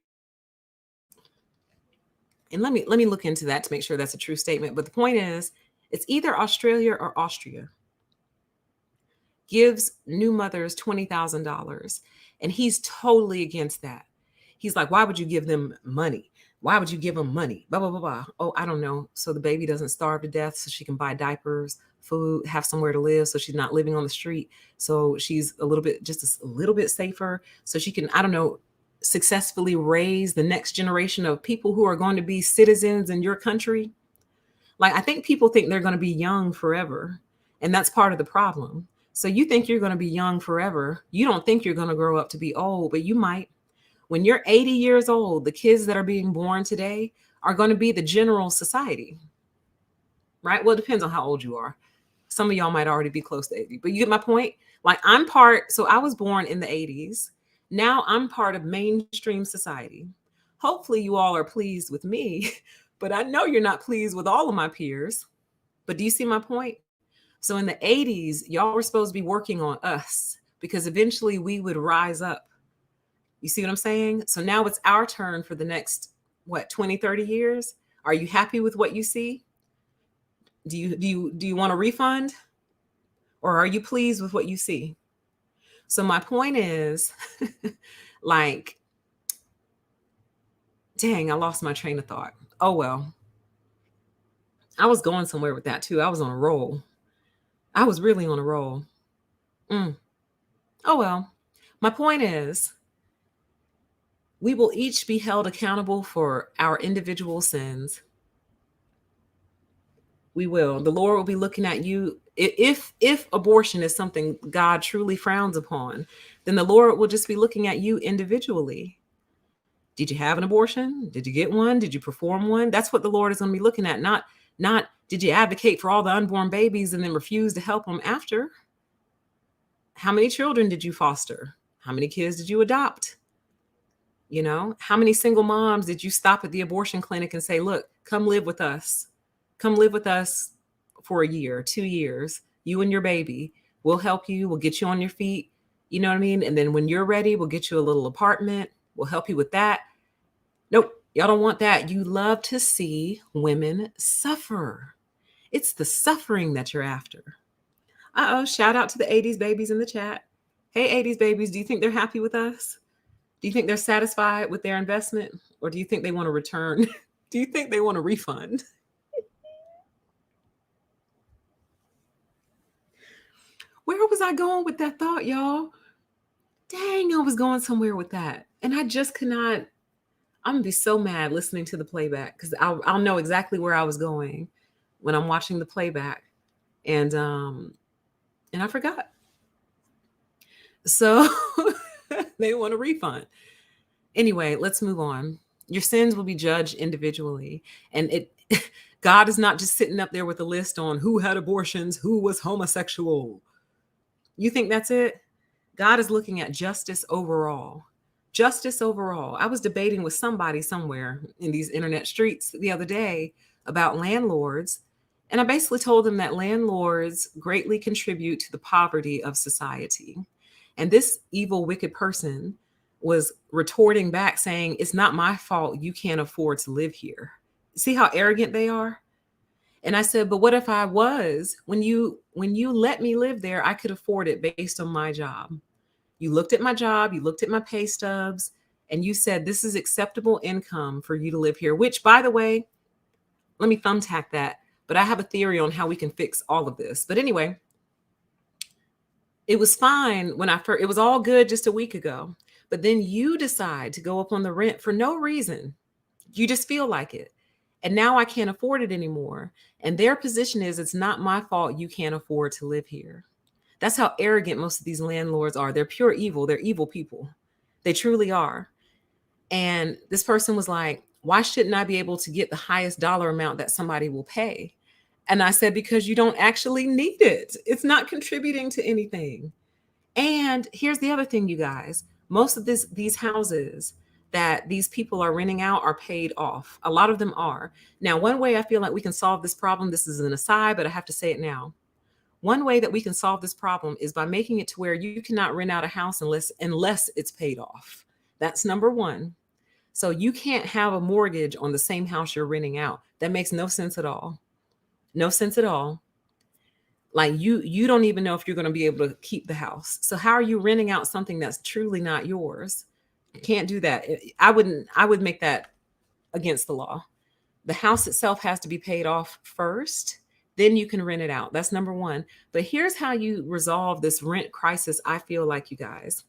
And let me look into that to make sure that's a true statement. But the point is, it's either Australia or Austria. Gives new mothers $20,000. And he's totally against that. He's like, why would you give them money? Why would you give them money? Blah, blah, blah, blah. Oh, I don't know. So the baby doesn't starve to death, so she can buy diapers, food, have somewhere to live, so she's not living on the street. So she's just a little bit safer. So she can, I don't know, successfully raise the next generation of people who are going to be citizens in your country. Like, I think people think they're going to be young forever. And that's part of the problem. So you think you're going to be young forever. You don't think you're going to grow up to be old, but you might. When you're 80 years old, the kids that are being born today are going to be the general society, right? Well, it depends on how old you are. Some of y'all might already be close to 80, but you get my point? Like, so I was born in the 80s. Now I'm part of mainstream society. Hopefully you all are pleased with me, but I know you're not pleased with all of my peers. But do you see my point? So in the 80s, y'all were supposed to be working on us because eventually we would rise up. You see what I'm saying? So now it's our turn for the next, 20, 30 years? Are you happy with what you see? Do you want a refund? Or are you pleased with what you see? So my point is, like, dang, I lost my train of thought. Oh, well. I was going somewhere with that too. I was on a roll. I was really on a roll. Oh, well. My point is, we will each be held accountable for our individual sins. We will. The Lord will be looking at you. If abortion is something God truly frowns upon, then the Lord will just be looking at you individually. Did you have an abortion? Did you get one? Did you perform one? That's what the Lord is going to be looking at. Not did you advocate for all the unborn babies and then refuse to help them after? How many children did you foster? How many kids did you adopt? You know, how many single moms did you stop at the abortion clinic and say, look, come live with us. Come live with us for a year, 2 years, you and your baby. We'll help you. We'll get you on your feet. You know what I mean? And then when you're ready, we'll get you a little apartment. We'll help you with that. Nope. Y'all don't want that. You love to see women suffer. It's the suffering that you're after. Uh-oh, shout out to the 80s babies in the chat. Hey, 80s babies, do you think they're happy with us? Do you think they're satisfied with their investment? Or do you think they want to return? Do you think they want a refund? Where was I going with that thought, y'all? Dang, I was going somewhere with that. And I just cannot. I'm going to be so mad listening to the playback because I'll know exactly where I was going when I'm watching the playback. And I forgot. So they want a refund. Anyway, let's move on. Your sins will be judged individually. And God is not just sitting up there with a list on who had abortions, who was homosexual. You think that's it? God is looking at justice overall. Justice overall. I was debating with somebody somewhere in these internet streets the other day about landlords. And I basically told them that landlords greatly contribute to the poverty of society. And this evil, wicked person was retorting back saying, it's not my fault you can't afford to live here. See how arrogant they are? And I said, but what if I was? When you let me live there, I could afford it based on my job. You looked at my job, you looked at my pay stubs, and you said, this is acceptable income for you to live here, which, by the way, let me thumbtack that. But I have a theory on how we can fix all of this. But anyway, it was fine when it was all good just a week ago. But then you decide to go up on the rent for no reason. You just feel like it. And now I can't afford it anymore. And their position is, it's not my fault you can't afford to live here. That's how arrogant most of these landlords are. They're pure evil. They're evil people. They truly are. And this person was like, why shouldn't I be able to get the highest dollar amount that somebody will pay? And I said, because you don't actually need it. It's not contributing to anything. And here's the other thing, you guys. Most of these houses that these people are renting out are paid off. A lot of them are. Now, one way I feel like we can solve this problem, this is an aside, but I have to say it now. One way that we can solve this problem is by making it to where you cannot rent out a house unless it's paid off. That's number one. So you can't have a mortgage on the same house you're renting out. That makes no sense at all. No sense at all. Like you don't even know if you're going to be able to keep the house. So how are you renting out something that's truly not yours? You can't do that. I would make that against the law. The house itself has to be paid off first. Then you can rent it out. That's number one. But here's how you resolve this rent crisis. I feel like, you guys,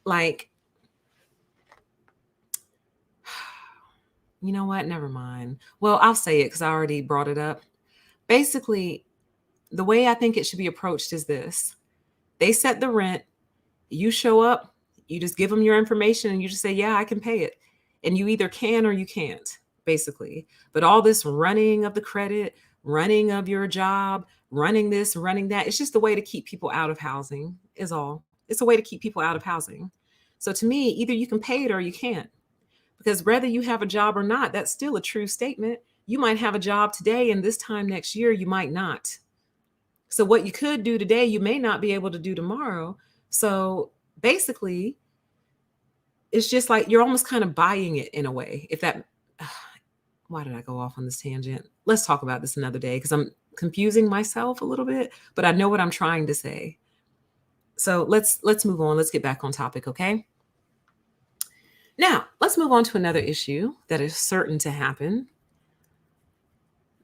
like, you know what? Never mind. Well, I'll say it because I already brought it up. Basically, the way I think it should be approached is this. They set the rent. You show up. You just give them your information and you just say, yeah, I can pay it. And you either can or you can't, basically. But all this running of the credit, running of your job, running this, running that, it's just a way to keep people out of housing is all. It's a way to keep people out of housing. So to me, either you can pay it or you can't. Because whether you have a job or not, that's still a true statement. You might have a job today and this time next year, you might not. So what you could do today, you may not be able to do tomorrow. So basically, it's just like you're almost kind of buying it in a way. If that, why did I go off on this tangent? Let's talk about this another day because I'm confusing myself a little bit, but I know what I'm trying to say. So let's move on. Let's get back on topic, okay? Now, let's move on to another issue that is certain to happen.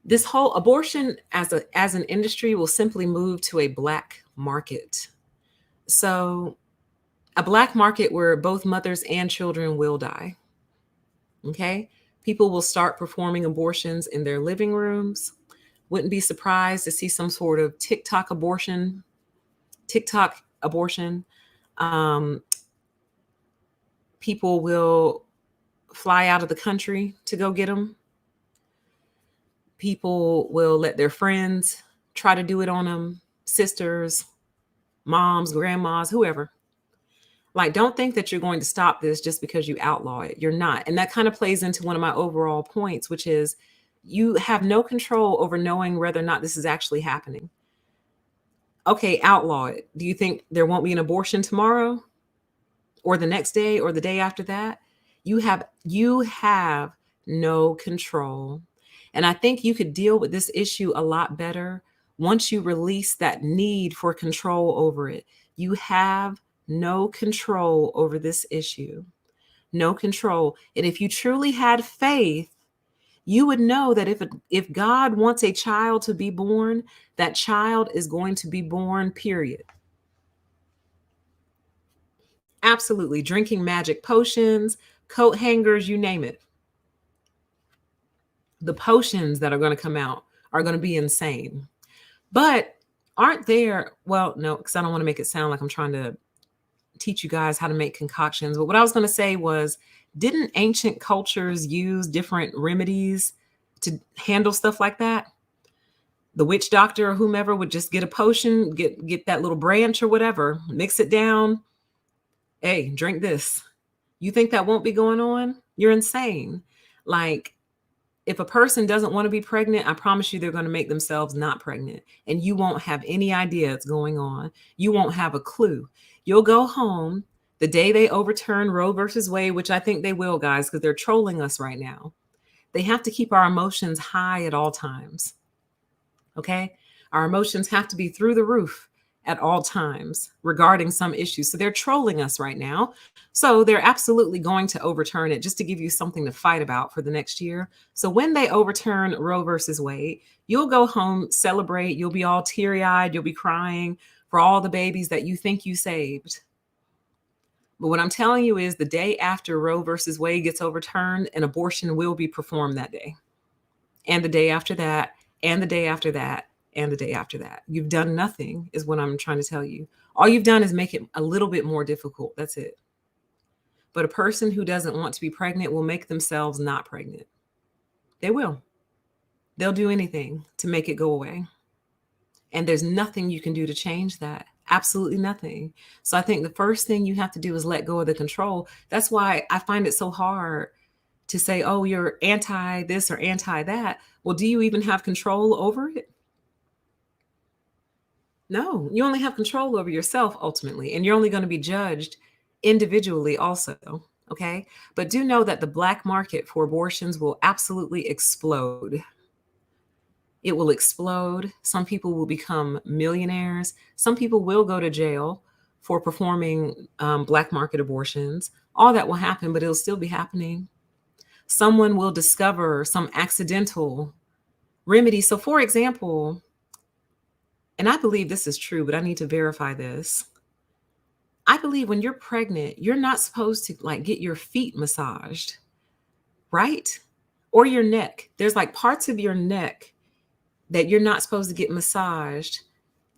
This whole abortion as an industry will simply move to a black market. So a black market where both mothers and children will die. Okay? People will start performing abortions in their living rooms. Wouldn't be surprised to see some sort of TikTok abortion. People will fly out of the country to go get them. People will let their friends try to do it on them, sisters, moms, grandmas, whoever. Like, don't think that you're going to stop this just because you outlaw it. You're not. And that kind of plays into one of my overall points, which is You have no control over knowing whether or not this is actually happening. Okay, outlaw it. Do you think there won't be an abortion tomorrow or the next day or the day after that? You have no control. And I think you could deal with this issue a lot better once you release that need for control over it. You have no control over this issue. No control. And if you truly had faith, you would know that if God wants a child to be born, that child is going to be born, period. Absolutely. Drinking magic potions, coat hangers, you name it. The potions that are going to come out are going to be insane. But aren't there, well, no, because I don't want to make it sound like I'm trying to teach you guys how to make concoctions. But what I was going to say was, didn't ancient cultures use different remedies to handle stuff like that? The witch doctor or whomever would just get a potion, get that little branch or whatever, mix it down. Hey, drink this. You think that won't be going on? You're insane. Like, if a person doesn't want to be pregnant, I promise you they're going to make themselves not pregnant. And you won't have any idea it's going on. You won't have a clue. You'll go home the day they overturn Roe versus Wade, which I think they will, guys, because they're trolling us right now. They have to keep our emotions high at all times. Okay? Our emotions have to be through the roof at all times regarding some issues. So they're trolling us right now. So they're absolutely going to overturn it just to give you something to fight about for the next year. So when they overturn Roe versus Wade, you'll go home, celebrate. You'll be all teary-eyed. You'll be crying for all the babies that you think you saved. But what I'm telling you is the day after Roe versus Wade gets overturned, an abortion will be performed that day. And the day after that, and the day after that, and the day after that. You've done nothing, is what I'm trying to tell you. All you've done is make it a little bit more difficult. That's it. But a person who doesn't want to be pregnant will make themselves not pregnant. They will. They'll do anything to make it go away. And there's nothing you can do to change that. Absolutely nothing. So I think the first thing you have to do is let go of the control. That's why I find it so hard to say, oh, you're anti this or anti that. Well, do you even have control over it? No, you only have control over yourself ultimately, and you're only going to be judged individually also. Okay. But do know that the black market for abortions will absolutely explode. It will explode. Some people will become millionaires. Some people will go to jail for performing black market abortions. All that will happen, but it'll still be happening. Someone will discover some accidental remedy. So, for example, and I believe this is true, but I need to verify this. I believe when you're pregnant, you're not supposed to like get your feet massaged, right? Or your neck. There's like parts of your neck that you're not supposed to get massaged.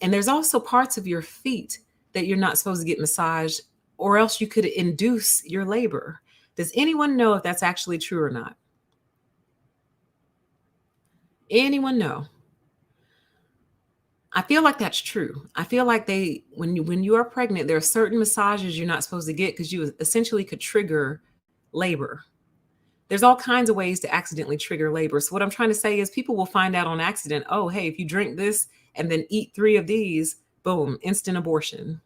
And there's also parts of your feet that you're not supposed to get massaged, or else you could induce your labor. Does anyone know if that's actually true or not? Anyone know? I feel like that's true. I feel like when you are pregnant, there are certain massages you're not supposed to get because you essentially could trigger labor. There's all kinds of ways to accidentally trigger labor. So what I'm trying to say is people will find out on accident, oh, hey, if you drink this and then eat 3 of these, boom, instant abortion.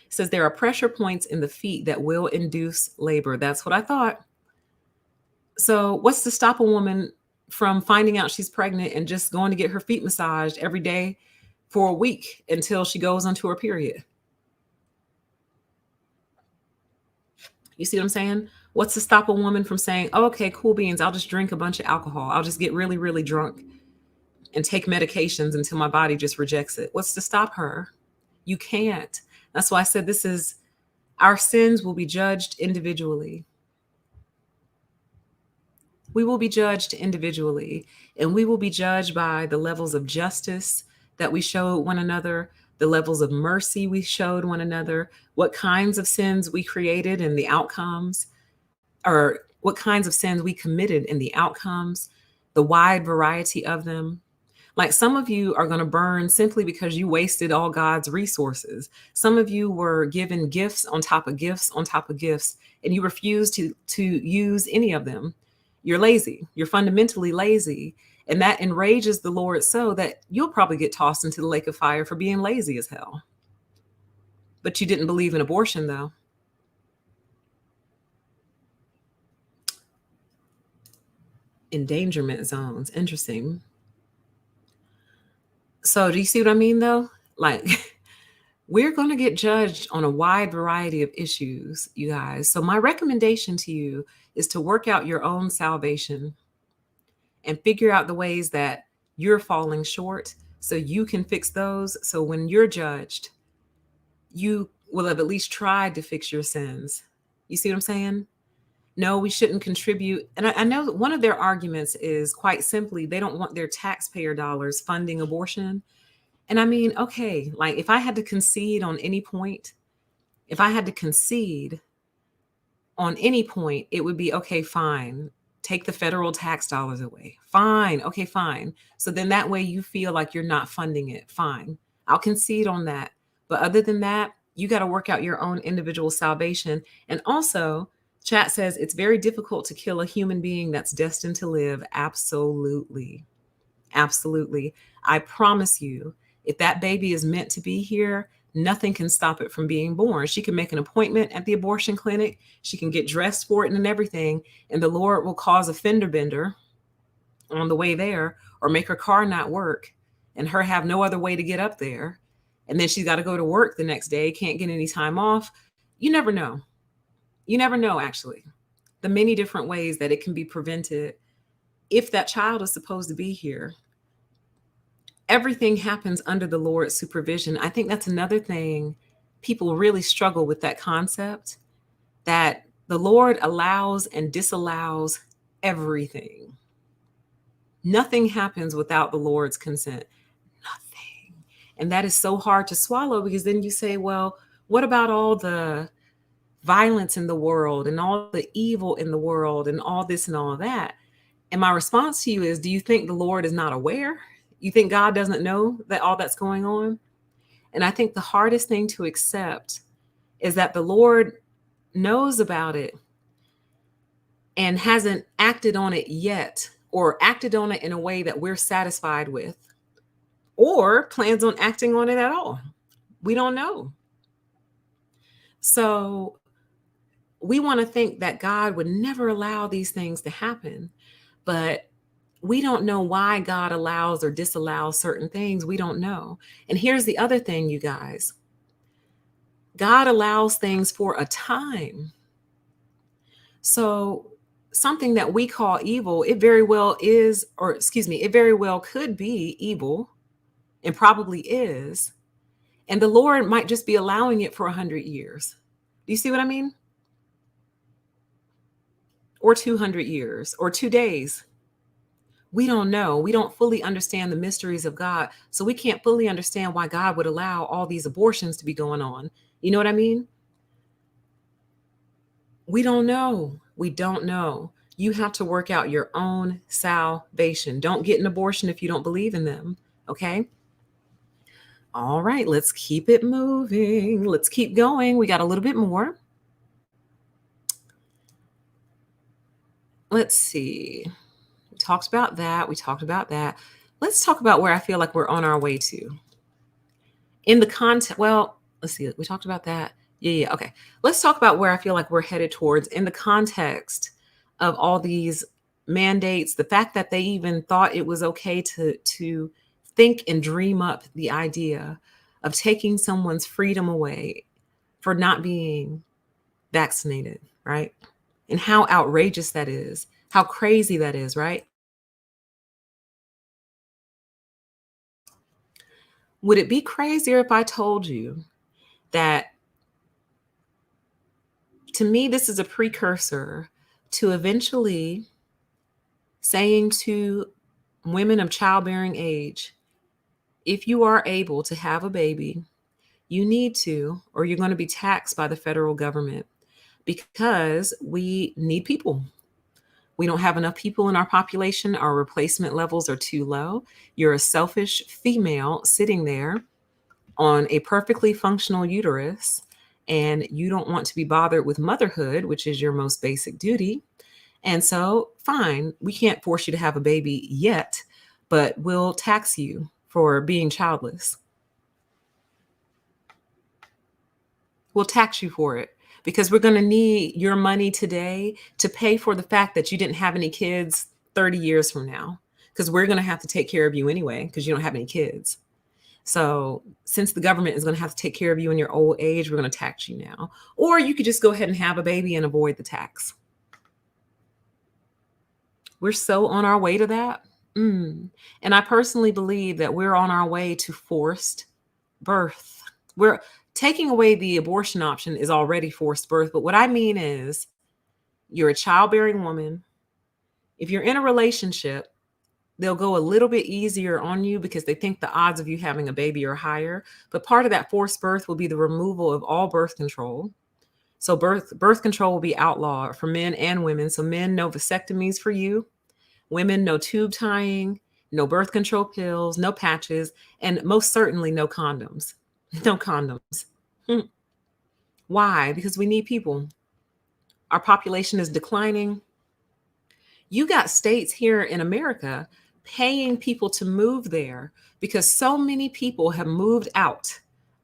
It says there are pressure points in the feet that will induce labor. That's what I thought. So what's to stop a woman from finding out she's pregnant and just going to get her feet massaged every day for a week until she goes onto her period? You see what I'm saying? What's to stop a woman from saying, oh, okay, cool beans, I'll just drink a bunch of alcohol. I'll just get really, really drunk and take medications until my body just rejects it. What's to stop her? You can't. That's why I said our sins will be judged individually. We will be judged individually, and we will be judged by the levels of justice that we showed one another, the levels of mercy we showed one another, what kinds of sins we created and the outcomes, or what kinds of sins we committed and the outcomes, the wide variety of them. Like some of you are going to burn simply because you wasted all God's resources. Some of you were given gifts on top of gifts on top of gifts, and you refused to use any of them. You're lazy. You're fundamentally lazy. And that enrages the Lord so that you'll probably get tossed into the lake of fire for being lazy as hell. But you didn't believe in abortion, though. Endangerment zones. Interesting. So, do you see what I mean, though? Like, we're going to get judged on a wide variety of issues, you guys. So, my recommendation to you is to work out your own salvation and figure out the ways that you're falling short so you can fix those. So, when you're judged, you will have at least tried to fix your sins. You see what I'm saying? No, we shouldn't contribute. And I know that one of their arguments is quite simply they don't want their taxpayer dollars funding abortion. And I mean, okay, like if I had to concede on any point, if I had to concede on any point, it would be okay, fine. Take the federal tax dollars away. Fine. Okay, fine. So then that way you feel like you're not funding it. Fine. I'll concede on that. But other than that, you got to work out your own individual salvation. And also, chat says it's very difficult to kill a human being that's destined to live. Absolutely. Absolutely. I promise you, if that baby is meant to be here, nothing can stop it from being born. She can make an appointment at the abortion clinic. She can get dressed for it and everything. And the Lord will cause a fender bender on the way there or make her car not work and her have no other way to get up there. And then she's got to go to work the next day, can't get any time off. You never know. You never know, actually, the many different ways that it can be prevented if that child is supposed to be here. Everything happens under the Lord's supervision. I think that's another thing people really struggle with, that concept that the Lord allows and disallows everything. Nothing happens without the Lord's consent. Nothing. And that is so hard to swallow because then you say, well, what about all the violence in the world and all the evil in the world and all this and all that? And my response to you is, do you think the Lord is not aware? You think God doesn't know that all that's going on? And I think the hardest thing to accept is that the Lord knows about it and hasn't acted on it yet, or acted on it in a way that we're satisfied with, or plans on acting on it at all. We don't know. So we want to think that God would never allow these things to happen, but we don't know why God allows or disallows certain things. We don't know. And here's the other thing, you guys. God allows things for a time. So something that we call evil, it very well is, or excuse me, it very well could be evil and probably is. And the Lord might just be allowing it for 100 years. Do you see what I mean? Or 200 years or 2 days. We don't know. We don't fully understand the mysteries of God. So we can't fully understand why God would allow all these abortions to be going on. You know what I mean? We don't know. We don't know. You have to work out your own salvation. Don't get an abortion if you don't believe in them. Okay? All right, let's keep it moving. Let's keep going. We got a little bit more. Let's see. We talked about that. We talked about that. Let's talk about where I feel like we're on our way to. In the context, well, let's see. We talked about that. Yeah. Okay. Let's talk about where I feel like we're headed towards in the context of all these mandates, the fact that they even thought it was okay to think and dream up the idea of taking someone's freedom away for not being vaccinated, right? And how outrageous that is, how crazy that is, right? Would it be crazier if I told you that, to me, this is a precursor to eventually saying to women of childbearing age, if you are able to have a baby, you need to, or you're going to be taxed by the federal government because we need people. We don't have enough people in our population. Our replacement levels are too low. You're a selfish female sitting there on a perfectly functional uterus, and you don't want to be bothered with motherhood, which is your most basic duty. And so, fine, we can't force you to have a baby yet, but we'll tax you for being childless. We'll tax you for it because we're going to need your money today to pay for the fact that you didn't have any kids 30 years from now, because we're going to have to take care of you anyway because you don't have any kids. So since the government is going to have to take care of you in your old age, we're going to tax you now. Or you could just go ahead and have a baby and avoid the tax. We're so on our way to that. And I personally believe that we're on our way to forced birth. We're taking away the abortion option is already forced birth. But what I mean is you're a childbearing woman. If you're in a relationship, they'll go a little bit easier on you because they think the odds of you having a baby are higher. But part of that forced birth will be the removal of all birth control. So birth control will be outlawed for men and women. So men, no vasectomies for you. Women, no tube tying, no birth control pills, no patches, and most certainly no condoms. No condoms. Why? Because we need people. Our population is declining. You got states here in America paying people to move there because so many people have moved out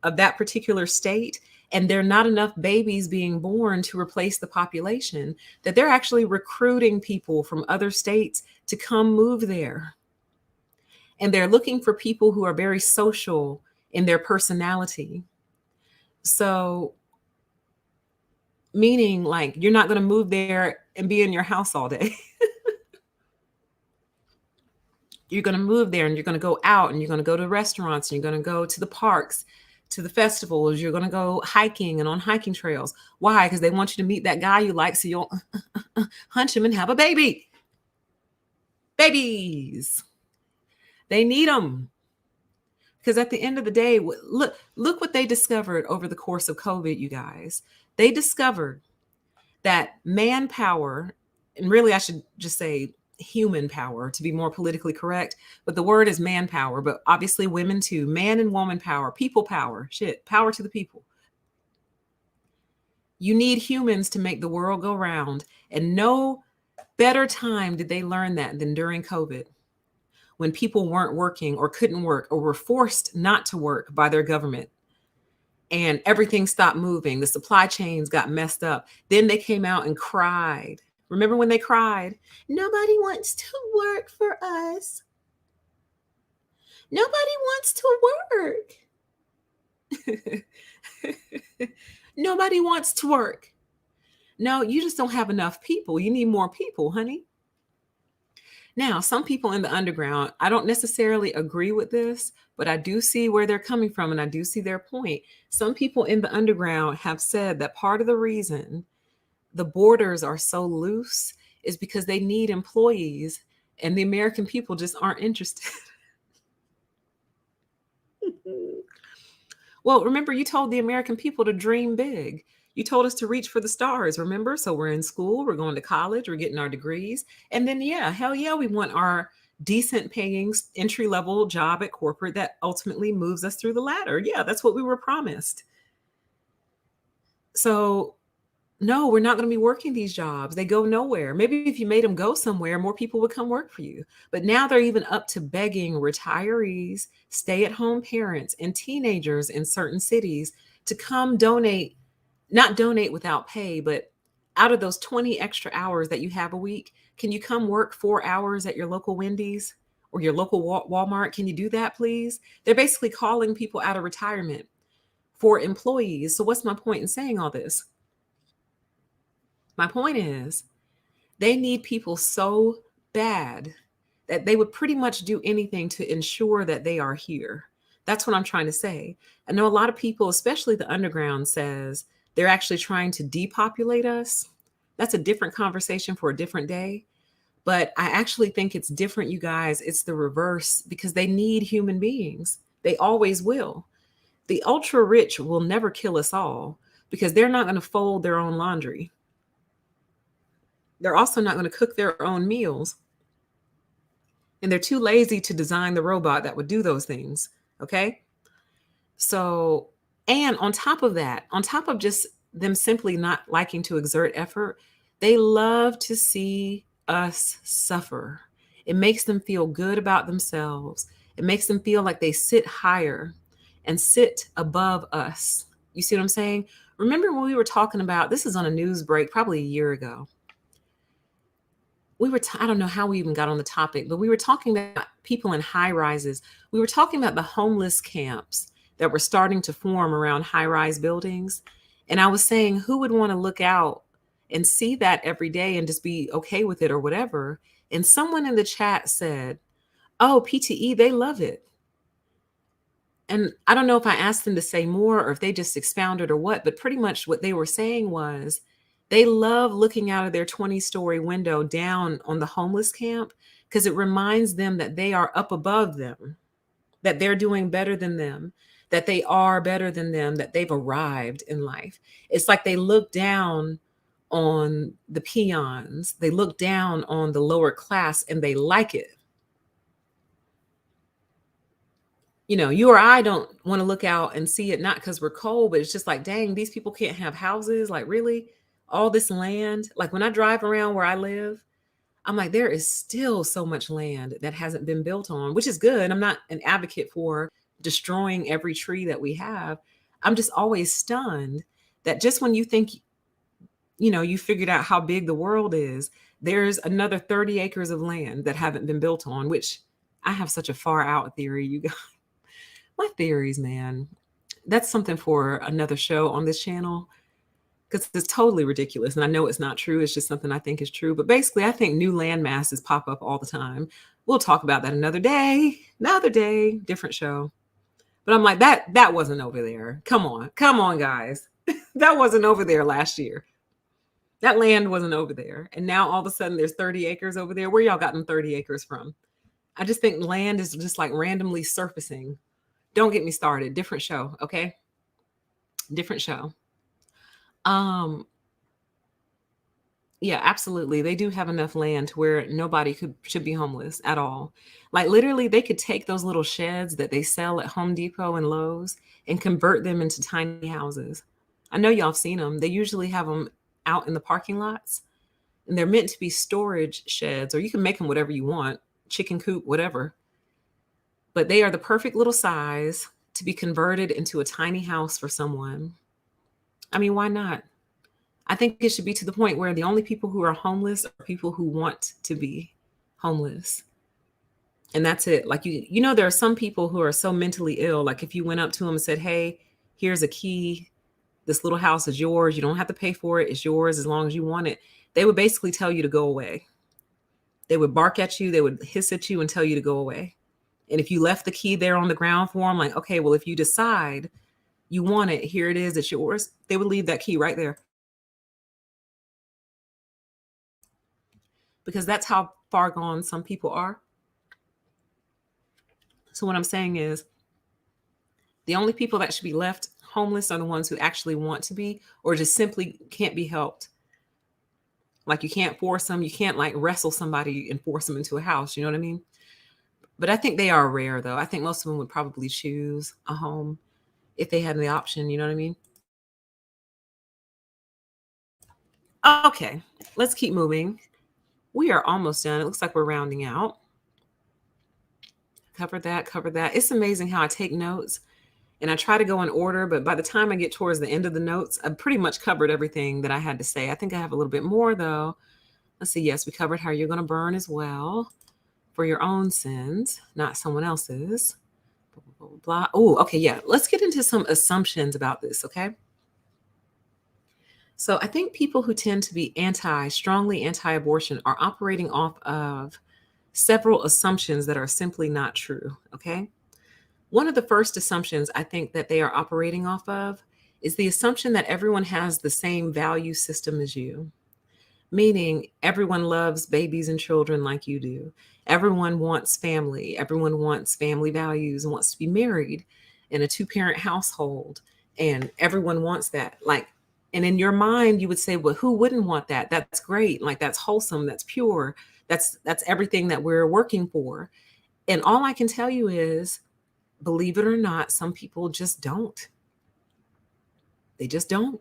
of that particular state, and there are not enough babies being born to replace the population, that they're actually recruiting people from other states to come move there. And they're looking for people who are very social in their personality. So, meaning like you're not going to move there and be in your house all day. You're going to move there and you're going to go out and you're going to go to restaurants and you're going to go to the parks, to the festivals. You're going to go hiking and on hiking trails. Why? Because they want you to meet that guy you like so you'll hunch him and have a baby. Babies. They need them. Because at the end of the day, look what they discovered over the course of COVID, you guys. They discovered that manpower, and really I should just say human power to be more politically correct, but the word is manpower, but obviously women too, man and woman power, people power, power to the people. You need humans to make the world go round, and no better time did they learn that than during COVID, when people weren't working or couldn't work or were forced not to work by their government. And everything stopped moving. The supply chains got messed up. Then they came out and cried. Remember when they cried? Nobody wants to work for us. Nobody wants to work. Nobody wants to work. No, you just don't have enough people. You need more people, honey. Now, some people in the underground, I don't necessarily agree with this, but I do see where they're coming from and I do see their point. Some people in the underground have said that part of the reason the borders are so loose is because they need employees and the American people just aren't interested. Well, remember, you told the American people to dream big. You told us to reach for the stars, remember? So we're in school, we're going to college, we're getting our degrees. And then, yeah, hell yeah, we want our decent paying entry level job at corporate that ultimately moves us through the ladder. Yeah, that's what we were promised. So, no, we're not going to be working these jobs. They go nowhere. Maybe if you made them go somewhere, more people would come work for you. But now they're even up to begging retirees, stay-at-home parents, and teenagers in certain cities to come donate, not donate without pay, but out of those 20 extra hours that you have a week, can you come work 4 hours at your local Wendy's or your local Walmart? Can you do that, please? They're basically calling people out of retirement for employees. So what's my point in saying all this? My point is, they need people so bad that they would pretty much do anything to ensure that they are here. That's what I'm trying to say. I know a lot of people, especially the underground, says they're actually trying to depopulate us. That's a different conversation for a different day. But I actually think it's different, you guys. It's the reverse because they need human beings. They always will. The ultra rich will never kill us all because they're not going to fold their own laundry. They're also not going to cook their own meals. And they're too lazy to design the robot that would do those things. Okay. So, and on top of that, on top of just them simply not liking to exert effort, They love to see us suffer. It makes them feel good about themselves. It makes them feel like they sit higher and sit above us. You see what I'm saying? Remember when we were talking about this is on a news break probably a year ago. I don't know how we even got on the topic, but we were talking about people in high rises. We were talking about the homeless camps that were starting to form around high rise buildings. And I was saying, who would want to look out and see that every day and just be okay with it or whatever? And someone in the chat said, oh, PTE, they love it. And I don't know if I asked them to say more or if they just expounded or what, but pretty much what they were saying was they love looking out of their 20-story window down on the homeless camp because it reminds them that they are up above them, that they're doing better than them, that they are better than them, that they've arrived in life. It's like they look down on the peons, they look down on the lower class and they like it. You know, you or I don't want to look out and see it, not because we're cold, but it's just like, dang, these people can't have houses. Like, really? All this land? Like, when I drive around where I live, I'm like, there is still so much land that hasn't been built on, which is good. I'm not an advocate for destroying every tree that we have. I'm just always stunned that just when you think, you know, you figured out how big the world is, there's another 30 acres of land that haven't been built on, which I have such a far out theory, you guys. My theories, man, that's something for another show on this channel because it's totally ridiculous. And I know it's not true. It's just something I think is true. But basically, I think new land masses pop up all the time. We'll talk about that another day, different show. But I'm like, that wasn't over there. Come on, guys. That wasn't over there last year. That land wasn't over there. And now all of a sudden there's 30 acres over there. Where y'all gotten 30 acres from? I just think land is just like randomly surfacing. Don't get me started. Different show, okay? Different show. Yeah, absolutely. They do have enough land to where nobody should be homeless at all. Like literally, they could take those little sheds that they sell at Home Depot and Lowe's and convert them into tiny houses. I know y'all have seen them. They usually have them out in the parking lots, and they're meant to be storage sheds, or you can make them whatever you want, chicken coop, whatever. But they are the perfect little size to be converted into a tiny house for someone. I mean, why not? I think it should be to the point where the only people who are homeless are people who want to be homeless. And that's it. Like, you know, there are some people who are so mentally ill. Like if you went up to them and said, hey, here's a key. This little house is yours. You don't have to pay for it. It's yours as long as you want it. They would basically tell you to go away. They would bark at you. They would hiss at you and tell you to go away. And if you left the key there on the ground for them, like, okay, well, if you decide you want it, here it is, it's yours. They would leave that key right there. Because that's how far gone some people are. So what I'm saying is the only people that should be left homeless are the ones who actually want to be, or just simply can't be helped. Like you can't force them. You can't like wrestle somebody and force them into a house. You know what I mean? But I think they are rare, though. I think most of them would probably choose a home if they had the option. You know what I mean? Okay, let's keep moving. We are almost done. It looks like we're rounding out. Cover that. It's amazing how I take notes and I try to go in order, but by the time I get towards the end of the notes, I've pretty much covered everything that I had to say. I think I have a little bit more, though. Let's see. Yes, we covered how you're going to burn as well for your own sins, not someone else's. Blah, blah, blah, blah. Oh, okay. Yeah. Let's get into some assumptions about this. Okay. So I think people who tend to be strongly anti-abortion are operating off of several assumptions that are simply not true. Okay. One of the first assumptions I think that they are operating off of is the assumption that everyone has the same value system as you, meaning everyone loves babies and children like you do. Everyone wants family. Everyone wants family values and wants to be married in a 2-parent household. And everyone wants that. Like, and in your mind, you would say, well, who wouldn't want that? That's great. Like, that's wholesome. That's pure. That's everything that we're working for. And all I can tell you is, believe it or not, some people just don't. They just don't.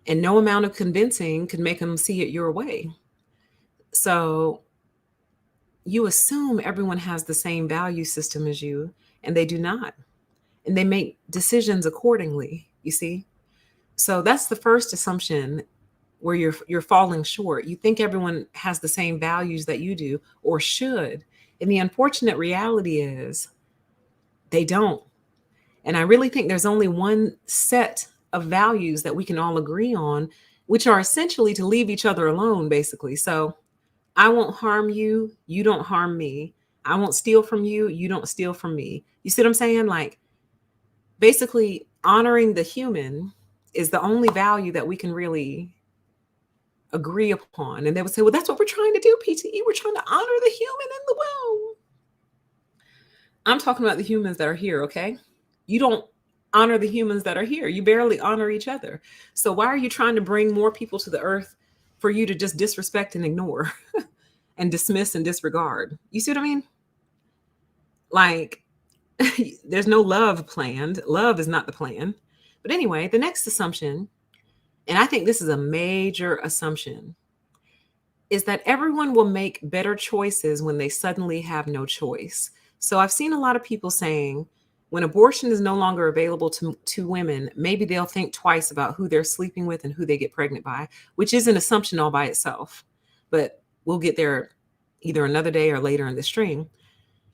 and no amount of convincing could make them see it your way. So you assume everyone has the same value system as you, and they do not. And they make decisions accordingly, you see? So that's the first assumption where you're falling short. You think everyone has the same values that you do or should. And the unfortunate reality is they don't. And I really think there's only one set of values that we can all agree on, which are essentially to leave each other alone, basically. So I won't harm you. You don't harm me. I won't steal from you. You don't steal from me. You see what I'm saying? Like, basically, honoring the human is the only value that we can really agree upon. And they would say, well, that's what we're trying to do, PTE. We're trying to honor the human in the world. I'm talking about the humans that are here, okay? You don't honor the humans that are here. You barely honor each other. So why are you trying to bring more people to the earth for you to just disrespect and ignore and dismiss and disregard? You see what I mean? Like, there's no love planned. Love is not the plan. But anyway, the next assumption, and I think this is a major assumption, is that everyone will make better choices when they suddenly have no choice. So I've seen a lot of people saying when abortion is no longer available to women, maybe they'll think twice about who they're sleeping with and who they get pregnant by, which is an assumption all by itself. But we'll get there either another day or later in the stream.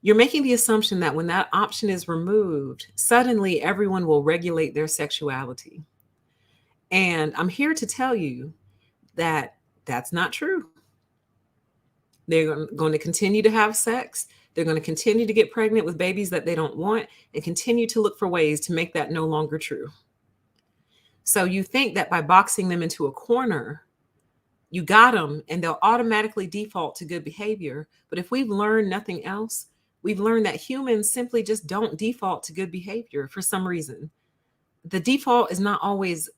You're making the assumption that when that option is removed, suddenly everyone will regulate their sexuality. And I'm here to tell you that that's not true. They're going to continue to have sex. They're going to continue to get pregnant with babies that they don't want and continue to look for ways to make that no longer true. So you think that by boxing them into a corner, you got them and they'll automatically default to good behavior. But if we've learned nothing else, we've learned that humans simply just don't default to good behavior for some reason. The default is not always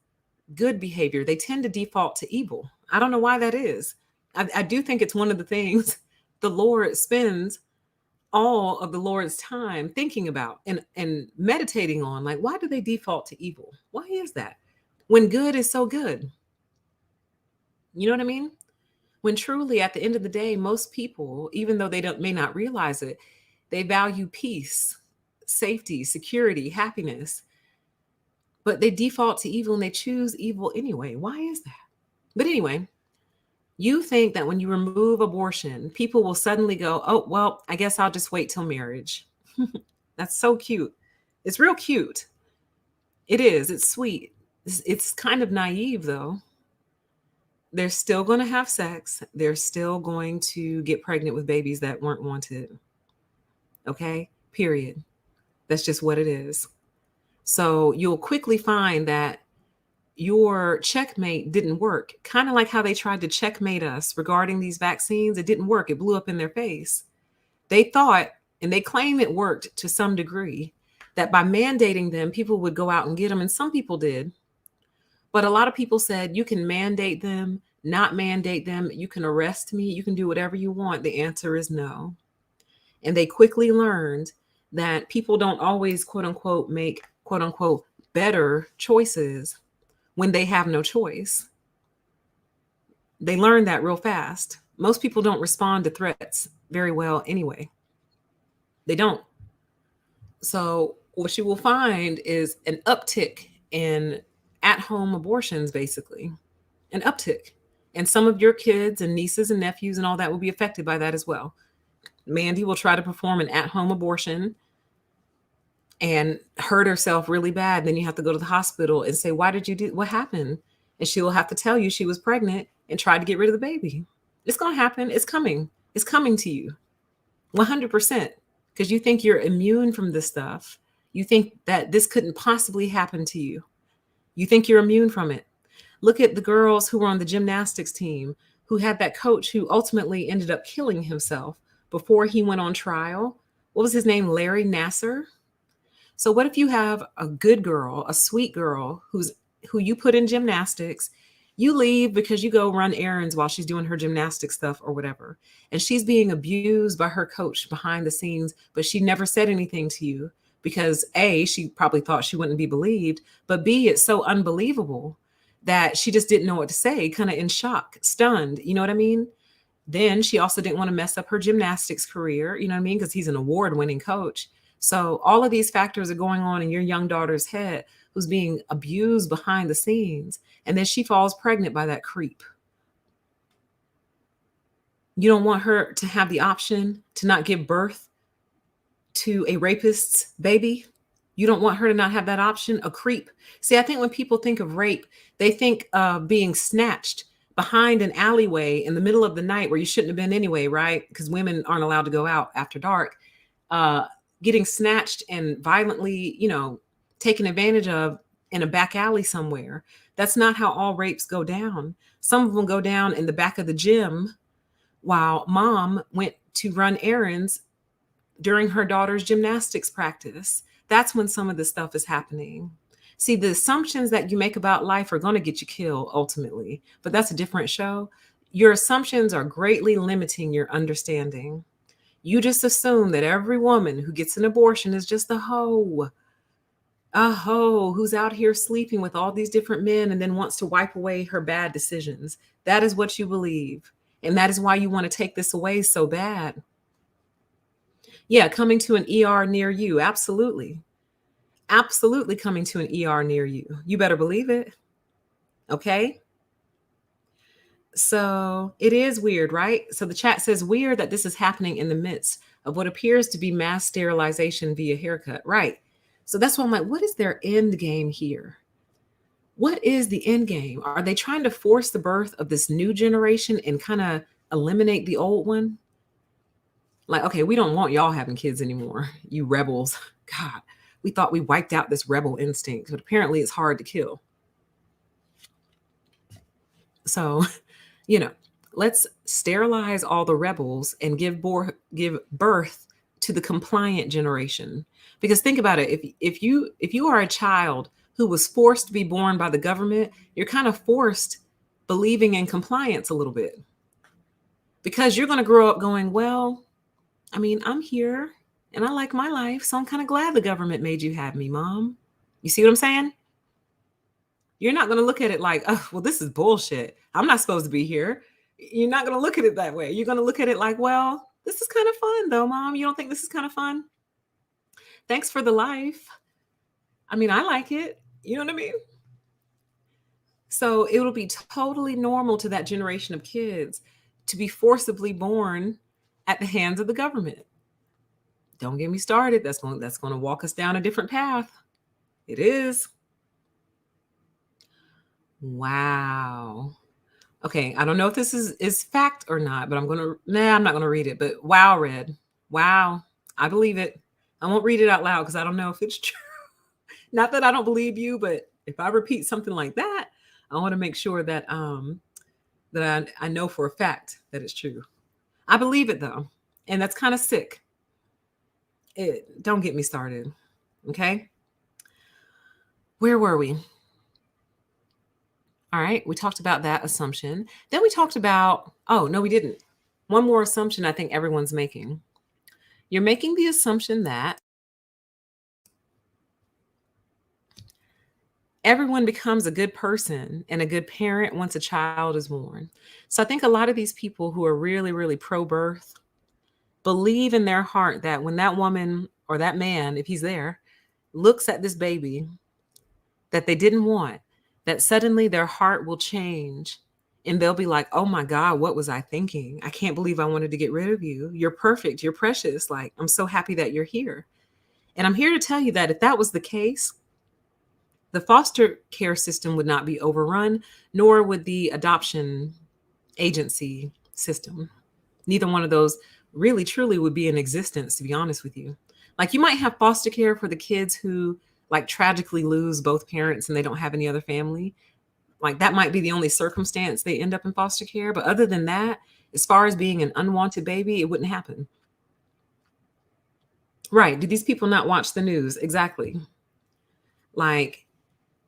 good behavior. They tend to default to evil. I don't know why that is. I do think it's one of the things the Lord spends all of the Lord's time thinking about and meditating on. Like, why do they default to evil? Why is that? When good is so good. You know what I mean? When truly, at the end of the day, most people, even though they may not realize it, they value peace, safety, security, happiness. But they default to evil and they choose evil anyway. Why is that? But anyway, you think that when you remove abortion, people will suddenly go, oh, well, I guess I'll just wait till marriage. That's so cute. It's real cute. It is. It's sweet. It's kind of naive, though. They're still going to have sex. They're still going to get pregnant with babies that weren't wanted. Okay? Period. That's just what it is. So you'll quickly find that your checkmate didn't work. Kind of like how they tried to checkmate us regarding these vaccines. It didn't work. It blew up in their face. They thought, and they claim it worked to some degree, that by mandating them, people would go out and get them. And some people did. But a lot of people said, you can mandate them, not mandate them. You can arrest me. You can do whatever you want. The answer is no. And they quickly learned that people don't always, quote unquote, make, quote unquote, better choices when they have no choice. They learned that real fast. Most people don't respond to threats very well anyway. They don't. So what you will find is an uptick in at-home abortions, basically. An uptick. And some of your kids and nieces and nephews and all that will be affected by that as well. Mandy will try to perform an at-home abortion and hurt herself really bad. Then you have to go to the hospital and say, why did you do, what happened? And she will have to tell you she was pregnant and tried to get rid of the baby. It's going to happen. It's coming. It's coming to you 100%, because you think you're immune from this stuff. You think that this couldn't possibly happen to you. You think you're immune from it. Look at the girls who were on the gymnastics team who had that coach who ultimately ended up killing himself before he went on trial. What was his name? Larry Nassar. So what if you have a good girl, a sweet girl who you put in gymnastics, you leave because you go run errands while she's doing her gymnastic stuff or whatever, and she's being abused by her coach behind the scenes, but she never said anything to you because A, she probably thought she wouldn't be believed, but B, it's so unbelievable that she just didn't know what to say, kind of in shock, stunned. You know what I mean? Then she also didn't want to mess up her gymnastics career, you know what I mean? Because he's an award-winning coach. So all of these factors are going on in your young daughter's head, who's being abused behind the scenes. And then she falls pregnant by that creep. You don't want her to have the option to not give birth to a rapist's baby. You don't want her to not have that option, a creep. See, I think when people think of rape, they think of being snatched behind an alleyway in the middle of the night where you shouldn't have been anyway, right? Because women aren't allowed to go out after dark. Getting snatched and violently, taken advantage of in a back alley somewhere. That's not how all rapes go down. Some of them go down in the back of the gym while mom went to run errands during her daughter's gymnastics practice. That's when some of this stuff is happening. See, the assumptions that you make about life are going to get you killed ultimately, but that's a different show. Your assumptions are greatly limiting your understanding. You just assume that every woman who gets an abortion is just a hoe who's out here sleeping with all these different men and then wants to wipe away her bad decisions. That is what you believe. And that is why you want to take this away so bad. Yeah, coming to an ER near you. Absolutely. Absolutely coming to an ER near you. You better believe it. Okay. So it is weird, right? So the chat says weird that this is happening in the midst of what appears to be mass sterilization via haircut. Right. So that's why I'm like, what is their end game here? What is the end game? Are they trying to force the birth of this new generation and kind of eliminate the old one? Like, okay, we don't want y'all having kids anymore, you rebels. God, we thought we wiped out this rebel instinct, but apparently it's hard to kill. So, let's sterilize all the rebels and give birth to the compliant generation. Because think about it, if you are a child who was forced to be born by the government, you're kind of forced believing in compliance a little bit. Because you're going to grow up going, well, I mean, I'm here and I like my life, so I'm kind of glad the government made you have me, Mom. You see what I'm saying? You're not going to look at it like, oh, well, this is bullshit. I'm not supposed to be here. You're not going to look at it that way. You're going to look at it like, well, this is kind of fun though, Mom. You don't think this is kind of fun? Thanks for the life. I mean, I like it. You know what I mean? So it'll be totally normal to that generation of kids to be forcibly born at the hands of the government. Don't get me started. That's going to walk us down a different path. It is. Wow. Okay, I don't know if this is fact or not, but I'm not going to read it. But wow, Red. Wow. I believe it. I won't read it out loud because I don't know if it's true. Not that I don't believe you, but if I repeat something like that, I want to make sure that that I know for a fact that it's true. I believe it though. And that's kind of sick. Don't get me started. Okay. Where were we? All right. We talked about that assumption. Then we talked about, oh, no, we didn't. One more assumption I think everyone's making. You're making the assumption that everyone becomes a good person and a good parent once a child is born. So I think a lot of these people who are really, really pro-birth believe in their heart that when that woman or that man, if he's there, looks at this baby that they didn't want, that suddenly their heart will change and they'll be like, oh my God, what was I thinking? I can't believe I wanted to get rid of you. You're perfect. You're precious. Like, I'm so happy that you're here. And I'm here to tell you that if that was the case, the foster care system would not be overrun, nor would the adoption agency system. Neither one of those really, truly would be in existence, to be honest with you. Like, you might have foster care for the kids who like tragically lose both parents and they don't have any other family. Like, that might be the only circumstance they end up in foster care. But other than that, as far as being an unwanted baby, it wouldn't happen. Right. Do these people not watch the news? Exactly. Like,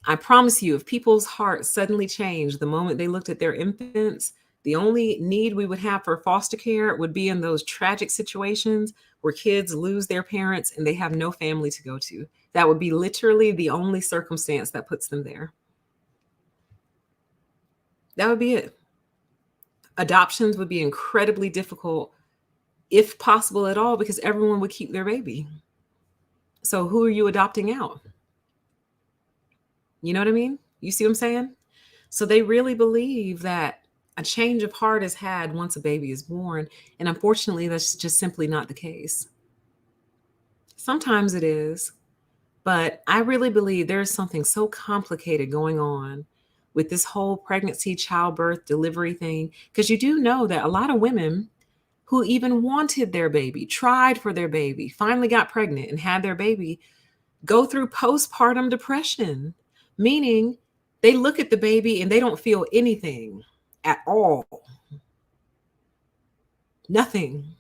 I promise you, if people's hearts suddenly changed the moment they looked at their infants, the only need we would have for foster care would be in those tragic situations where kids lose their parents and they have no family to go to. That would be literally the only circumstance that puts them there. That would be it. Adoptions would be incredibly difficult, if possible at all, because everyone would keep their baby. So who are you adopting out? You know what I mean? You see what I'm saying? So they really believe that a change of heart is had once a baby is born. And unfortunately, that's just simply not the case. Sometimes it is, but I really believe there's something so complicated going on with this whole pregnancy, childbirth, delivery thing. Because you do know that a lot of women who even wanted their baby, tried for their baby, finally got pregnant and had their baby, go through postpartum depression, meaning they look at the baby and they don't feel anything at all, nothing.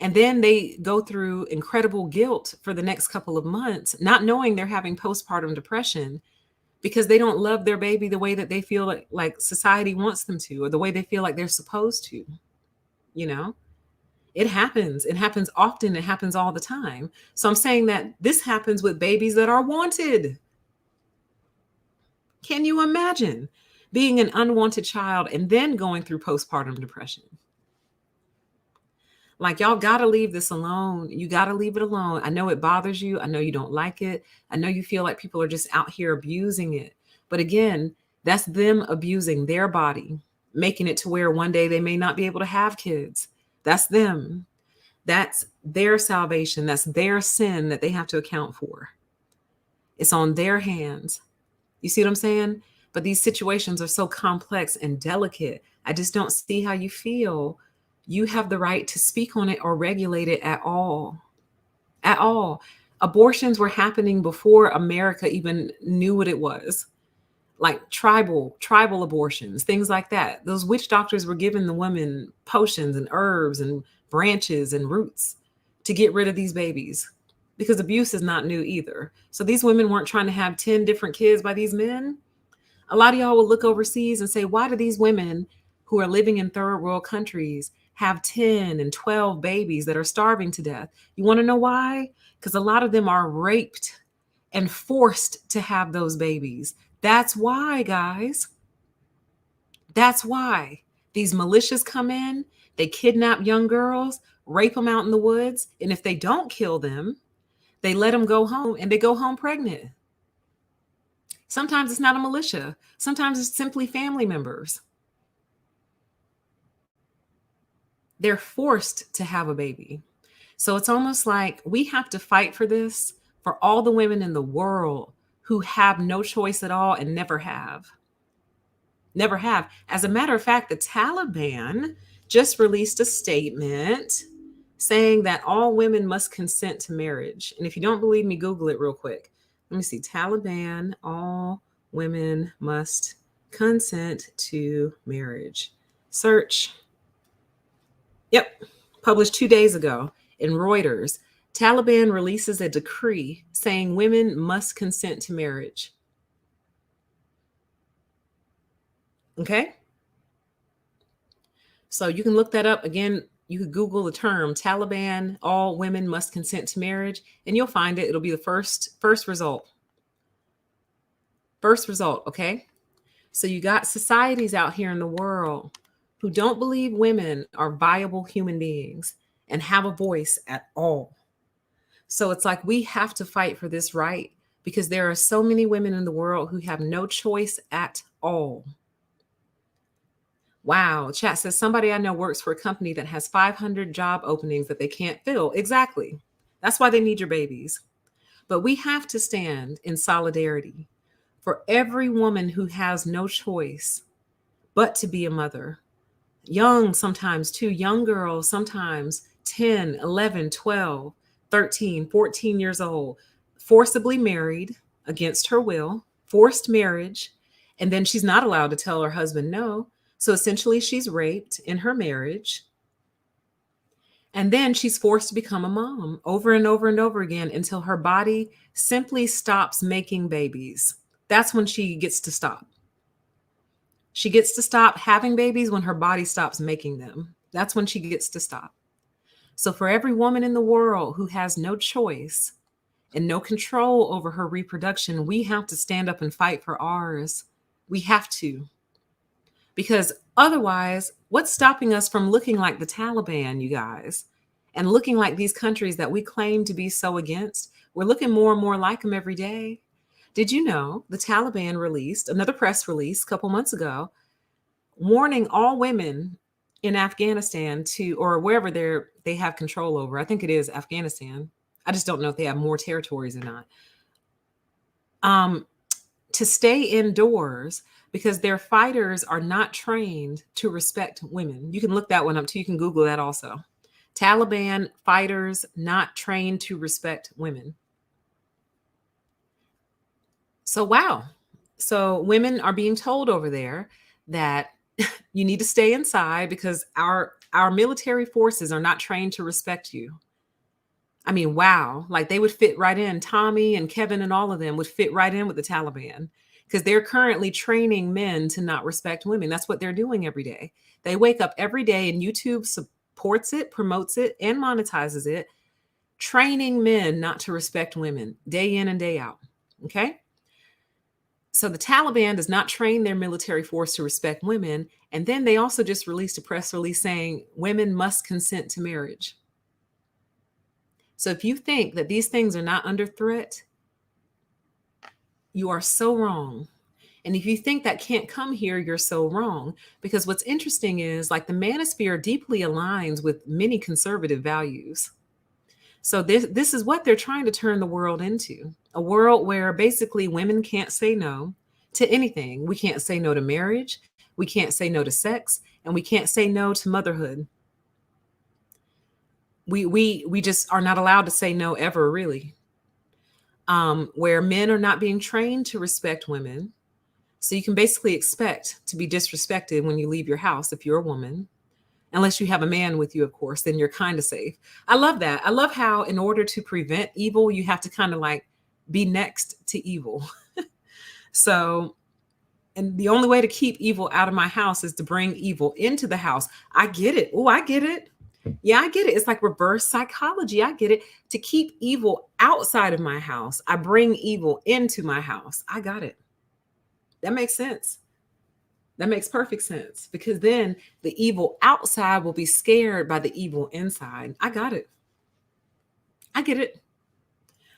And then they go through incredible guilt for the next couple of months, not knowing they're having postpartum depression because they don't love their baby the way that they feel like society wants them to, or the way they feel like they're supposed to. You know, it happens. It happens often. It happens all the time. So I'm saying that this happens with babies that are wanted. Can you imagine being an unwanted child and then going through postpartum depression? Like, y'all got to leave this alone. You got to leave it alone. I know it bothers you. I know you don't like it. I know you feel like people are just out here abusing it. But again, that's them abusing their body, making it to where one day they may not be able to have kids. That's them. That's their salvation. That's their sin that they have to account for. It's on their hands. You see what I'm saying? But these situations are so complex and delicate. I just don't see how you feel you have the right to speak on it or regulate it at all. At all. Abortions were happening before America even knew what it was. Like tribal abortions, things like that. Those witch doctors were giving the women potions and herbs and branches and roots to get rid of these babies, because abuse is not new either. So these women weren't trying to have 10 different kids by these men. A lot of y'all will look overseas and say, why do these women who are living in third world countries have 10 and 12 babies that are starving to death? You want to know why? Because a lot of them are raped and forced to have those babies. That's why, guys. That's why these militias come in, they kidnap young girls, rape them out in the woods, and if they don't kill them, they let them go home and they go home pregnant. Sometimes it's not a militia. Sometimes it's simply family members. They're forced to have a baby. So it's almost like we have to fight for this for all the women in the world who have no choice at all and never have. Never have. As a matter of fact, the Taliban just released a statement saying that all women must consent to marriage. And if you don't believe me, Google it real quick. Let me see. Taliban, all women must consent to marriage. Search. Yep. Published 2 days ago in Reuters. Taliban releases a decree saying women must consent to marriage. Okay. So you can look that up. Again, you could Google the term Taliban, all women must consent to marriage, and you'll find it. It'll be the first result. First result, okay? So you got societies out here in the world who don't believe women are viable human beings and have a voice at all. So it's like we have to fight for this right, because there are so many women in the world who have no choice at all. Wow. Chat says somebody I know works for a company that has 500 job openings that they can't fill. Exactly. That's why they need your babies. But we have to stand in solidarity for every woman who has no choice but to be a mother. Young, sometimes too, young girls, sometimes 10, 11, 12, 13, 14 years old, forcibly married against her will, forced marriage, and then she's not allowed to tell her husband no. So essentially, she's raped in her marriage. And then she's forced to become a mom over and over and over again until her body simply stops making babies. That's when she gets to stop. She gets to stop having babies when her body stops making them. That's when she gets to stop. So for every woman in the world who has no choice and no control over her reproduction, we have to stand up and fight for ours. We have to. Because otherwise, what's stopping us from looking like the Taliban, you guys, and looking like these countries that we claim to be so against? We're looking more and more like them every day. Did you know the Taliban released another press release a couple months ago warning all women in Afghanistan to, or wherever they have control over? I think it is Afghanistan. I just don't know if they have more territories or not. To stay indoors because their fighters are not trained to respect women. You can look that one up too. You can Google that also. Taliban fighters not trained to respect women. So, wow. So, women are being told over there that you need to stay inside because our military forces are not trained to respect you. I mean, wow. Like they would fit right in. Tommy and Kevin and all of them would fit right in with the Taliban because they're currently training men to not respect women. That's what they're doing every day. They wake up every day and YouTube supports it, promotes it, and monetizes it, training men not to respect women day in and day out. Okay. So the Taliban does not train their military force to respect women. And then they also just released a press release saying women must consent to marriage. So if you think that these things are not under threat, you are so wrong. And if you think that can't come here, you're so wrong. Because what's interesting is like the manosphere deeply aligns with many conservative values. So this is what they're trying to turn the world into, a world where basically women can't say no to anything. We can't say no to marriage. We can't say no to sex, and we can't say no to motherhood. We just are not allowed to say no ever, really. Where men are not being trained to respect women. So you can basically expect to be disrespected when you leave your house if you're a woman, unless you have a man with you, of course, then you're kind of safe. I love that. I love how in order to prevent evil, you have to kind of like be next to evil. So, and the only way to keep evil out of my house is to bring evil into the house. I get it. Oh, I get it. Yeah, I get it. It's like reverse psychology. I get it. To keep evil outside of my house, I bring evil into my house. I got it. That makes sense. That makes perfect sense because then the evil outside will be scared by the evil inside. I got it. I get it.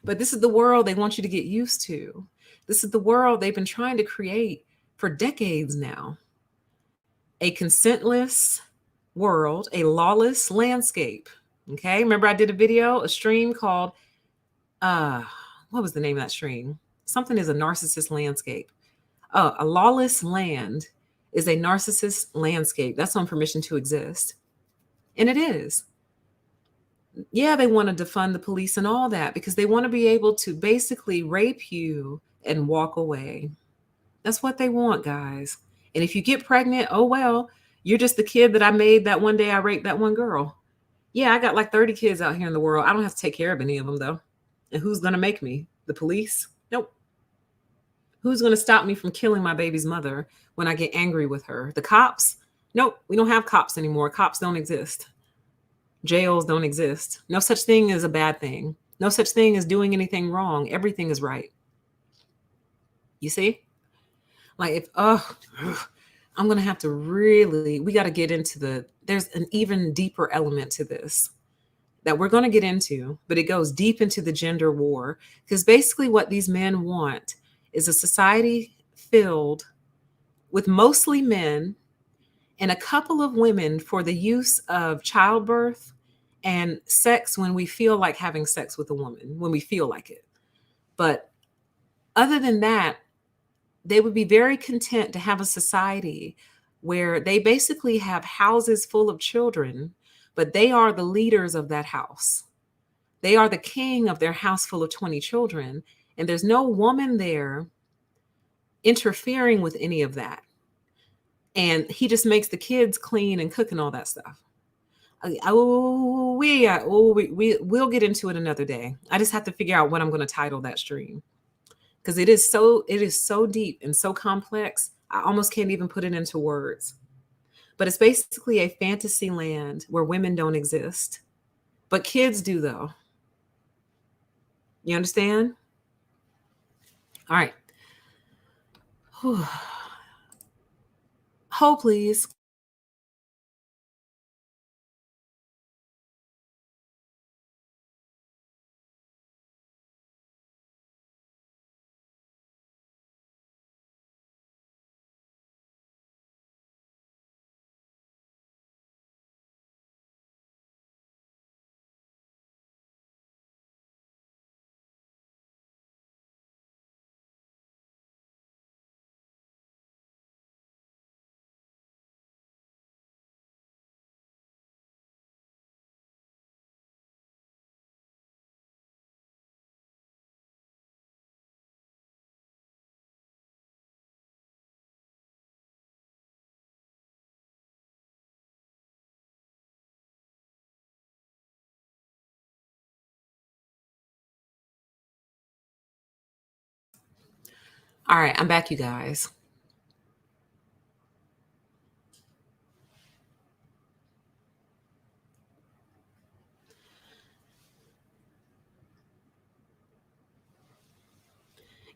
But this is the world they want you to get used to. This is the world they've been trying to create for decades now. A consentless world, a lawless landscape. Okay. Remember, I did a stream called, what was the name of that stream? Something is a narcissist landscape. A lawless land is a narcissist landscape. That's on permission to exist. And it is. Yeah, they want to defund the police and all that because they want to be able to basically rape you and walk away. That's what they want, guys. And if you get pregnant, oh well, you're just the kid that I made that one day I raped that one girl. Yeah, I got like 30 kids out here in the world. I don't have to take care of any of them though. And who's going to make me? The police? Nope. Who's going to stop me from killing my baby's mother when I get angry with her? The cops? Nope, we don't have cops anymore. Cops don't exist. Jails don't exist. No such thing as a bad thing. No such thing as doing anything wrong. Everything is right. You see? Like if, I'm going to have to really, we got to get into there's an even deeper element to this that we're going to get into, but it goes deep into the gender war. Because basically what these men want is a society filled with mostly men and a couple of women for the use of childbirth and sex when we feel like having sex with a woman, when we feel like it. But other than that, they would be very content to have a society where they basically have houses full of children, but they are the leaders of that house. They are the king of their house full of 20 children, and there's no woman there interfering with any of that. And he just makes the kids clean and cook and all that stuff. We'll get into it another day. I just have to figure out what I'm going to title that stream because it is so deep and so complex. I almost can't even put it into words. But it's basically a fantasy land where women don't exist, but kids do though. You understand? All right. Hold, please. All right, I'm back, you guys.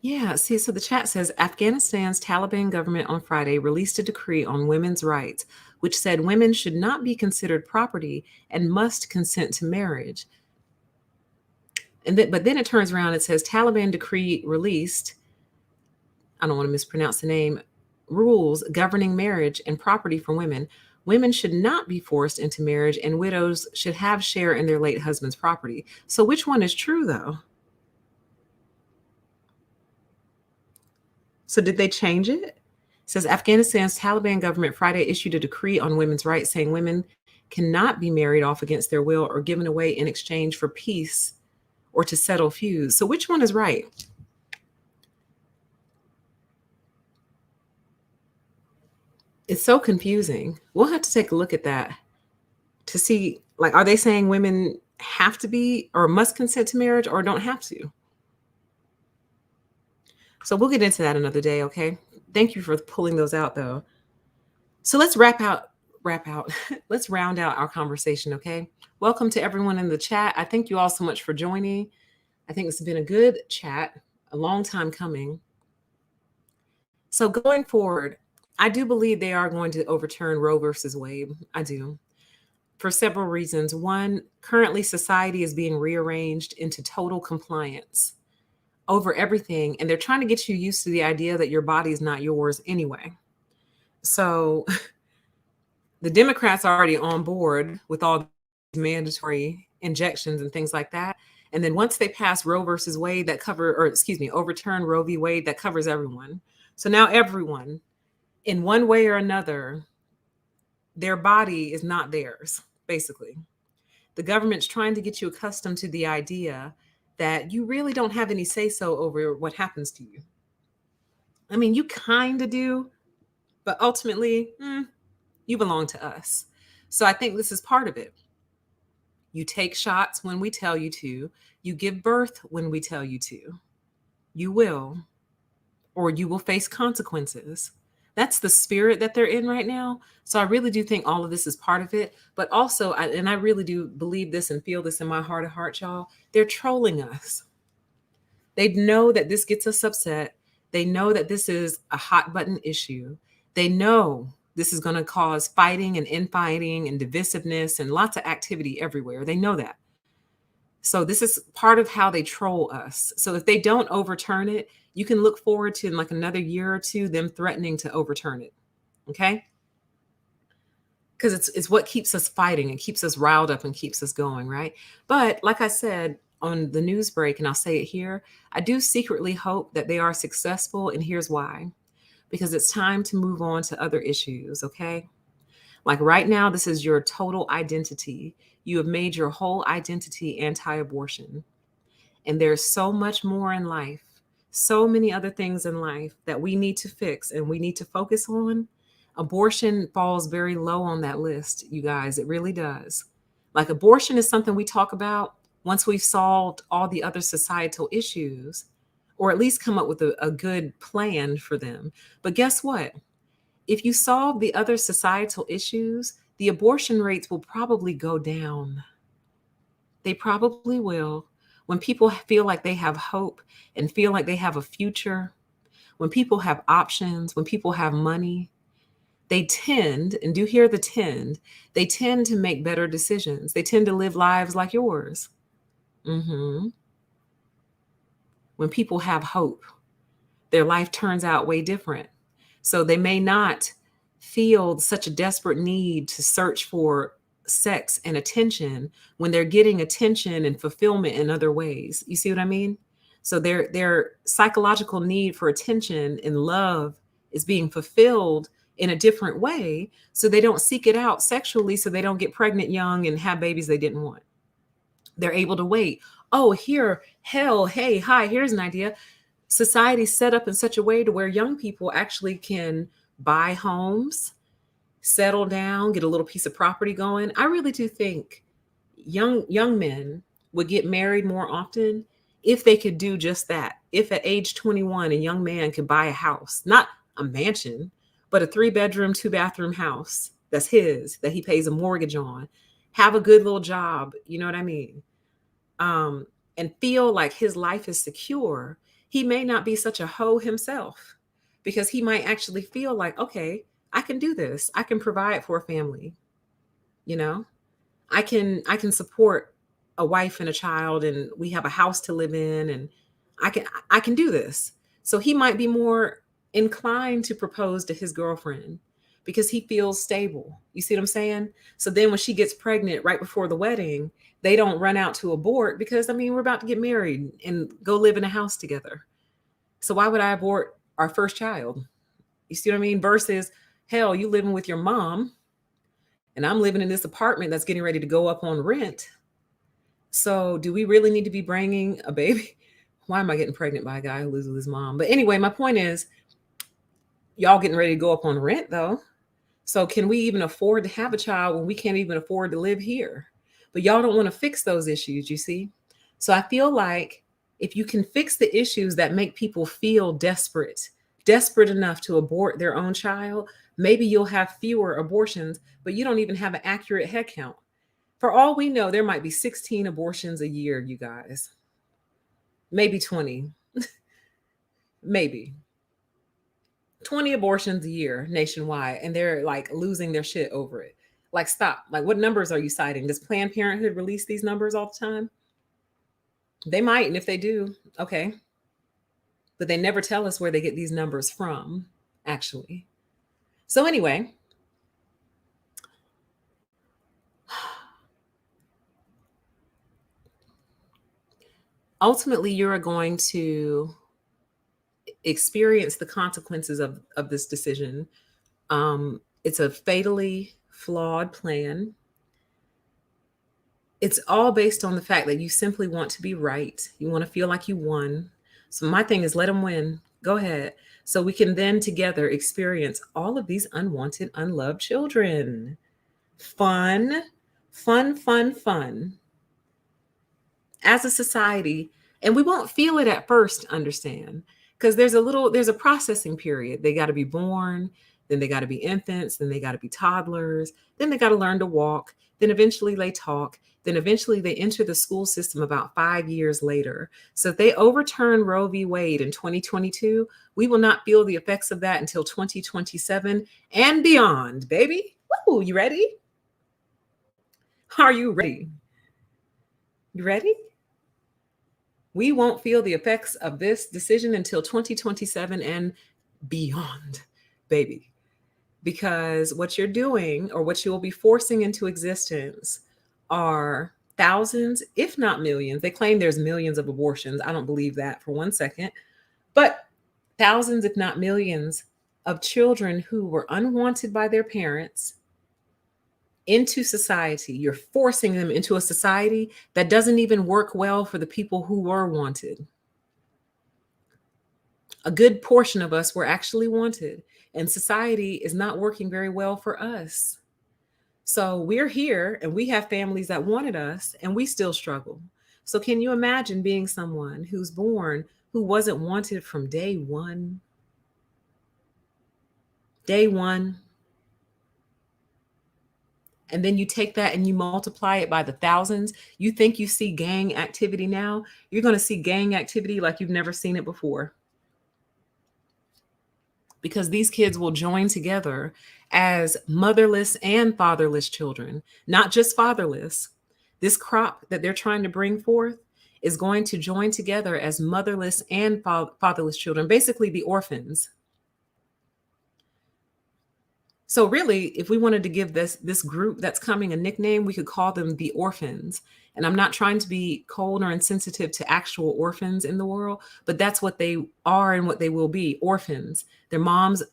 Yeah, see, so the chat says Afghanistan's Taliban government on Friday released a decree on women's rights, which said women should not be considered property and must consent to marriage. But then it turns around, it says Taliban decree released, I don't want to mispronounce the name, rules governing marriage and property for women. Women should not be forced into marriage, and widows should have share in their late husband's property. So which one is true, though? So did they change it? It says Afghanistan's Taliban government Friday issued a decree on women's rights saying women cannot be married off against their will or given away in exchange for peace or to settle feuds. So which one is right? It's so confusing. We'll have to take a look at that to see, like, are they saying women have to be or must consent to marriage or don't have to? So we'll get into that another day, okay? Thank you for pulling those out, though. So let's wrap out. Let's round out our conversation, okay? Welcome to everyone in the chat. I thank you all so much for joining. I think it's been a good chat, a long time coming. So going forward, I do believe they are going to overturn Roe versus Wade. I do. For several reasons. One, currently society is being rearranged into total compliance over everything, and they're trying to get you used to the idea that your body is not yours anyway. So the Democrats are already on board with all mandatory injections and things like that. And then once they pass Roe versus Wade, overturn Roe v. Wade, that covers everyone. So now everyone, in one way or another, their body is not theirs, basically. The government's trying to get you accustomed to the idea that you really don't have any say-so over what happens to you. I mean, you kind of do, but ultimately, you belong to us. So I think this is part of it. You take shots when we tell you to. You give birth when we tell you to. You will, or you will face consequences. That's the spirit that they're in right now. So I really do think all of this is part of it. But also, and I really do believe this and feel this in my heart of hearts, y'all, they're trolling us. They know that this gets us upset. They know that this is a hot button issue. They know this is going to cause fighting and infighting and divisiveness and lots of activity everywhere. They know that. So this is part of how they troll us. So if they don't overturn it, you can look forward to in like another year or two them threatening to overturn it. Okay? Because it's what keeps us fighting and keeps us riled up and keeps us going, right? But like I said on the news break, and I'll say it here, I do secretly hope that they are successful, and here's why. Because it's time to move on to other issues, okay? Like right now, this is your total identity. You have made your whole identity anti-abortion. And there's so much more in life, so many other things in life that we need to fix and we need to focus on. Abortion falls very low on that list, you guys. It really does. Like abortion is something we talk about once we've solved all the other societal issues, or at least come up with a good plan for them. But guess what? If you solve the other societal issues, the abortion rates will probably go down. They probably will. When people feel like they have hope and feel like they have a future, when people have options, when people have money, they tend, and do hear the tend, they tend to make better decisions. They tend to live lives like yours. When people have hope, their life turns out way different. So they may not feel such a desperate need to search for sex and attention when they're getting attention and fulfillment in other ways. You see what I mean? So their psychological need for attention and love is being fulfilled in a different way. So they don't seek it out sexually, so they don't get pregnant young and have babies they didn't want. They're able to wait. Oh, here, hell, hey, hi, here's an idea. Society's set up in such a way to where young people actually can buy homes, settle down, get a little piece of property going. I really do think young men would get married more often if they could do just that. If at age 21, a young man could buy a house, not a mansion, but a 3-bedroom, 2-bathroom house that's his, that he pays a mortgage on, have a good little job, you know what I mean? And feel like his life is secure, he may not be such a hoe himself, because he might actually feel like, okay, I can do this. I can provide for a family. You know, I can support a wife and a child, and we have a house to live in, and I can do this. So he might be more inclined to propose to his girlfriend because he feels stable. You see what I'm saying? So then when she gets pregnant right before the wedding, they don't run out to abort because, I mean, we're about to get married and go live in a house together. So why would I abort our first child? You see what I mean? Versus, hell, you living with your mom and I'm living in this apartment that's getting ready to go up on rent. So do we really need to be bringing a baby? Why am I getting pregnant by a guy who lives with his mom? But anyway, my point is, y'all getting ready to go up on rent though. So can we even afford to have a child when we can't even afford to live here? But y'all don't want to fix those issues, you see? So I feel like if you can fix the issues that make people feel desperate enough to abort their own child, maybe you'll have fewer abortions, but you don't even have an accurate head count. For all we know, there might be 16 abortions a year, you guys. Maybe 20. Maybe 20 abortions a year nationwide, and they're like losing their shit over it. Like, stop. Like, what numbers are you citing? Does Planned Parenthood release these numbers all the time? They might, and if they do, okay. But they never tell us where they get these numbers from, actually. So anyway, ultimately, you're going to experience the consequences of this decision. It's a fatally flawed plan. It's all based on the fact that you simply want to be right. You want to feel like you won. So my thing is, let them win. Go ahead. So we can then together experience all of these unwanted, unloved children. Fun, fun, fun, fun. As a society, and we won't feel it at first, understand, because there's a processing period. They got to be born, then they got to be infants, then they got to be toddlers, then they got to learn to walk, then eventually they talk, then eventually they enter the school system about 5 years later. So if they overturn Roe v. Wade in 2022, we will not feel the effects of that until 2027 and beyond, baby. Woo, you ready? Are you ready? You ready? We won't feel the effects of this decision until 2027 and beyond, baby. Because what you're doing, or what you will be forcing into existence, are thousands, if not millions. They claim there's millions of abortions. I don't believe that for 1 second. But thousands, if not millions, of children who were unwanted by their parents into society. You're forcing them into a society that doesn't even work well for the people who were wanted. A good portion of us were actually wanted, and society is not working very well for us. So we're here and we have families that wanted us and we still struggle. So can you imagine being someone who's born who wasn't wanted from day one? Day one. And then you take that and you multiply it by the thousands. You think you see gang activity now? You're going to see gang activity like you've never seen it before. because these kids will join together as motherless and fatherless children, not just fatherless. This crop that they're trying to bring forth is going to join together as motherless and fatherless children, basically the orphans. So really, if we wanted to give this group that's coming a nickname, we could call them the orphans. And I'm not trying to be cold or insensitive to actual orphans in the world, but that's what they are and what they will be, orphans. Their moms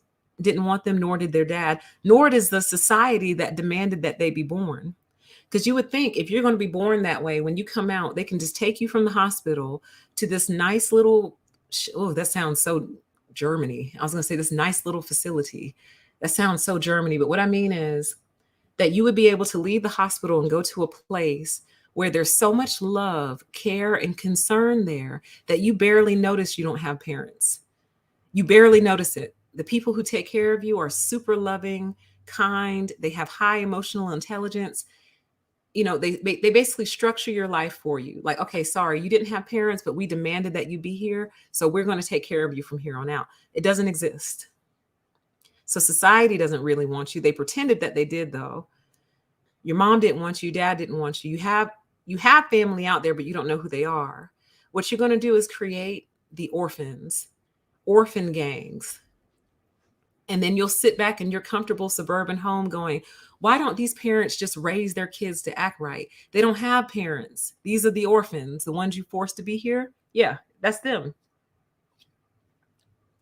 didn't want them, nor did their dad, nor does the society that demanded that they be born. Because you would think if you're going to be born that way, when you come out, they can just take you from the hospital to this nice little, oh, that sounds so Germany. I was going to say this nice little facility. That sounds so Germany. But what I mean is that you would be able to leave the hospital and go to a place where there's so much love, care, and concern there that you barely notice you don't have parents. You barely notice it. The people who take care of you are super loving, kind. They have high emotional intelligence. You know, they basically structure your life for you. Like, okay, sorry, you didn't have parents, but we demanded that you be here. So we're going to take care of you from here on out. It doesn't exist. So society doesn't really want you. They pretended that they did, though. Your mom didn't want you. Dad didn't want you. You have family out there, but you don't know who they are. What you're going to do is create the orphans, orphan gangs. And then you'll sit back in your comfortable suburban home going, why don't these parents just raise their kids to act right? They don't have parents. These are the orphans, the ones you forced to be here. Yeah, that's them.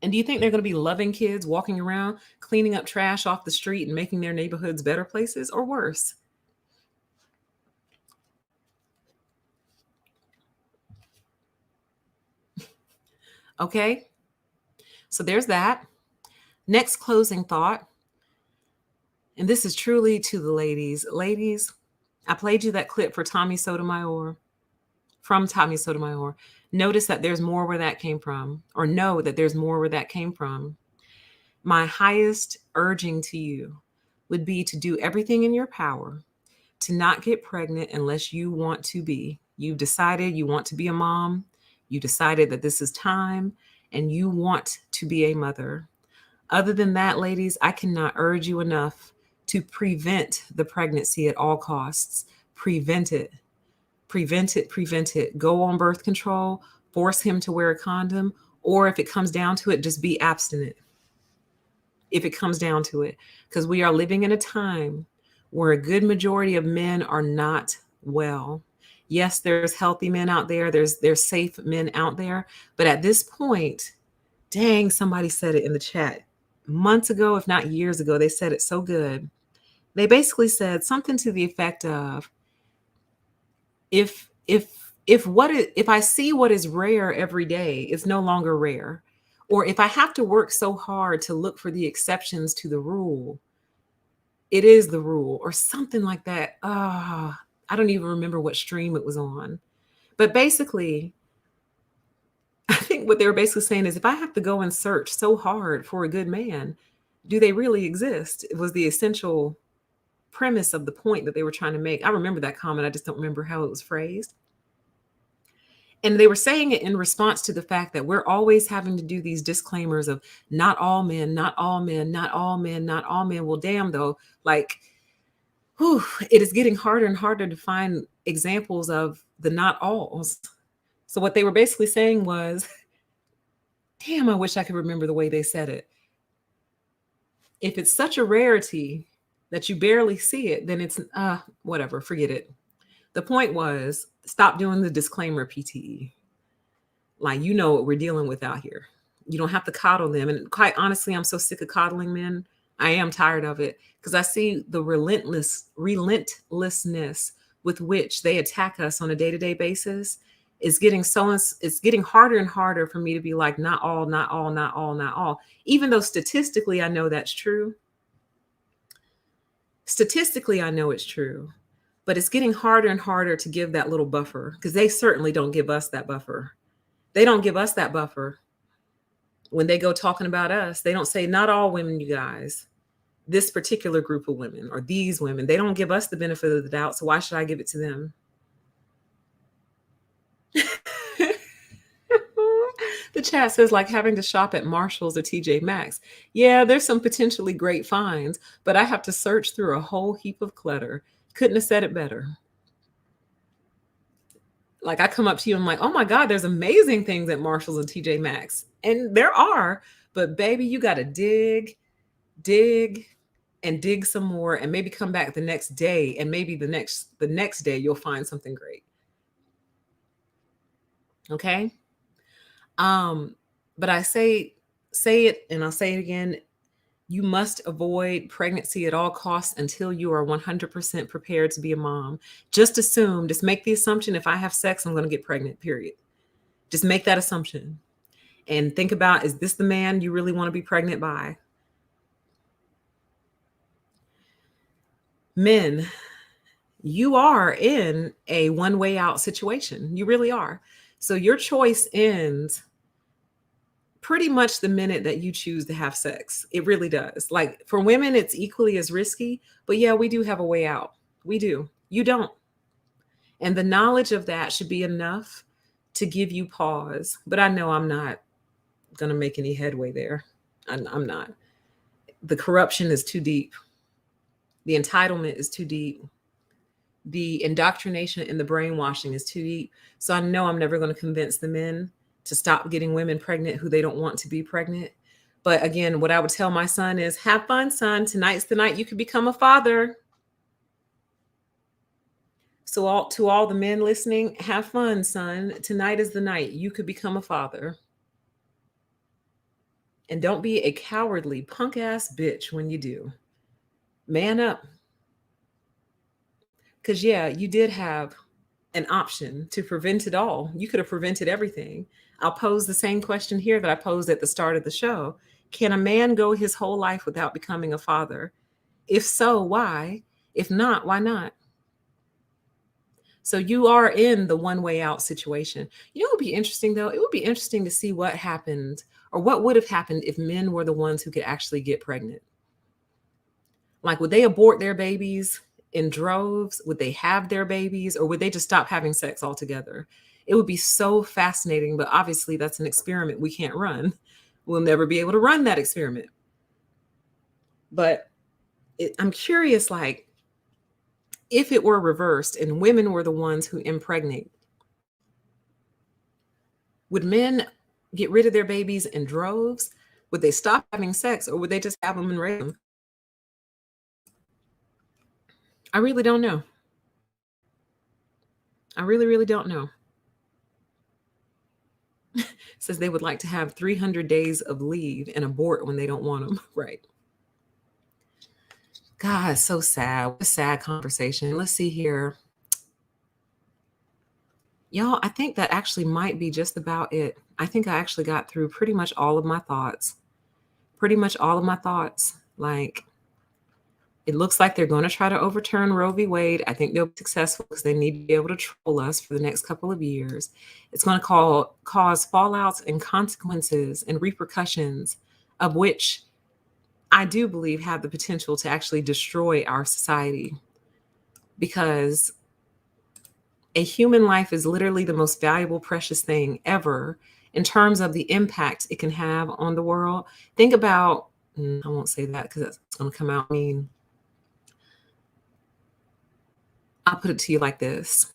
And do you think they're going to be loving kids walking around, cleaning up trash off the street and making their neighborhoods better places or worse? Okay, so there's that. Next closing thought. And this is truly to the ladies. Ladies, I played you that clip for Tommy Sotomayor, from Tommy Sotomayor. Notice that there's more where that came from, or know that there's more where that came from. My highest urging to you would be to do everything in your power to not get pregnant unless you want to be. You've decided you want to be a mom. You decided that this is time and you want to be a mother. Other than that, ladies, I cannot urge you enough to prevent the pregnancy at all costs. Prevent it. Prevent it. Prevent it. Go on birth control. Force him to wear a condom. Or if it comes down to it, just be abstinent. If it comes down to it. Because we are living in a time where a good majority of men are not well. Yes, there's healthy men out there. There's safe men out there. But at this point, dang, somebody said it in the chat months ago, if not years ago. They said it so good. They basically said something to the effect of, if I see what is rare every day, it's no longer rare. Or if I have to work so hard to look for the exceptions to the rule, it is the rule, or something like that. I don't even remember what stream it was on. But basically, I think what they were basically saying is, if I have to go and search so hard for a good man, do they really exist? It was the essential premise of the point that they were trying to make. I remember that comment. I just don't remember how it was phrased. And they were saying it in response to the fact that we're always having to do these disclaimers of not all men, not all men, not all men, not all men. Well, damn though, like, it is getting harder and harder to find examples of the not alls. So what they were basically saying was, damn, I wish I could remember the way they said it. If it's such a rarity that you barely see it, then it's whatever, forget it. The point was, stop doing the disclaimer PTE. Like, you know what we're dealing with out here. You don't have to coddle them. And quite honestly, I'm so sick of coddling men. I am tired of it, because I see the relentlessness with which they attack us on a day-to-day basis. It's getting harder and harder for me to be like, not all, not all, not all, not all. Even though statistically, I know that's true. Statistically, I know it's true. But it's getting harder and harder to give that little buffer, because they certainly don't give us that buffer. They don't give us that buffer. When they go talking about us, they don't say, not all women, you guys. This particular group of women, or these women, they don't give us the benefit of the doubt. So why should I give it to them? The chat says like having to shop at Marshall's or TJ Maxx. Yeah, there's some potentially great finds, but I have to search through a whole heap of clutter. Couldn't have said it better. Like I come up to you and I'm like, oh my God, there's amazing things at Marshall's and TJ Maxx. And there are, but baby, you gotta dig, and dig some more and maybe come back the next day. And maybe the next day you'll find something great. Okay. But I say it and I'll say it again. You must avoid pregnancy at all costs until you are 100% prepared to be a mom. Just make the assumption if I have sex, I'm going to get pregnant, period. Just make that assumption and think about, is this the man you really want to be pregnant by? Men, you are in a one-way out situation. You really are. So your choice ends pretty much the minute that you choose to have sex. It really does. Like for women, it's equally as risky, but yeah, we do have a way out. We do. You don't. And the knowledge of that should be enough to give you pause. But I know I'm not going to make any headway there. I'm not. The corruption is too deep. The entitlement is too deep. The indoctrination and the brainwashing is too deep. So I know I'm never going to convince the men to stop getting women pregnant who they don't want to be pregnant. But again, what I would tell my son is, have fun, son. Tonight's the night you could become a father. So to all the men listening, have fun, son. Tonight is the night you could become a father. And don't be a cowardly punk ass bitch when you do. Man up. Because yeah, you did have an option to prevent it all. You could have prevented everything. I'll pose the same question here that I posed at the start of the show. Can a man go his whole life without becoming a father? If so, why? If not, why not? So you are in the one-way out situation. You know what would be interesting though? It would be interesting to see what happened or what would have happened if men were the ones who could actually get pregnant. Like, would they abort their babies in droves? Would they have their babies, or would they just stop having sex altogether? It would be so fascinating, but obviously that's an experiment we can't run. We'll never be able to run that experiment. But I'm curious, like, if it were reversed and women were the ones who impregnate, would men get rid of their babies in droves? Would they stop having sex, or would they just have them and raise them? I really don't know. I really, really don't know. Says they would like to have 300 days of leave and abort when they don't want them. Right. God, so sad. What a sad conversation. Let's see here. Y'all, I think that actually might be just about it. I think I actually got through pretty much all of my thoughts. Like, it looks like they're going to try to overturn Roe v. Wade. I think they'll be successful because they need to be able to troll us for the next couple of years. It's going to cause fallouts and consequences and repercussions, of which I do believe have the potential to actually destroy our society, because a human life is literally the most valuable, precious thing ever in terms of the impact it can have on the world. Think about, I won't say that because that's going to come out mean. I'll put it to you like this.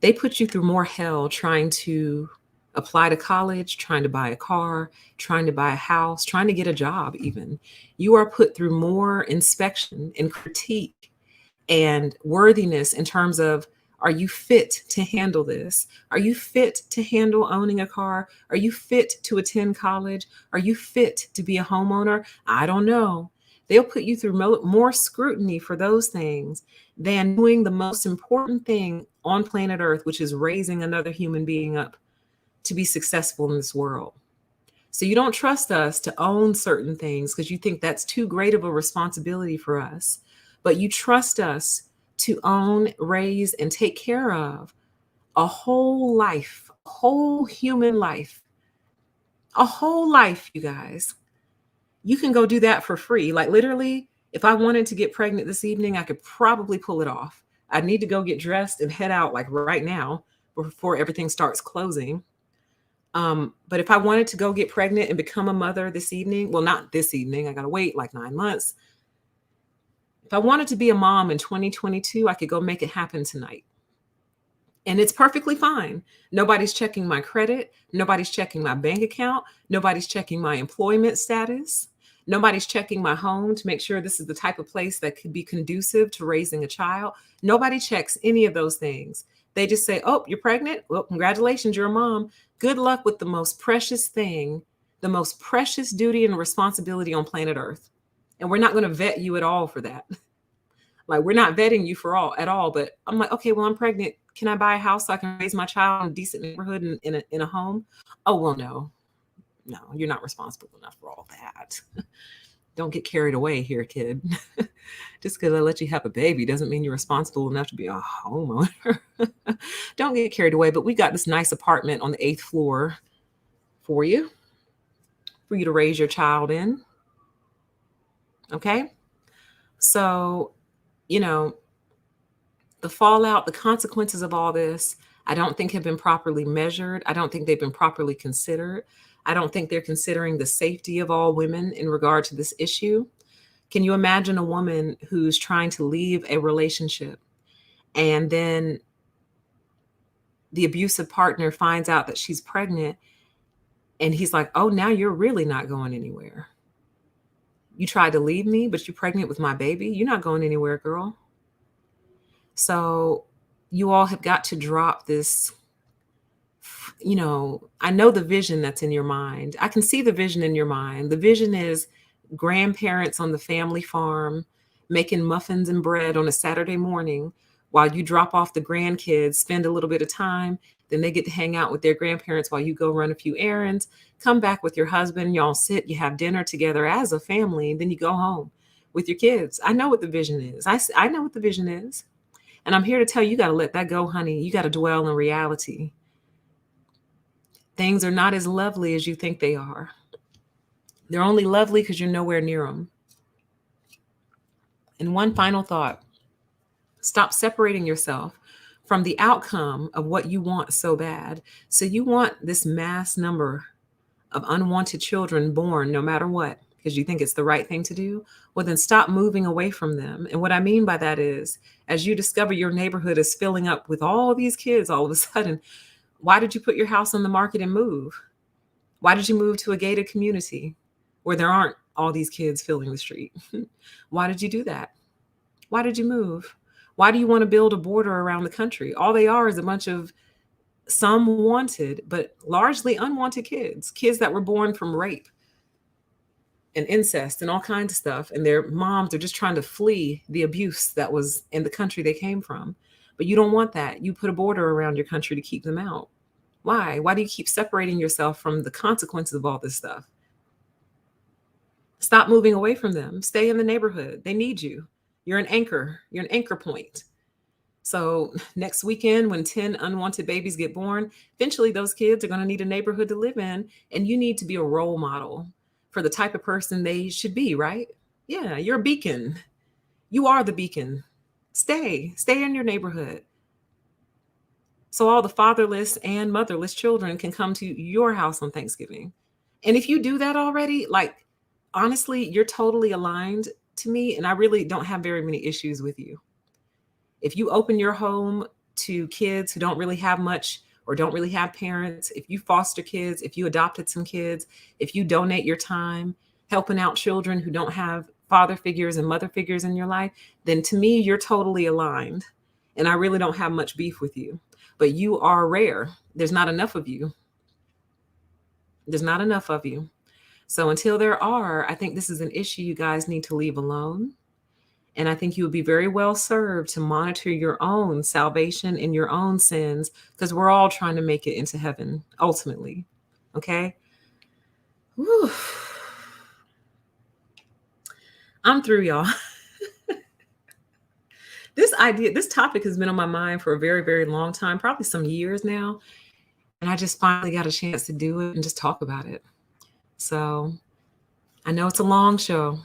They put you through more hell trying to apply to college, trying to buy a car, trying to buy a house, trying to get a job even. You are put through more inspection and critique and worthiness in terms of, are you fit to handle this? Are you fit to handle owning a car? Are you fit to attend college? Are you fit to be a homeowner? I don't know. They'll put you through more scrutiny for those things than doing the most important thing on planet Earth, which is raising another human being up to be successful in this world. So you don't trust us to own certain things because you think that's too great of a responsibility for us. But you trust us to own, raise, and take care of a whole life, a whole human life, a whole life, you guys. You can go do that for free. Like literally, if I wanted to get pregnant this evening, I could probably pull it off. I need to go get dressed and head out like right now before everything starts closing. But if I wanted to go get pregnant and become a mother this evening, well, not this evening, I got to wait like 9 months. If I wanted to be a mom in 2022, I could go make it happen tonight. And it's perfectly fine. Nobody's checking my credit. Nobody's checking my bank account. Nobody's checking my employment status. Nobody's checking my home to make sure this is the type of place that could be conducive to raising a child. Nobody checks any of those things. They just say, oh, you're pregnant? Well, congratulations, you're a mom. Good luck with the most precious thing, the most precious duty and responsibility on planet Earth. And we're not going to vet you at all for that. Like, we're not vetting you for all at all. But I'm like, okay, well, I'm pregnant. Can I buy a house so I can raise my child in a decent neighborhood and in a home? Oh, well, no, you're not responsible enough for all that. Don't get carried away here, kid. Just because I let you have a baby doesn't mean you're responsible enough to be a homeowner. Don't get carried away. But we got this nice apartment on the 8th floor for you to raise your child in. Okay. So, the fallout, the consequences of all this, I don't think have been properly measured. I don't think they've been properly considered. I don't think they're considering the safety of all women in regard to this issue. Can you imagine a woman who's trying to leave a relationship and then the abusive partner finds out that she's pregnant and he's like, oh, now you're really not going anywhere. You tried to leave me, but you're pregnant with my baby. You're not going anywhere, girl. So you all have got to drop this. I know the vision that's in your mind. I can see the vision in your mind. The vision is grandparents on the family farm making muffins and bread on a Saturday morning while you drop off the grandkids, spend a little bit of time, then they get to hang out with their grandparents while you go run a few errands, come back with your husband, y'all sit, you have dinner together as a family, and then you go home with your kids. I know what the vision is. I know what the vision is. And I'm here to tell you, you got to let that go, honey. You got to dwell in reality. Things are not as lovely as you think they are. They're only lovely because you're nowhere near them. And one final thought. Stop separating yourself from the outcome of what you want so bad. So you want this mass number of unwanted children born no matter what, because you think it's the right thing to do. Well, then stop moving away from them. And what I mean by that is, as you discover your neighborhood is filling up with all these kids all of a sudden, why did you put your house on the market and move? Why did you move to a gated community where there aren't all these kids filling the street? Why did you do that? Why did you move? Why do you want to build a border around the country? All they are is a bunch of some wanted, but largely unwanted kids that were born from rape and incest and all kinds of stuff. And their moms are just trying to flee the abuse that was in the country they came from. But you don't want that. You put a border around your country to keep them out. Why? Why do you keep separating yourself from the consequences of all this stuff? Stop moving away from them. Stay in the neighborhood. They need you. You're an anchor. You're an anchor point. So next weekend, when 10 unwanted babies get born, eventually those kids are going to need a neighborhood to live in. And you need to be a role model for the type of person they should be, right? Yeah, you're a beacon. You are the beacon. Stay in your neighborhood. So all the fatherless and motherless children can come to your house on Thanksgiving. And if you do that already, like, honestly, you're totally aligned to me. And I really don't have very many issues with you. If you open your home to kids who don't really have much or don't really have parents, if you foster kids, if you adopted some kids, if you donate your time helping out children who don't have father figures and mother figures in your life, then to me, you're totally aligned. And I really don't have much beef with you. But you are rare. There's not enough of you. There's not enough of you. So until there are, I think this is an issue you guys need to leave alone. And I think you would be very well served to monitor your own salvation and your own sins, because we're all trying to make it into heaven, ultimately. Okay? Whew. I'm through, y'all. This topic has been on my mind for a very, very long time, probably some years now. And I just finally got a chance to do it and just talk about it. So I know it's a long show,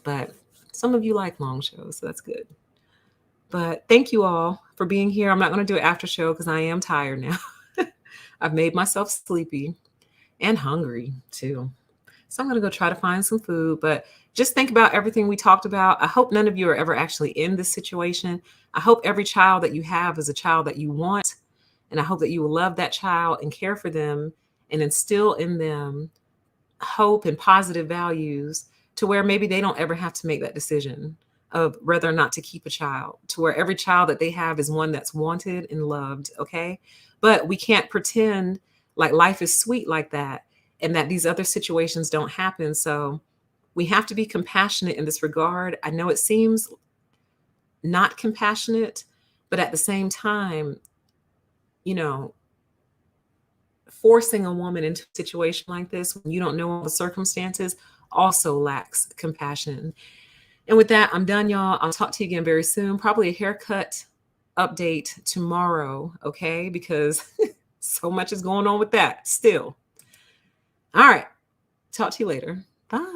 but some of you like long shows, so that's good. But thank you all for being here. I'm not going to do an after show because I am tired now. I've made myself sleepy. and hungry too. So I'm going to go try to find some food, but just think about everything we talked about. I hope none of you are ever actually in this situation. I hope every child that you have is a child that you want. And I hope that you will love that child and care for them and instill in them hope and positive values to where maybe they don't ever have to make that decision of whether or not to keep a child, to where every child that they have is one that's wanted and loved. Okay. But we can't pretend like life is sweet like that and that these other situations don't happen. So we have to be compassionate in this regard. I know it seems not compassionate, but at the same time, you know, forcing a woman into a situation like this when you don't know all the circumstances also lacks compassion. And with that, I'm done, y'all. I'll talk to you again very soon. Probably a haircut update tomorrow, okay? Because so much is going on with that still. All right. Talk to you later. Bye.